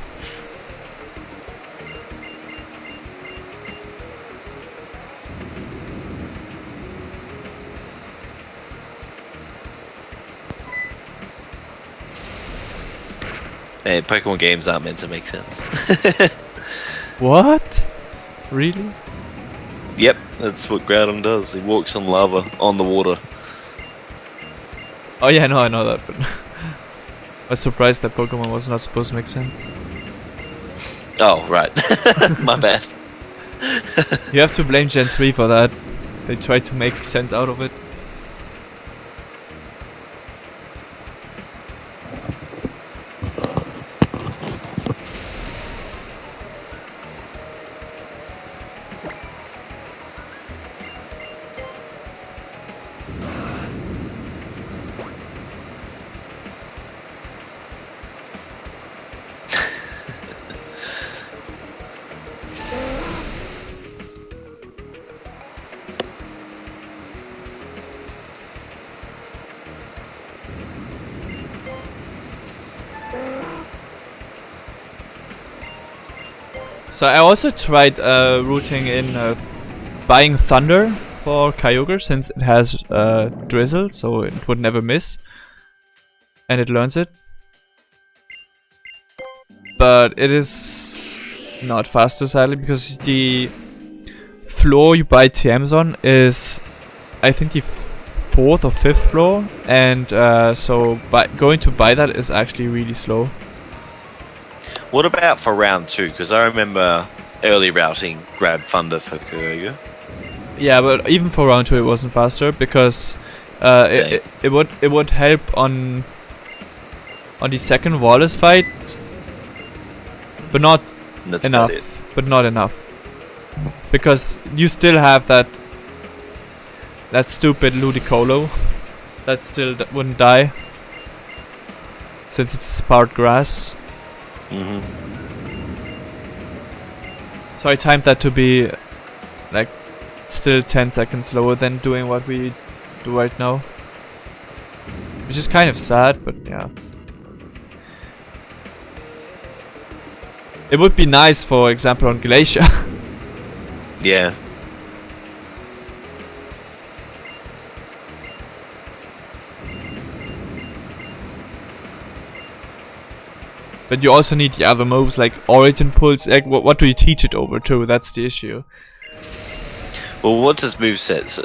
Hey, Pokemon games aren't meant to make sense. What? Really? Yep, that's what Groudon does. He walks on lava, on the water. Oh yeah, no, I know that, but I was surprised that Pokemon was not supposed to make sense. Oh, right. My bad. You have to blame Gen 3 for that. They tried to make sense out of it. So I also tried rooting in buying Thunder for Kyogre, since it has Drizzle, so it would never miss. And it learns it. But it is not faster, sadly, because the floor you buy TMs on is, I think, the 4th or 5th floor. And so going to buy that is actually really slow. What about for round 2? Because I remember early routing grabbed Thunder for Kyogre. Yeah, but even for round 2 it wasn't faster, because it would help on the second Wallace fight, but not enough. But not enough, because you still have that stupid Ludicolo that still wouldn't die, since it's part grass. So I timed that to be like still 10 seconds slower than doing what we do right now, which is kind of sad, but yeah. It would be nice, for example, on Glacier. Yeah. But you also need the other moves like Origin Pulse. Like, what do you teach it over to? That's the issue. Well, what does movesets?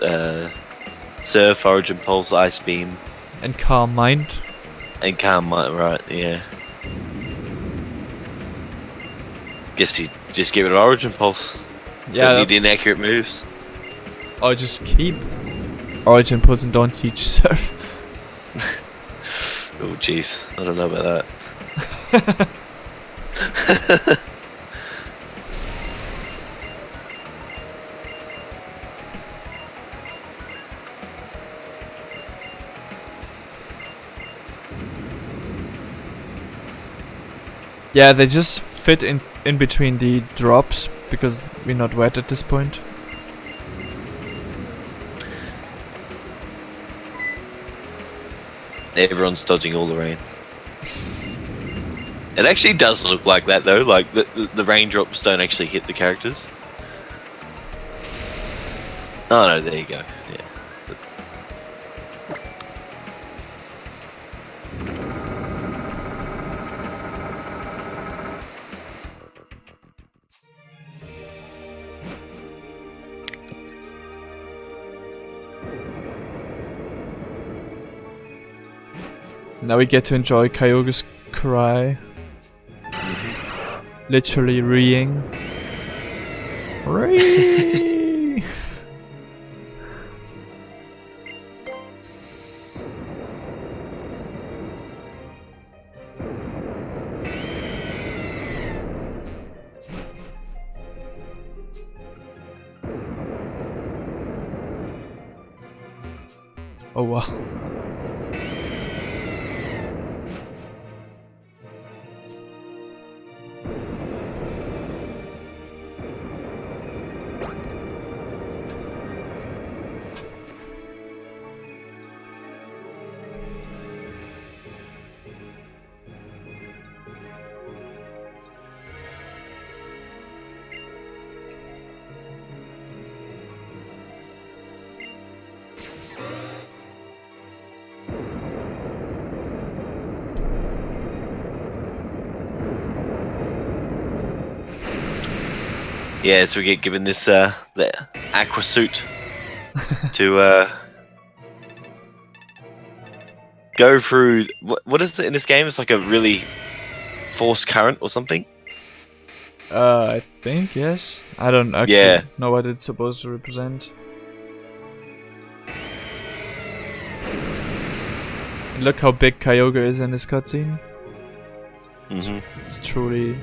Surf, Origin Pulse, Ice Beam, And Calm Mind. and Calm Mind, right? Yeah. Guess you just give it an Origin Pulse. Yeah, Don't need that's... inaccurate moves. Or just keep Origin Pulse and don't teach Surf. Oh, jeez, I don't know about that. Yeah, they just fit in between the drops because we're not wet at this point. Everyone's dodging all the rain. It actually does look like that though, like the raindrops don't actually hit the characters. Oh no, there you go. Yeah. Now we get to enjoy Kyogre's cry. Literally reeing. Ree! Oh wow. Yeah, so we get given this the aqua suit to go through. What is it in this game? It's like a really forced current or something. I think yes. I don't actually know what it's supposed to represent. And look how big Kyogre is in this cutscene. It's truly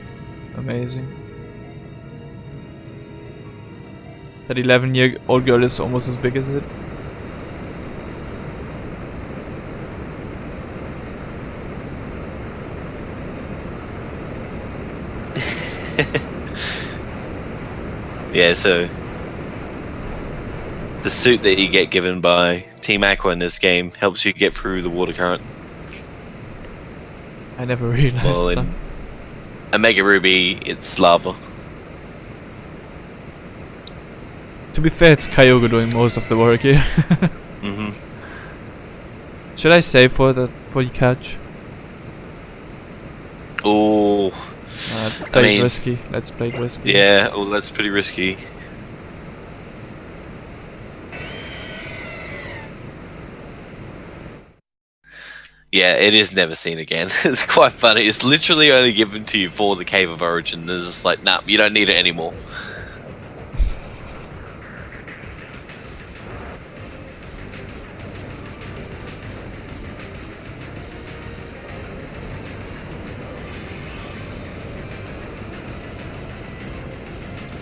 amazing. That 11-year-old girl is almost as big as it. Yeah, so the suit that you get given by Team Aqua in this game helps you get through the water current. I never realized Well, that. in Omega Ruby, it's lava. To be fair, it's Kyogre doing most of the work here. Should I save for the catch? Oh, Let's play it risky. Let's play it risky. yeah. Oh, that's pretty risky. Yeah, it is never seen again. It's quite funny. It's literally only given to you for the Cave of Origin. It's just like, nah, you don't need it anymore.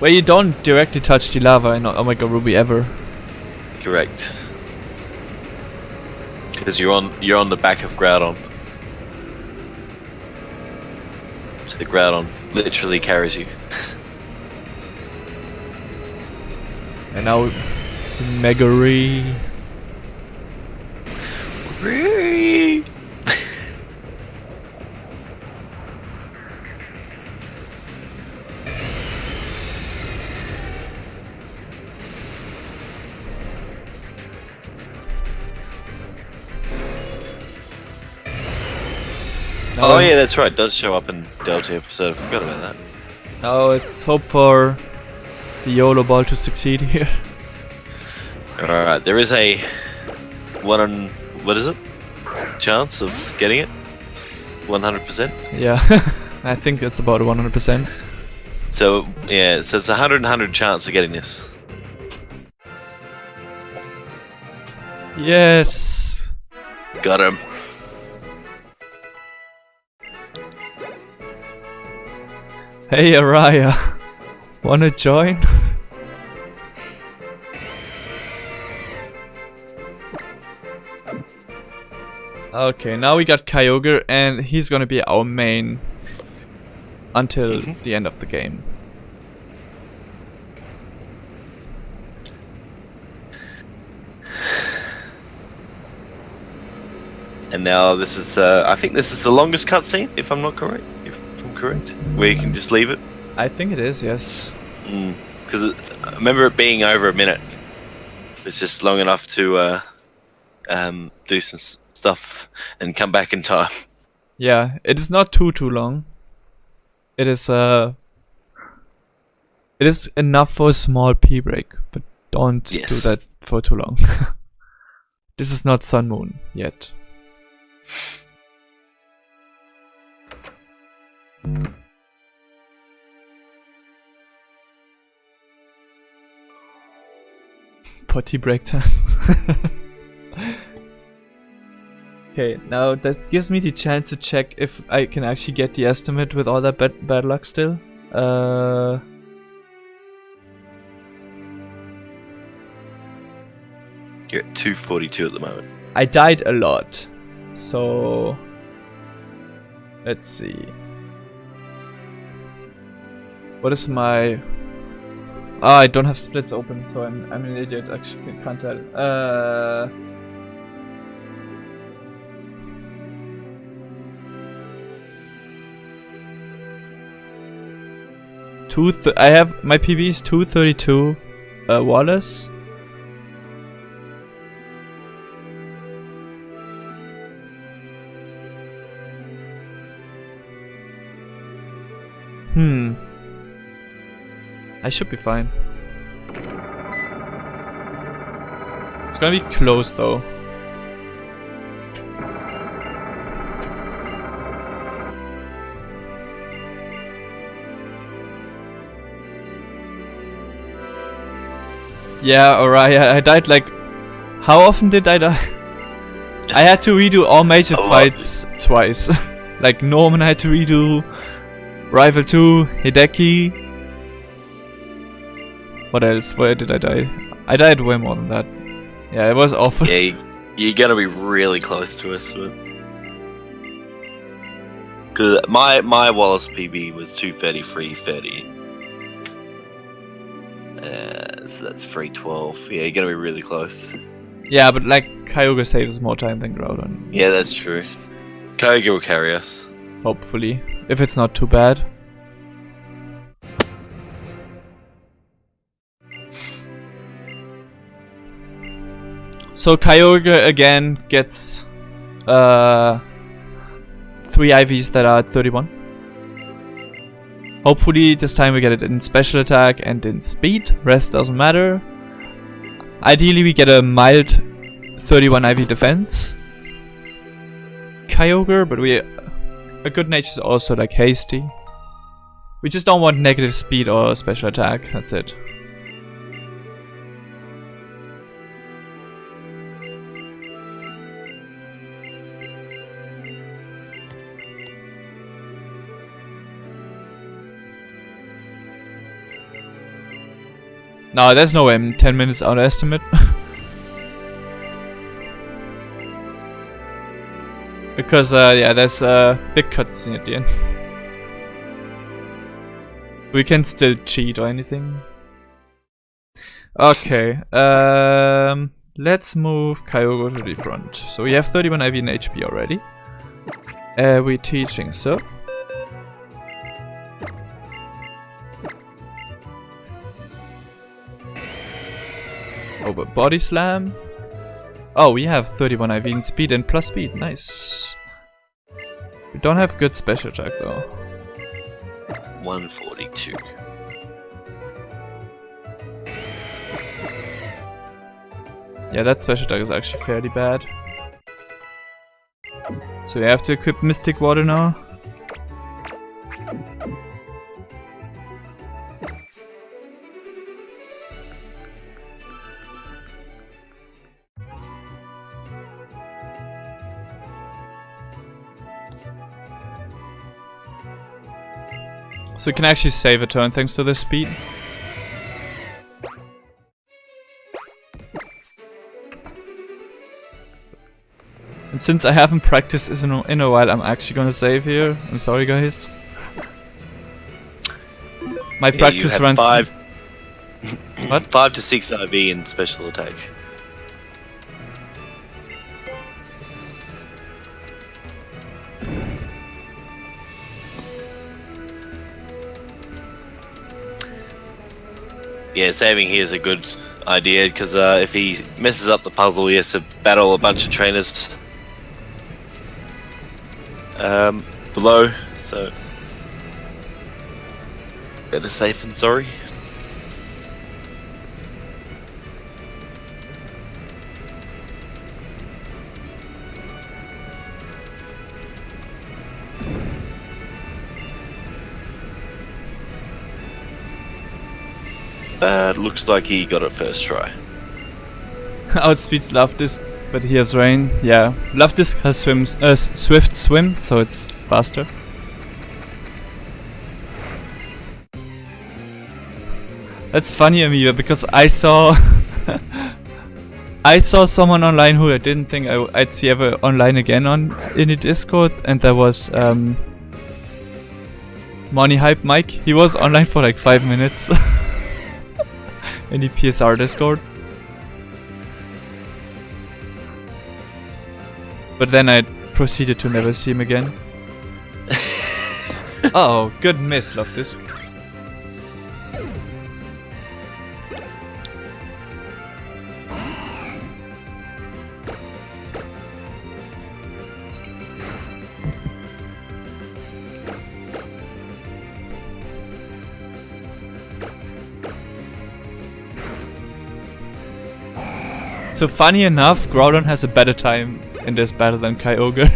Where you don't directly touch the lava in Omega Ruby ever. Correct. Because you're on the back of Groudon. So Groudon literally carries you. And now the Megary. Oh yeah, that's right. It does show up in Delta episode. I forgot about that. Oh, it's hope for the YOLO ball to succeed here. Alright, there is a what is it? Chance of getting it? 100%? Yeah, I think it's about 100%. So, yeah, so it's a 100 chance of getting this. Yes! Got him. Hey Araya, wanna join? Okay, now we got Kyogre and he's gonna be our main until the end of the game. And now this is, I think this is the longest cutscene, if I'm not correct. If I'm correct, where you can just leave it. I think it is, yes. Because I remember it being over a minute. It's just long enough to do some stuff and come back in time. Yeah, it is not too long. It is enough for a small pee break, but don't do that for too long. This is not Sun Moon yet. Potty break time. Okay, now that gives me the chance to check if I can actually get the estimate with all that bad luck still. You're at 242 at the moment. I died a lot, so let's see. What is my? Ah, I don't have splits open, so I'm an idiot. Actually, can't tell. I have my PB is 232. Wallace. I should be fine. It's gonna be close though. Yeah, alright, I died like... How often did I die? I had to redo all major fights twice. Like Norman I had to redo, Rival 2, Hideki. What else? Where did I die? I died way more than that. Yeah, it was awful. Yeah, you're gonna be really close to us. Because my Wallace PB was 233.30. So that's 312. Yeah, you're gonna be really close. Yeah, but like Kyogre saves more time than Groudon. Yeah, that's true. Kyogre will carry us. Hopefully, if it's not too bad. So Kyogre again gets 3 IVs that are at 31. Hopefully this time we get it in special attack and in speed. Rest doesn't matter. Ideally we get a mild 31 IV defense Kyogre, but a good nature is also like hasty. We just don't want negative speed or special attack, that's it. No, there's no way I'm 10 minutes out estimate. Because, yeah, there's a big cutscene at the end. We can still cheat or anything. Okay, let's move Kyogre to the front. So we have 31 IV and HP already. We're teaching, so. Over Body Slam. Oh, we have 31 IV in speed and plus speed. Nice. We don't have good special attack though. 142. Yeah, that special attack is actually fairly bad. So we have to equip Mystic Water now. So we can actually save a turn thanks to this speed. And since I haven't practiced this in a while, I'm actually gonna save here. I'm sorry guys. My practice runs... What? 5 to 6 IV in special attack. Yeah, saving here is a good idea because if he messes up the puzzle, he has to battle a bunch of trainers below. So better safe than sorry. Looks like he got it first try. Outspeeds Loftisk, but he has rain. Yeah, Loftisk has swift swim, so it's faster. That's funny, Amiga, because I saw I saw someone online who I didn't think I'd see ever online again in the Discord, and there was Money Hype Mike. He was online for like 5 minutes. In the PSR Discord. But then I proceeded to never see him again. Oh, good miss, Loftisk. So funny enough, Groudon has a better time in this battle than Kyogre.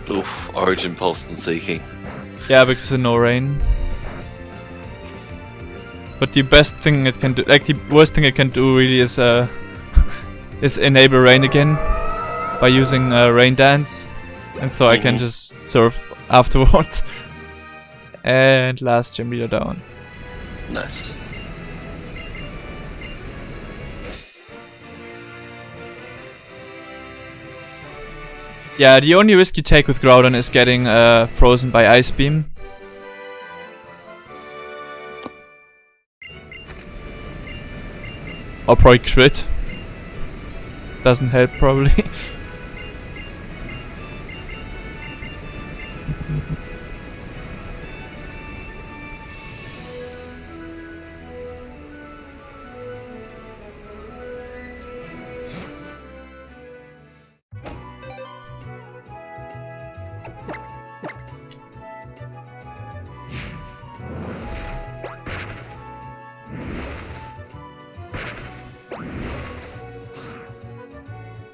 Oof, Origin Pulse and Seeking. Yeah, because of no rain. But the best thing it can do, like the worst thing it can do really is enable rain again by using Rain Dance, and so I can just surf afterwards. And last gym leader down. Nice. Yeah, the only risk you take with Groudon is getting frozen by Ice Beam. Or probably crit. Doesn't help probably.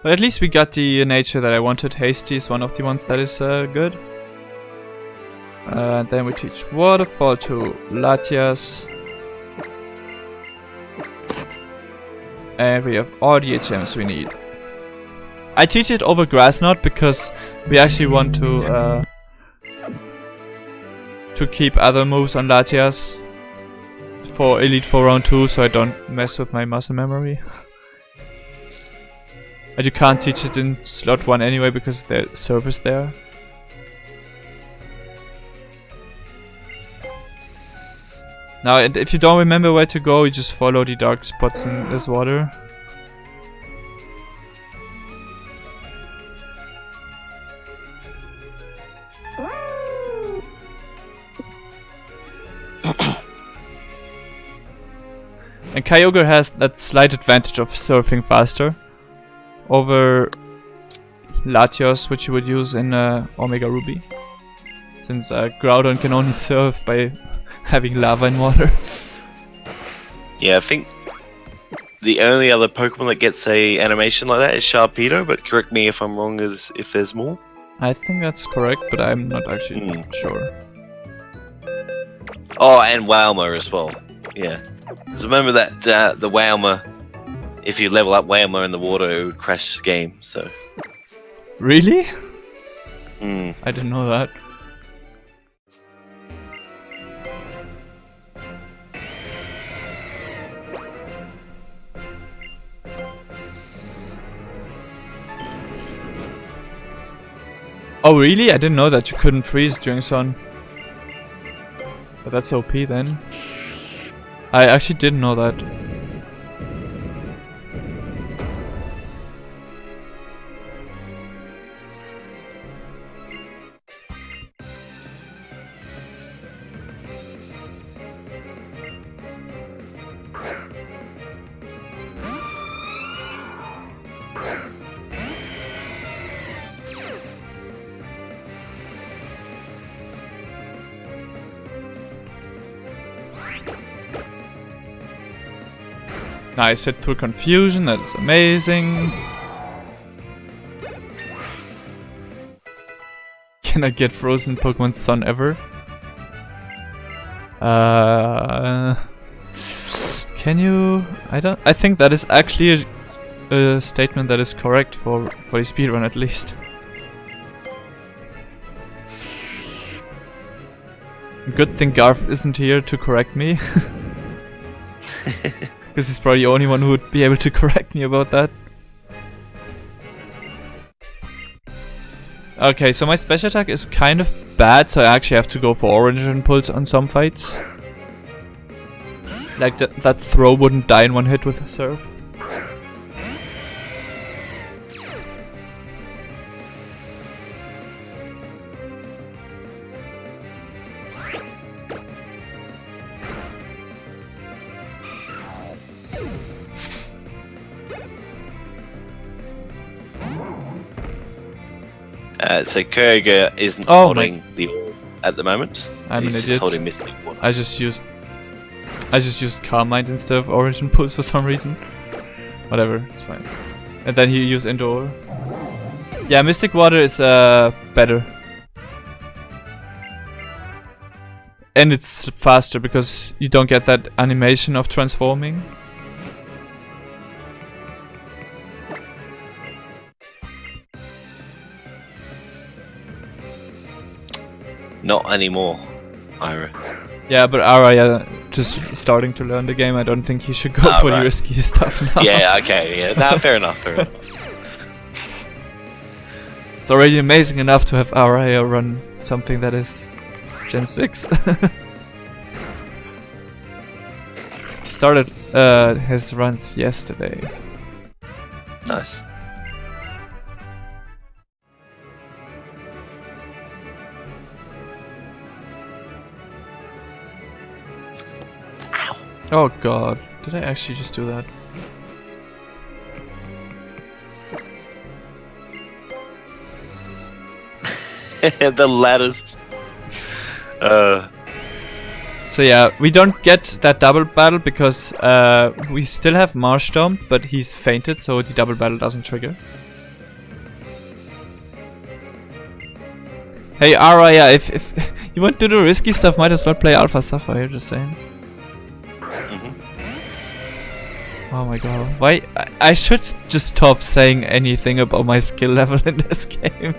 But at least we got the nature that I wanted. Hasty is one of the ones that is good. And then we teach Waterfall to Latias. And we have all the HMs we need. I teach it over Grass Knot because we actually want to keep other moves on Latias for Elite 4 round 2, so I don't mess with my muscle memory. And you can't teach it in slot 1 anyway because the server's there. Now, and if you don't remember where to go, you just follow the dark spots in this water. And Kyogre has that slight advantage of surfing faster over Latios, which you would use in Omega Ruby, since Groudon can only surf by having lava in water. Yeah, I think the only other Pokemon that gets a animation like that is Sharpedo, but correct me if I'm wrong if there's more. I think that's correct, but I'm not actually sure. Oh, and Wailmer as well. Yeah. Because remember that the Wailmer, if you level up Wailmer in the water, it would crash the game, so... Really? Mm. I didn't know that. Oh really? I didn't know that you couldn't freeze during sun. But that's OP then. I actually didn't know that. Nice hit through confusion, that is amazing. Can I get frozen Pokemon Sun ever? Can you? I think that is actually a statement that is correct for a speedrun at least. Good thing Garth isn't here to correct me. Because he's probably the only one who would be able to correct me about that. Okay, so my special attack is kind of bad, so I actually have to go for Orange Impulse on some fights. Like that throw wouldn't die in one hit with a Surf. So Kyogre isn't holding the orb at the moment. I'm He's an just idiot. holding Mystic Water. I just used Calm Mind instead of Orange Impulse for some reason. Whatever, it's fine. And then he used Indoor. Yeah, Mystic Water is better. And it's faster because you don't get that animation of transforming. Not anymore, Ira. Yeah, but Araya just starting to learn the game. I don't think he should go for the risky stuff now. Yeah, okay, yeah. Nah, fair enough, fair enough. It's already amazing enough to have Araya run something that is Gen 6. He started his runs yesterday. Nice. Oh god, did I actually just do that? The ladders. So yeah, we don't get that double battle because we still have Marshtomp, but he's fainted, so the double battle doesn't trigger. Hey Araya, if you want to do the risky stuff, might as well play Alpha Sapphire, just saying. Oh my god, why? I should just stop saying anything about my skill level in this game.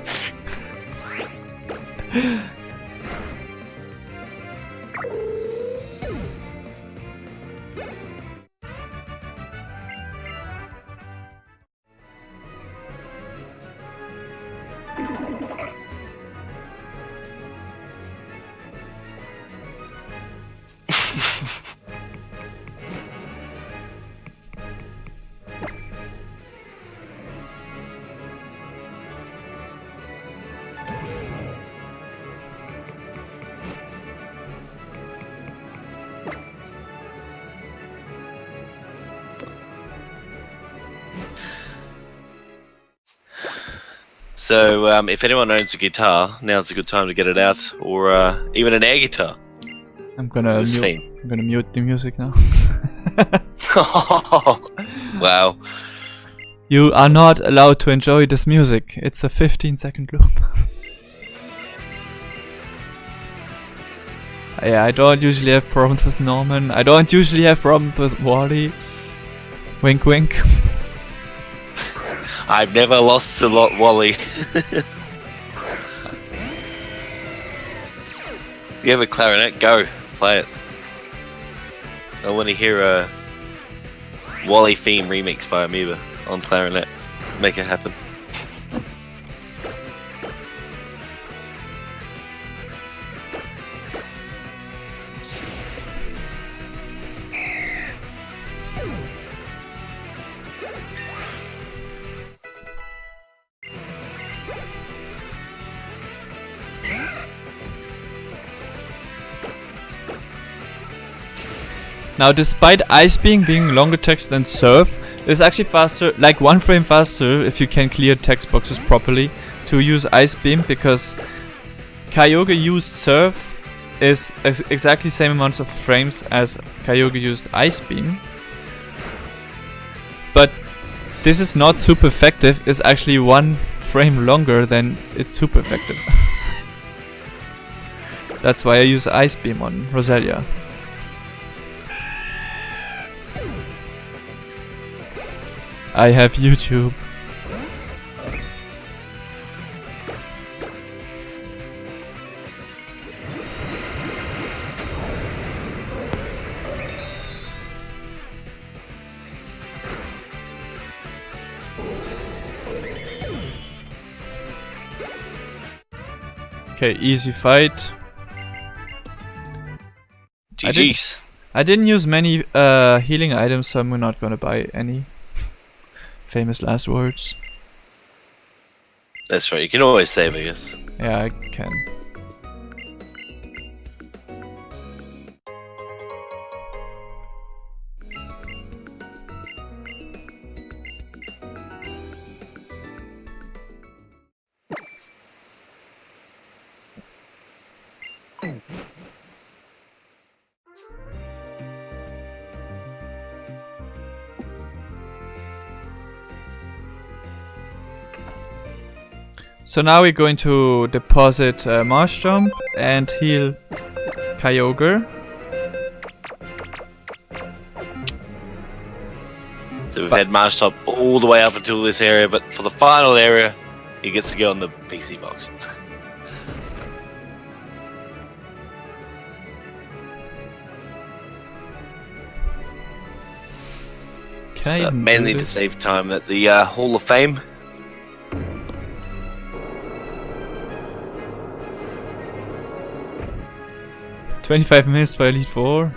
So if anyone owns a guitar, now's a good time to get it out, or even an air guitar. I'm gonna This mute. theme. I'm gonna mute the music now. Wow. You are not allowed to enjoy this music. It's a 15-second loop. Yeah, I don't usually have problems with Norman. I don't usually have problems with Wally. Wink, wink. I've never lost to Wally. You have a clarinet? Go. Play it. I want to hear a Wally theme remix by Amoeba on clarinet. Make it happen. Now, despite Ice being longer text than Surf, it's actually faster, like 1 frame faster if you can clear text boxes properly, to use Ice Beam, because Kyogre used Surf is exactly the same amount of frames as Kyogre used Ice Beam. But this is not super effective, it's actually 1 frame longer than it's super effective. That's why I use Ice Beam on Roselia. I have YouTube. Okay, easy fight. GG's. I didn't use many healing items, so I'm not gonna buy any. Famous last words. That's right, you can always save, I guess. Yeah, I can. So now we're going to deposit Marsh Jump and heal Kyogre. So we've had Marsh Top all the way up until this area, but for the final area, he gets to go on the PC box. So mainly to save time at the Hall of Fame. "25 minutes for Elite 4?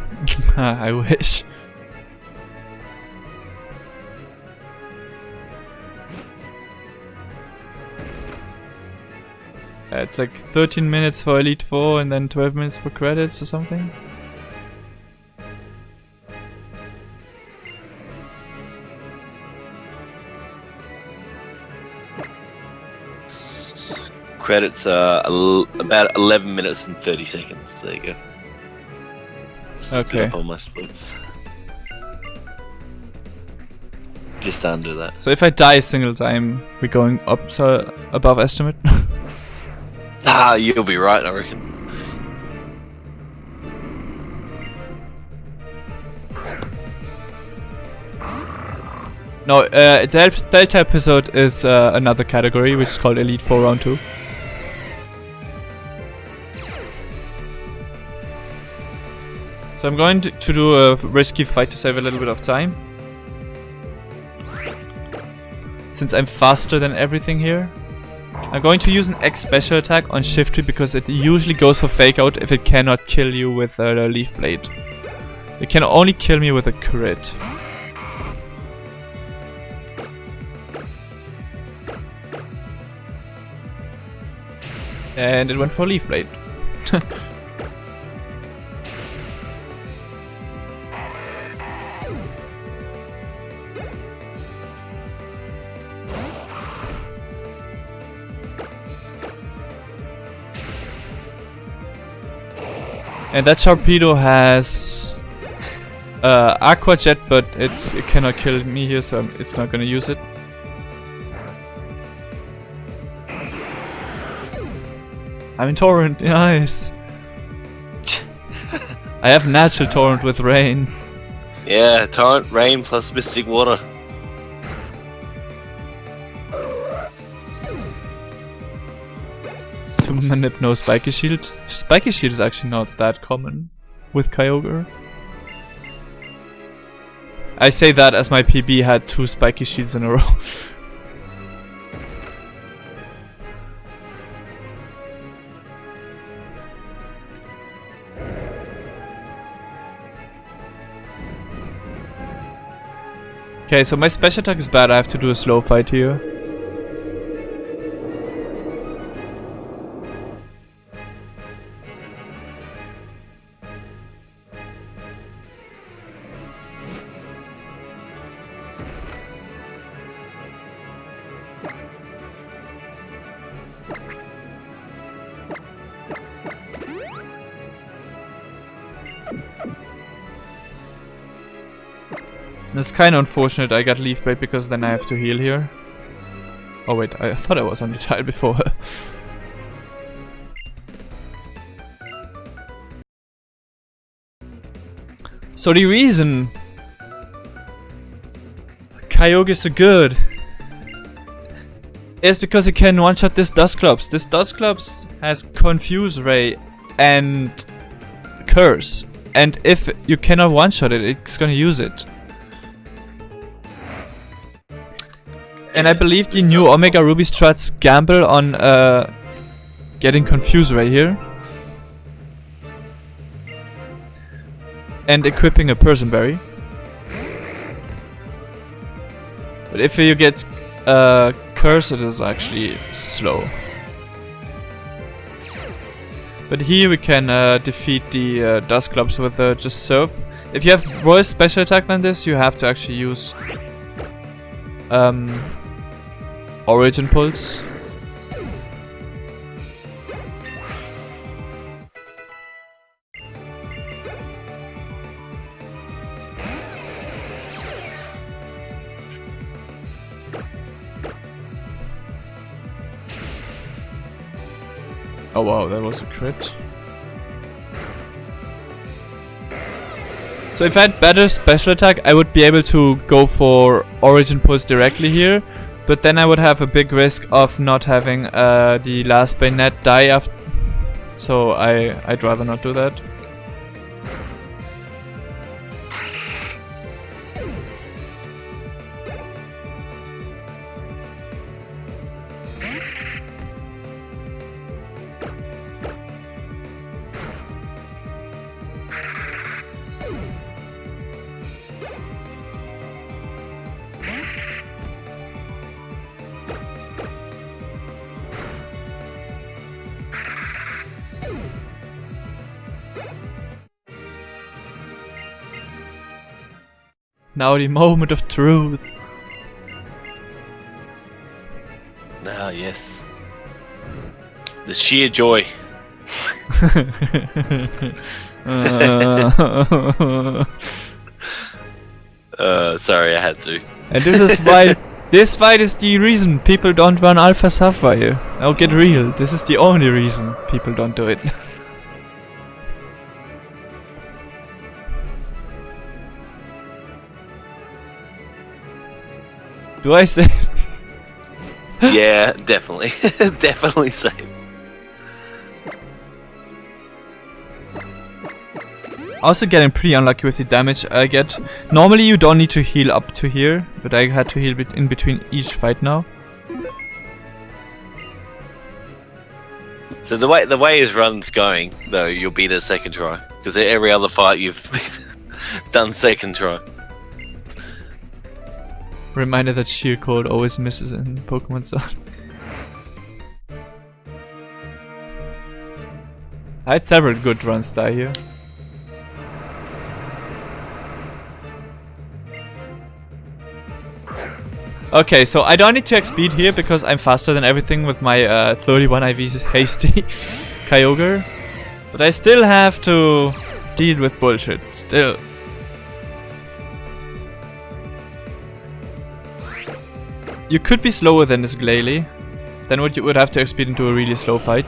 I wish. It's like 13 minutes for Elite 4 and then 12 minutes for credits or something. Credits are about 11 minutes and 30 seconds. There you go. Okay. Up on my splits. Just under that. So if I die a single time, we're going up to above estimate? Ah, you'll be right, I reckon. No, Delta episode is another category, which is called Elite 4 Round 2. So I'm going to do a risky fight to save a little bit of time. Since I'm faster than everything here. I'm going to use an X special attack on Shiftry because it usually goes for Fake Out if it cannot kill you with a Leaf Blade. It can only kill me with a crit. And it went for Leaf Blade. And that torpedo has Aqua Jet, but it cannot kill me here, so it's not gonna use it. I'm in Torrent, nice. I have natural Torrent with rain. Yeah, Torrent, rain plus Mystic Water. Manip no Spiky Shield. Spiky Shield is actually not that common with Kyogre. I say that as my PB had 2 Spiky Shields in a row. Okay, so my special attack is bad, I have to do a slow fight here. It's kinda unfortunate I got Leaf Blade because then I have to heal here. Oh wait, I thought I was on the tile before. So the reason Kyogre is so good is because it can one-shot this Dusclops. This Dusclops has Confuse Ray and Curse. And if you cannot one-shot it, it's gonna use it. And I believe the new Omega Ruby struts gamble on getting Confuse Ray here. And equipping a Persian Berry. But if you get Curse, it is actually slow. But here we can defeat the Dusclops with just Surf. If you have worse special attack than this, you have to actually use Origin Pulse. Oh wow, that was a crit. So if I had better special attack, I would be able to go for Origin Pulse directly here. But then I would have a big risk of not having the last Bayonet die after. So I'd rather not do that. Now the moment of truth. Ah, yes. The sheer joy. Sorry, I had to. And this is why this fight is the reason people don't run Alpha Sapphire. I'll get real. This is the only reason people don't do it. Do I save? Yeah, definitely. Definitely save. Also getting pretty unlucky with the damage I get. Normally you don't need to heal up to here, but I had to heal in between each fight now. So the way his run's going, though, you'll beat it second try. Because every other fight you've done second try. Reminder that Sheer Cold always misses in Pokemon Sun. I had several good runs die here. Okay, so I don't need to X-Speed here because I'm faster than everything with my 31 IV hasty Kyogre. But I still have to deal with bullshit. Still. You could be slower than this Glalie. Then you would have to exped into a really slow fight.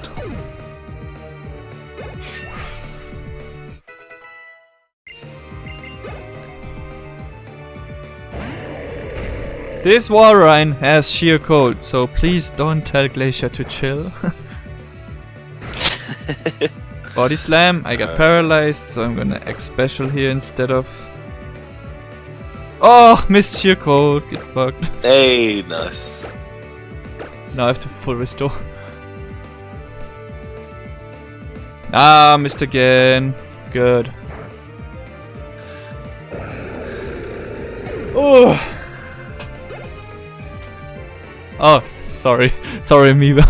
This Walrein has sheer cold, so please don't tell Glacier to chill. Body slam, I got paralyzed, so I'm gonna X special here instead of... Oh, missed sheer cold, get fucked. Hey, nice. Now I have to full restore. Ah, missed again. Good. Oh! Oh, sorry. Sorry, Amoeba.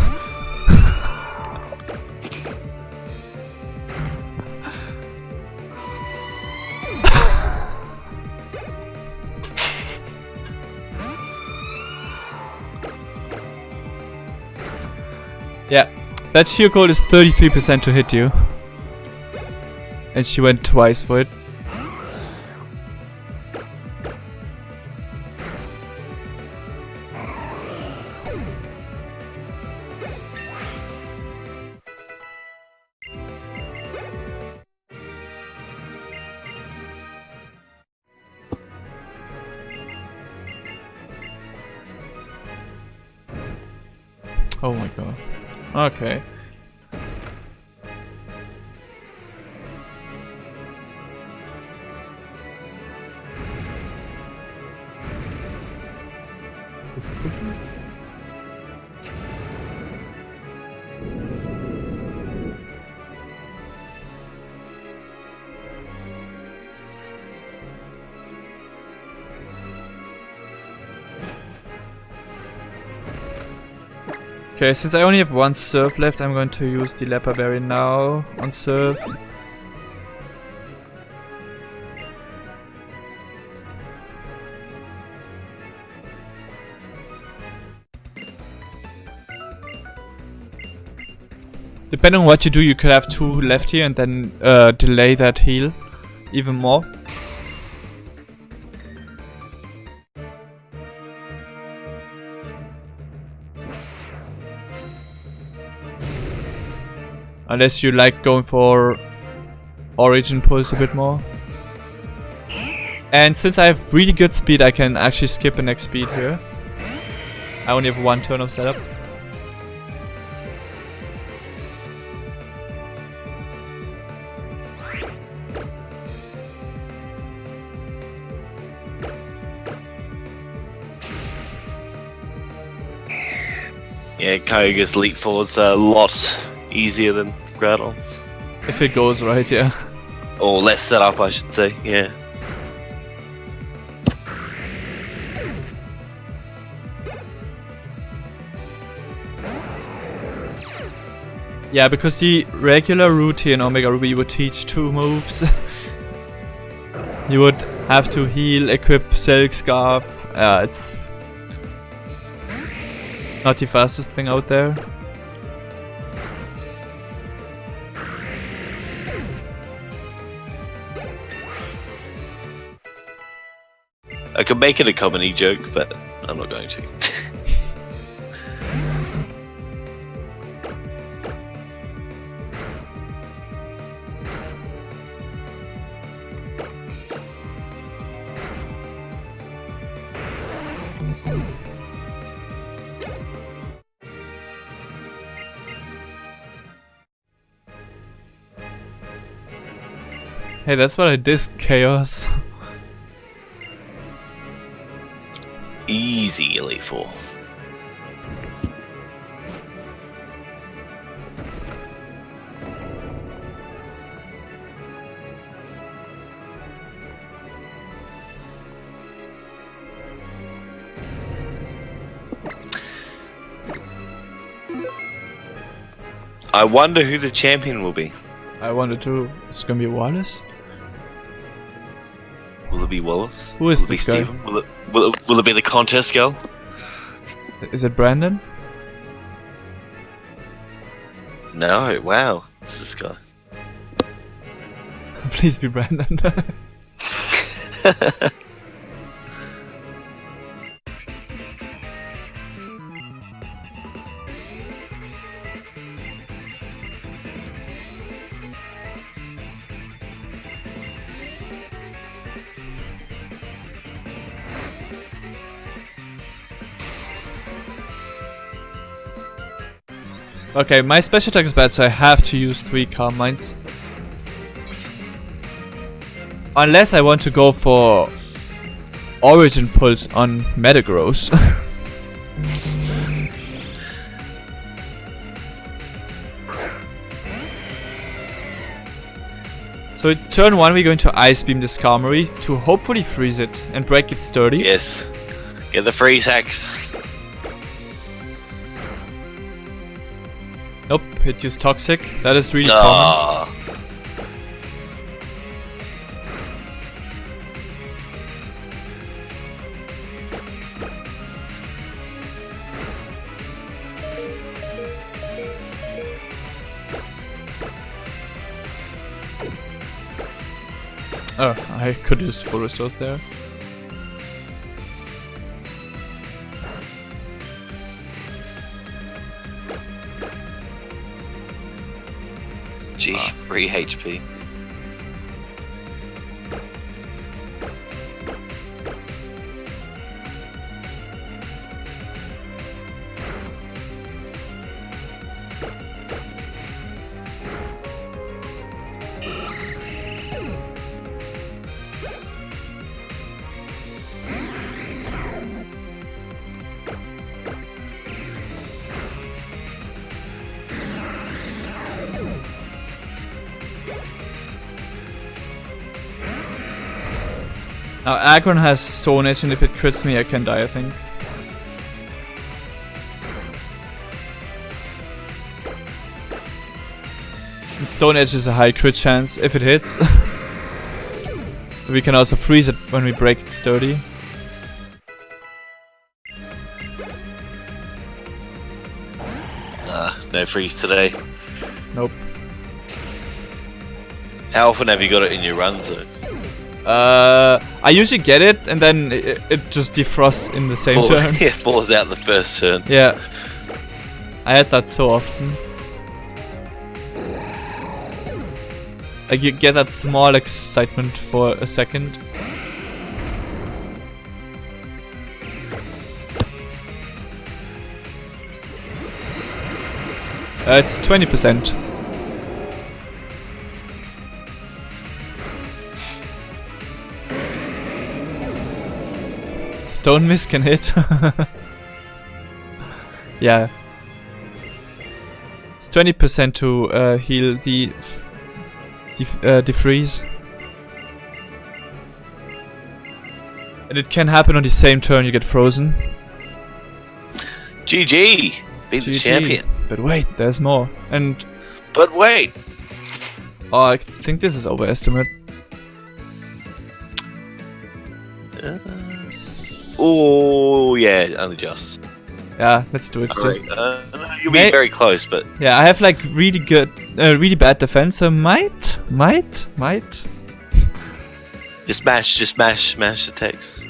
Yeah, that sheer cold is 33% to hit you. And she went twice for it. Oh my god. Okay. Okay, since I only have one surf left, I'm going to use the Leper Berry now on surf. Depending on what you do, you could have 2 left here and then delay that heal even more. Unless you like going for Origin pulls a bit more. And since I have really good speed, I can actually skip the next speed here. I only have 1 turn of setup. Yeah, Kyogre's leap forward's a lot easier than Groudon's. If it goes right, yeah. Or less setup, I should say, yeah. Yeah, because the regular route here in Omega Ruby would teach 2 moves. You would have to heal, equip Silk Scarf. It's not the fastest thing out there. I could make it a comedy joke, but I'm not going to. Hey, that's what I did, Chaos. Easy Elite Four. I wonder who the champion will be. I wanted to. It's gonna be Wallace. Will it be Wallace? Who is will it this be guy? Steven? Will it be the contest girl? Is it Brandon? No, wow. It's this guy. Please be Brandon. Okay, my special attack is bad, so I have to use 3 Calm Minds. Unless I want to go for Origin Pulse on Metagross. So turn 1 we're going to Ice Beam the Skarmory to hopefully freeze it and break its sturdy. Yes. Get the freeze hacks. Nope, it used Toxic. That is really common. Oh, I could use full restores there. Gee, 3 HP. Now Aggron has Stone Edge, and if it crits me I can die, I think. And Stone Edge is a high crit chance if it hits. We can also freeze it when we break its sturdy. No freeze today. Nope. How often have you got it in your run zone? I usually get it and then it just defrosts in the same turn. Yeah, falls out the first turn. Yeah. I had that so often. Like you get that small excitement for a second. It's 20%. Stone Miss can hit. Yeah. It's 20% to heal the freeze. And it can happen on the same turn you get frozen. GG! Beat the champion. But wait, there's more. And but wait! oh, I think this is overestimate. Oh yeah, only just. Yeah, let's do it still. Right. You'll be very close, but yeah, I have like really good, really bad defense. So might. Just smash the text.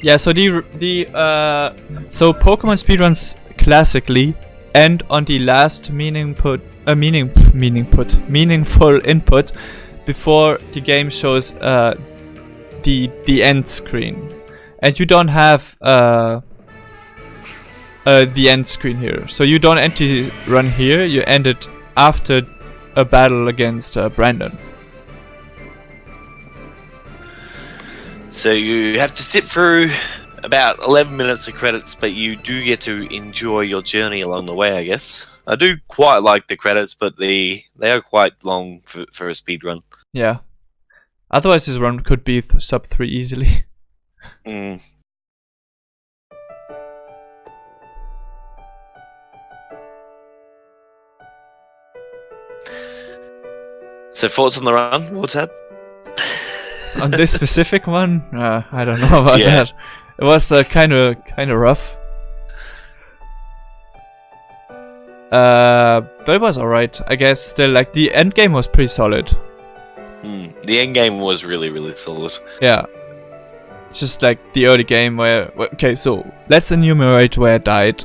Yeah, so so Pokemon speedruns classically end on the last meaningful input before the game shows the end screen, and you don't have the end screen here. So you don't end the run here. You end it after a battle against Brandon. So you have to sit through about 11 minutes of credits, but you do get to enjoy your journey along the way, I guess. I do quite like the credits, but they are quite long for a speed run. Yeah. Otherwise this run could be sub 3 easily. Mm. So thoughts on the run, wartab? On this specific one, I don't know about Yeah. that. It was kind of rough. But it was alright. I guess still, like, the end game was pretty solid. The end game was really, really solid. Yeah. It's just like the early game where... Okay, so let's enumerate where I died.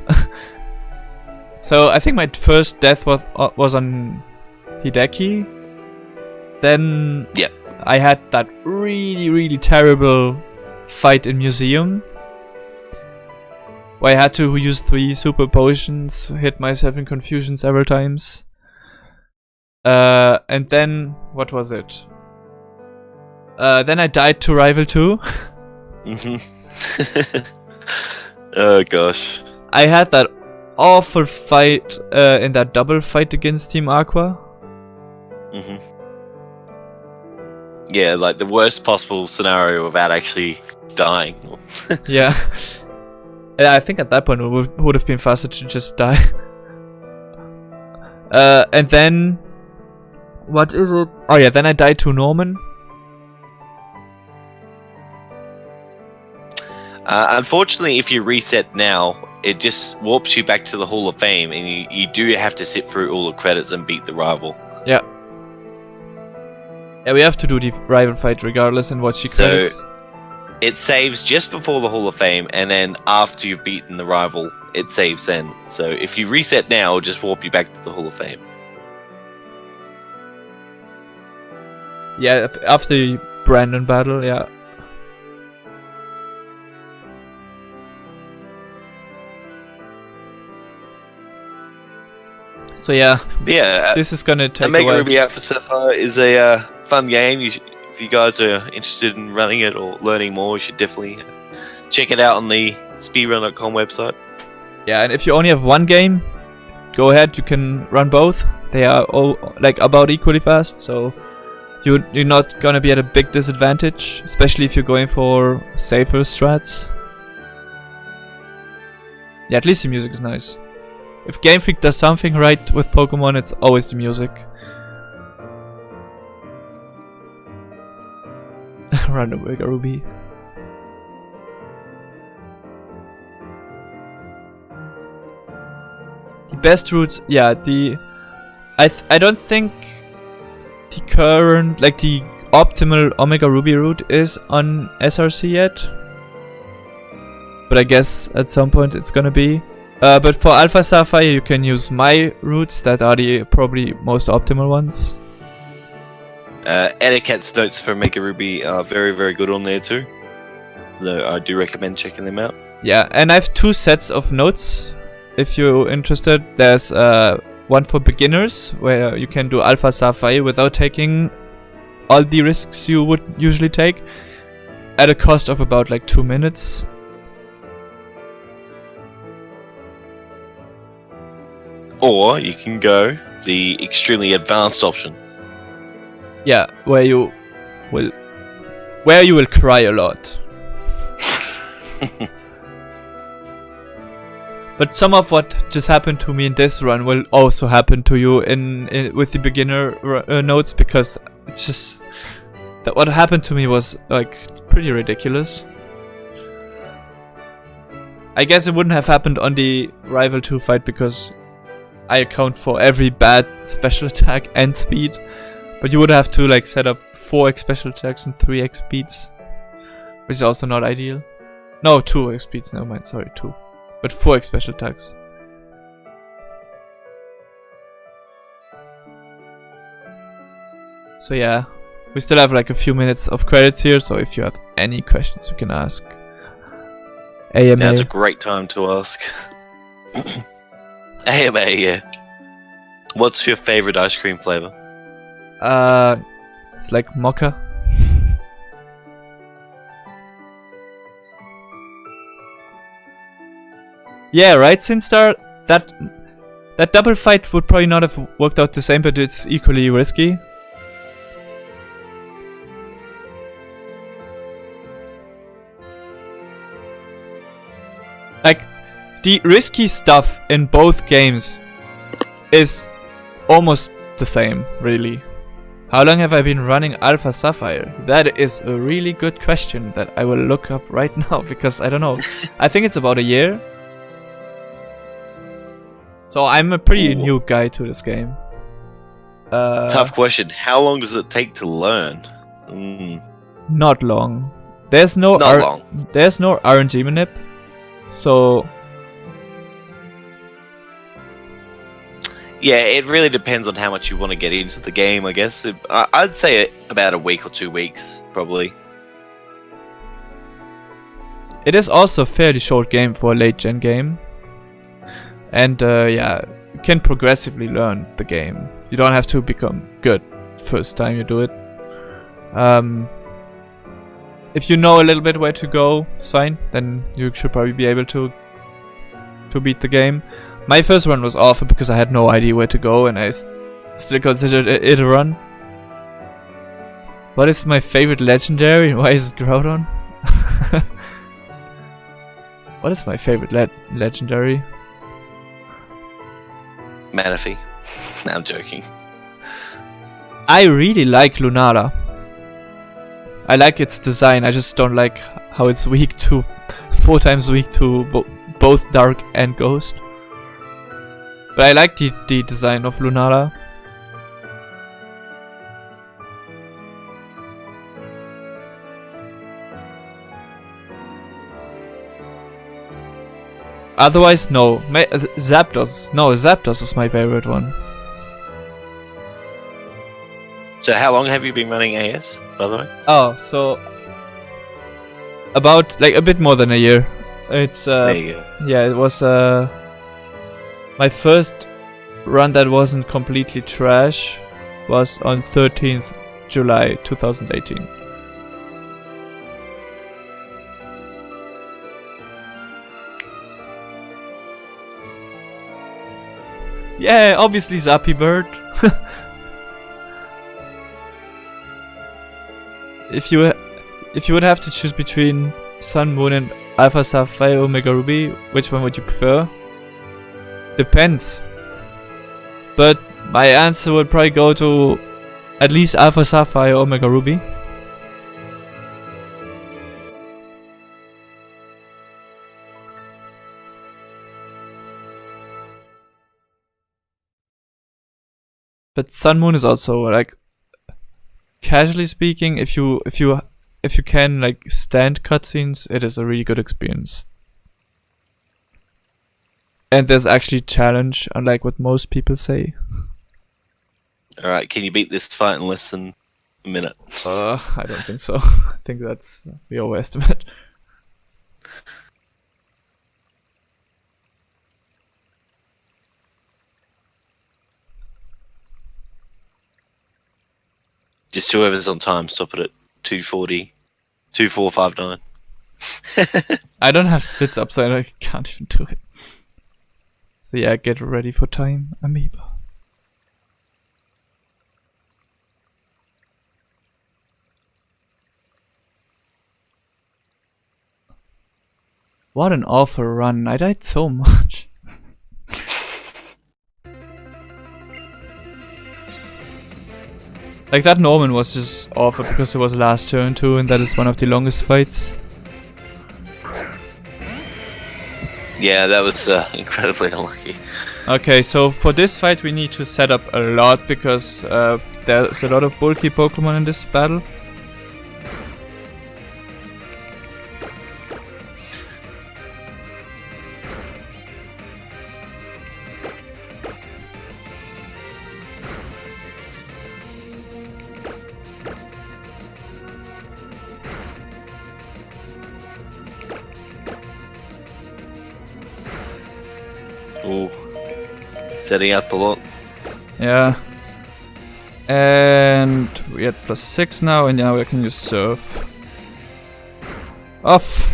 So I think my first death was on Hideki. Then Yeah. I had that really, really terrible fight in Museum, where I had to use 3 super potions, hit myself in confusion several times. And then, what was it? Then I died to Rival 2. Oh gosh. I had that awful fight in that double fight against Team Aqua. Yeah, like the worst possible scenario without actually dying. Yeah. Yeah, I think at that point it would have been faster to just die. And then... What is it? Oh yeah, then I died to Norman. Unfortunately, if you reset now, it just warps you back to the Hall of Fame, and you do have to sit through all the credits and beat the rival. Yeah. Yeah, we have to do the rival fight regardless and watch the So- credits. It saves just before the Hall of Fame, and then after you've beaten the rival, it saves then. So if you reset now, it'll just warp you back to the Hall of Fame. Yeah, after the Brandon battle, yeah. So yeah, But yeah, this is gonna take a Omega while. Ruby Alpha Sapphire is a fun game. If you guys are interested in running it or learning more, you should definitely check it out on the speedrun.com website. Yeah, and if you only have one game, go ahead, you can run both. They are all like about equally fast, so you're not gonna be at a big disadvantage, especially if you're going for safer strats. Yeah, at least the music is nice. If Game Freak does something right with Pokemon, it's always the music. Run Omega Ruby. The best routes, yeah, I don't think the current, like the optimal Omega Ruby route is on SRC yet. But I guess at some point it's gonna be. But for Alpha Sapphire you can use my routes that are the probably most optimal ones. Etiquette's notes for Omega Ruby are very, very good on there too. So I do recommend checking them out. Yeah, and I have 2 sets of notes if you're interested. There's one for beginners where you can do Alpha Sapphire without taking all the risks you would usually take at a cost of about like 2 minutes. Or you can go the extremely advanced option. Yeah, where you will cry a lot. But some of what just happened to me in this run will also happen to you in with the beginner notes, because it's just that what happened to me was like pretty ridiculous. I guess it wouldn't have happened on the Rival 2 fight because I account for every bad special attack and speed, but you would have to like set up 4x special attacks and 3x speeds, which is also not ideal. No, 2x speeds, never mind, sorry, 2. But 4x special attacks. So yeah, we still have like a few minutes of credits here, so if you have any questions you can ask. AMA. Now's a great time to ask. AMA, yeah. What's your favorite ice cream flavor? It's like mocha. Yeah, right, Sinstar? That double fight would probably not have worked out the same, but it's equally risky. Like, the risky stuff in both games is almost the same, really. How long have I been running Alpha Sapphire? That is a really good question that I will look up right now because I don't know. I think it's about a year. So I'm a pretty new guy to this game. Tough question. How long does it take to learn? Not long. There's no There's no RNG manip. So yeah, it really depends on how much you want to get into the game, I guess. I'd say about a week or 2 weeks, probably. It is also a fairly short game for a late gen game. And yeah, you can progressively learn the game. You don't have to become good first time you do it. If you know a little bit where to go, it's fine. Then you should probably be able to beat the game. My first run was awful because I had no idea where to go and I still considered it a run. What is my favorite legendary and why is it Groudon? What is my favorite legendary? Manaphy. No, I'm joking. I really like Lunala. I like its design, I just don't like how it's weak to 4 times weak to both Dark and Ghost. But I like the design of Lunala. Otherwise, no. Zapdos. No, Zapdos is my favorite one. So how long have you been running AS, by the way? Oh, so about like a bit more than a year. It's there you go. Yeah, it was my first run that wasn't completely trash was on 13th July 2018. Yeah, obviously Zappy Bird. If you would have to choose between Sun, Moon and Alpha Sapphire, Omega Ruby, which one would you prefer? Depends. But my answer would probably go to at least Alpha Sapphire, Omega Ruby. But Sun Moon is also like, casually speaking, if you can like stand cutscenes, it is a really good experience. And there's actually challenge, unlike what most people say. Alright, can you beat this fight in less than a minute? I don't think so. I think that's the overestimate. Just whoever's on time, stop it at 2:40, 2459. I don't have splits up, so I can't even do it. So yeah, get ready for time, Amoeba. What an awful run, I died so much. Like that Norman was just awful because it was last turn too, and that is one of the longest fights. Yeah, that was incredibly unlucky. Okay, so for this fight we need to set up a lot because there's a lot of bulky Pokemon in this battle. Ooh. Setting up a lot. Yeah. And we at +6 now, and now we can use Surf. Off!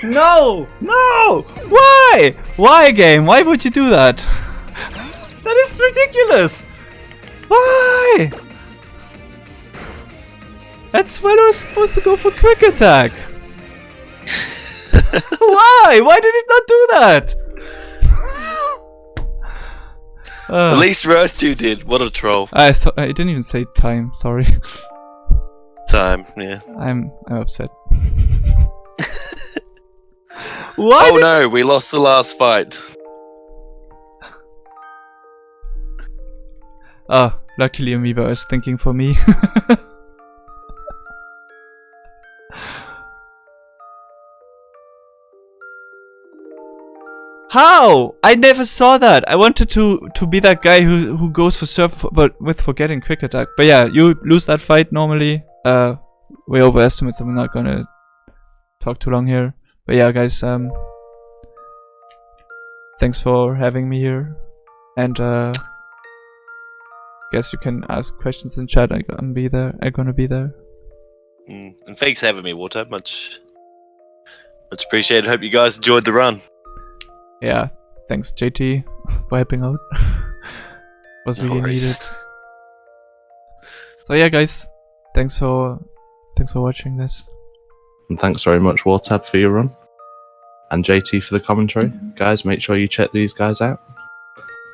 No! No! Why? Why, game? Why would you do that? That is ridiculous! Why? That's when I was supposed to go for Quick Attack! Why? Why did it not do that? At least Rotu did. What a troll. I didn't even say time. Sorry. Time, yeah. I'm upset. What? Oh no, we lost the last fight. Oh, luckily Amoeba was thinking for me. How? I never saw that. I wanted to be that guy who goes for surf, but with forgetting quick attack. But yeah, you lose that fight normally. We overestimate, so I'm not gonna talk too long here. But yeah, guys, thanks for having me here, and guess you can ask questions in chat. I'm gonna be there. And thanks for having me, wartab. Much appreciated. Hope you guys enjoyed the run. Yeah, thanks JT for helping out. Was really needed. So yeah, guys, thanks for watching this. And thanks very much, wartab, for your run, and JT for the commentary. Guys, make sure you check these guys out.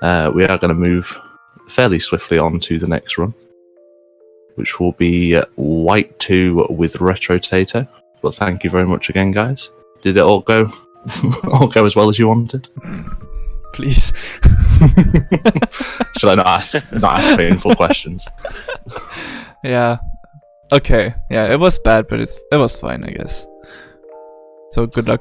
We are going to move fairly swiftly on to the next run, which will be White 2 with Retrotator. But thank you very much again, guys. Did it all go as well as you wanted? Please. Should I not ask painful questions? Yeah. Okay. Yeah, it was bad, but it was fine, I guess. So good luck.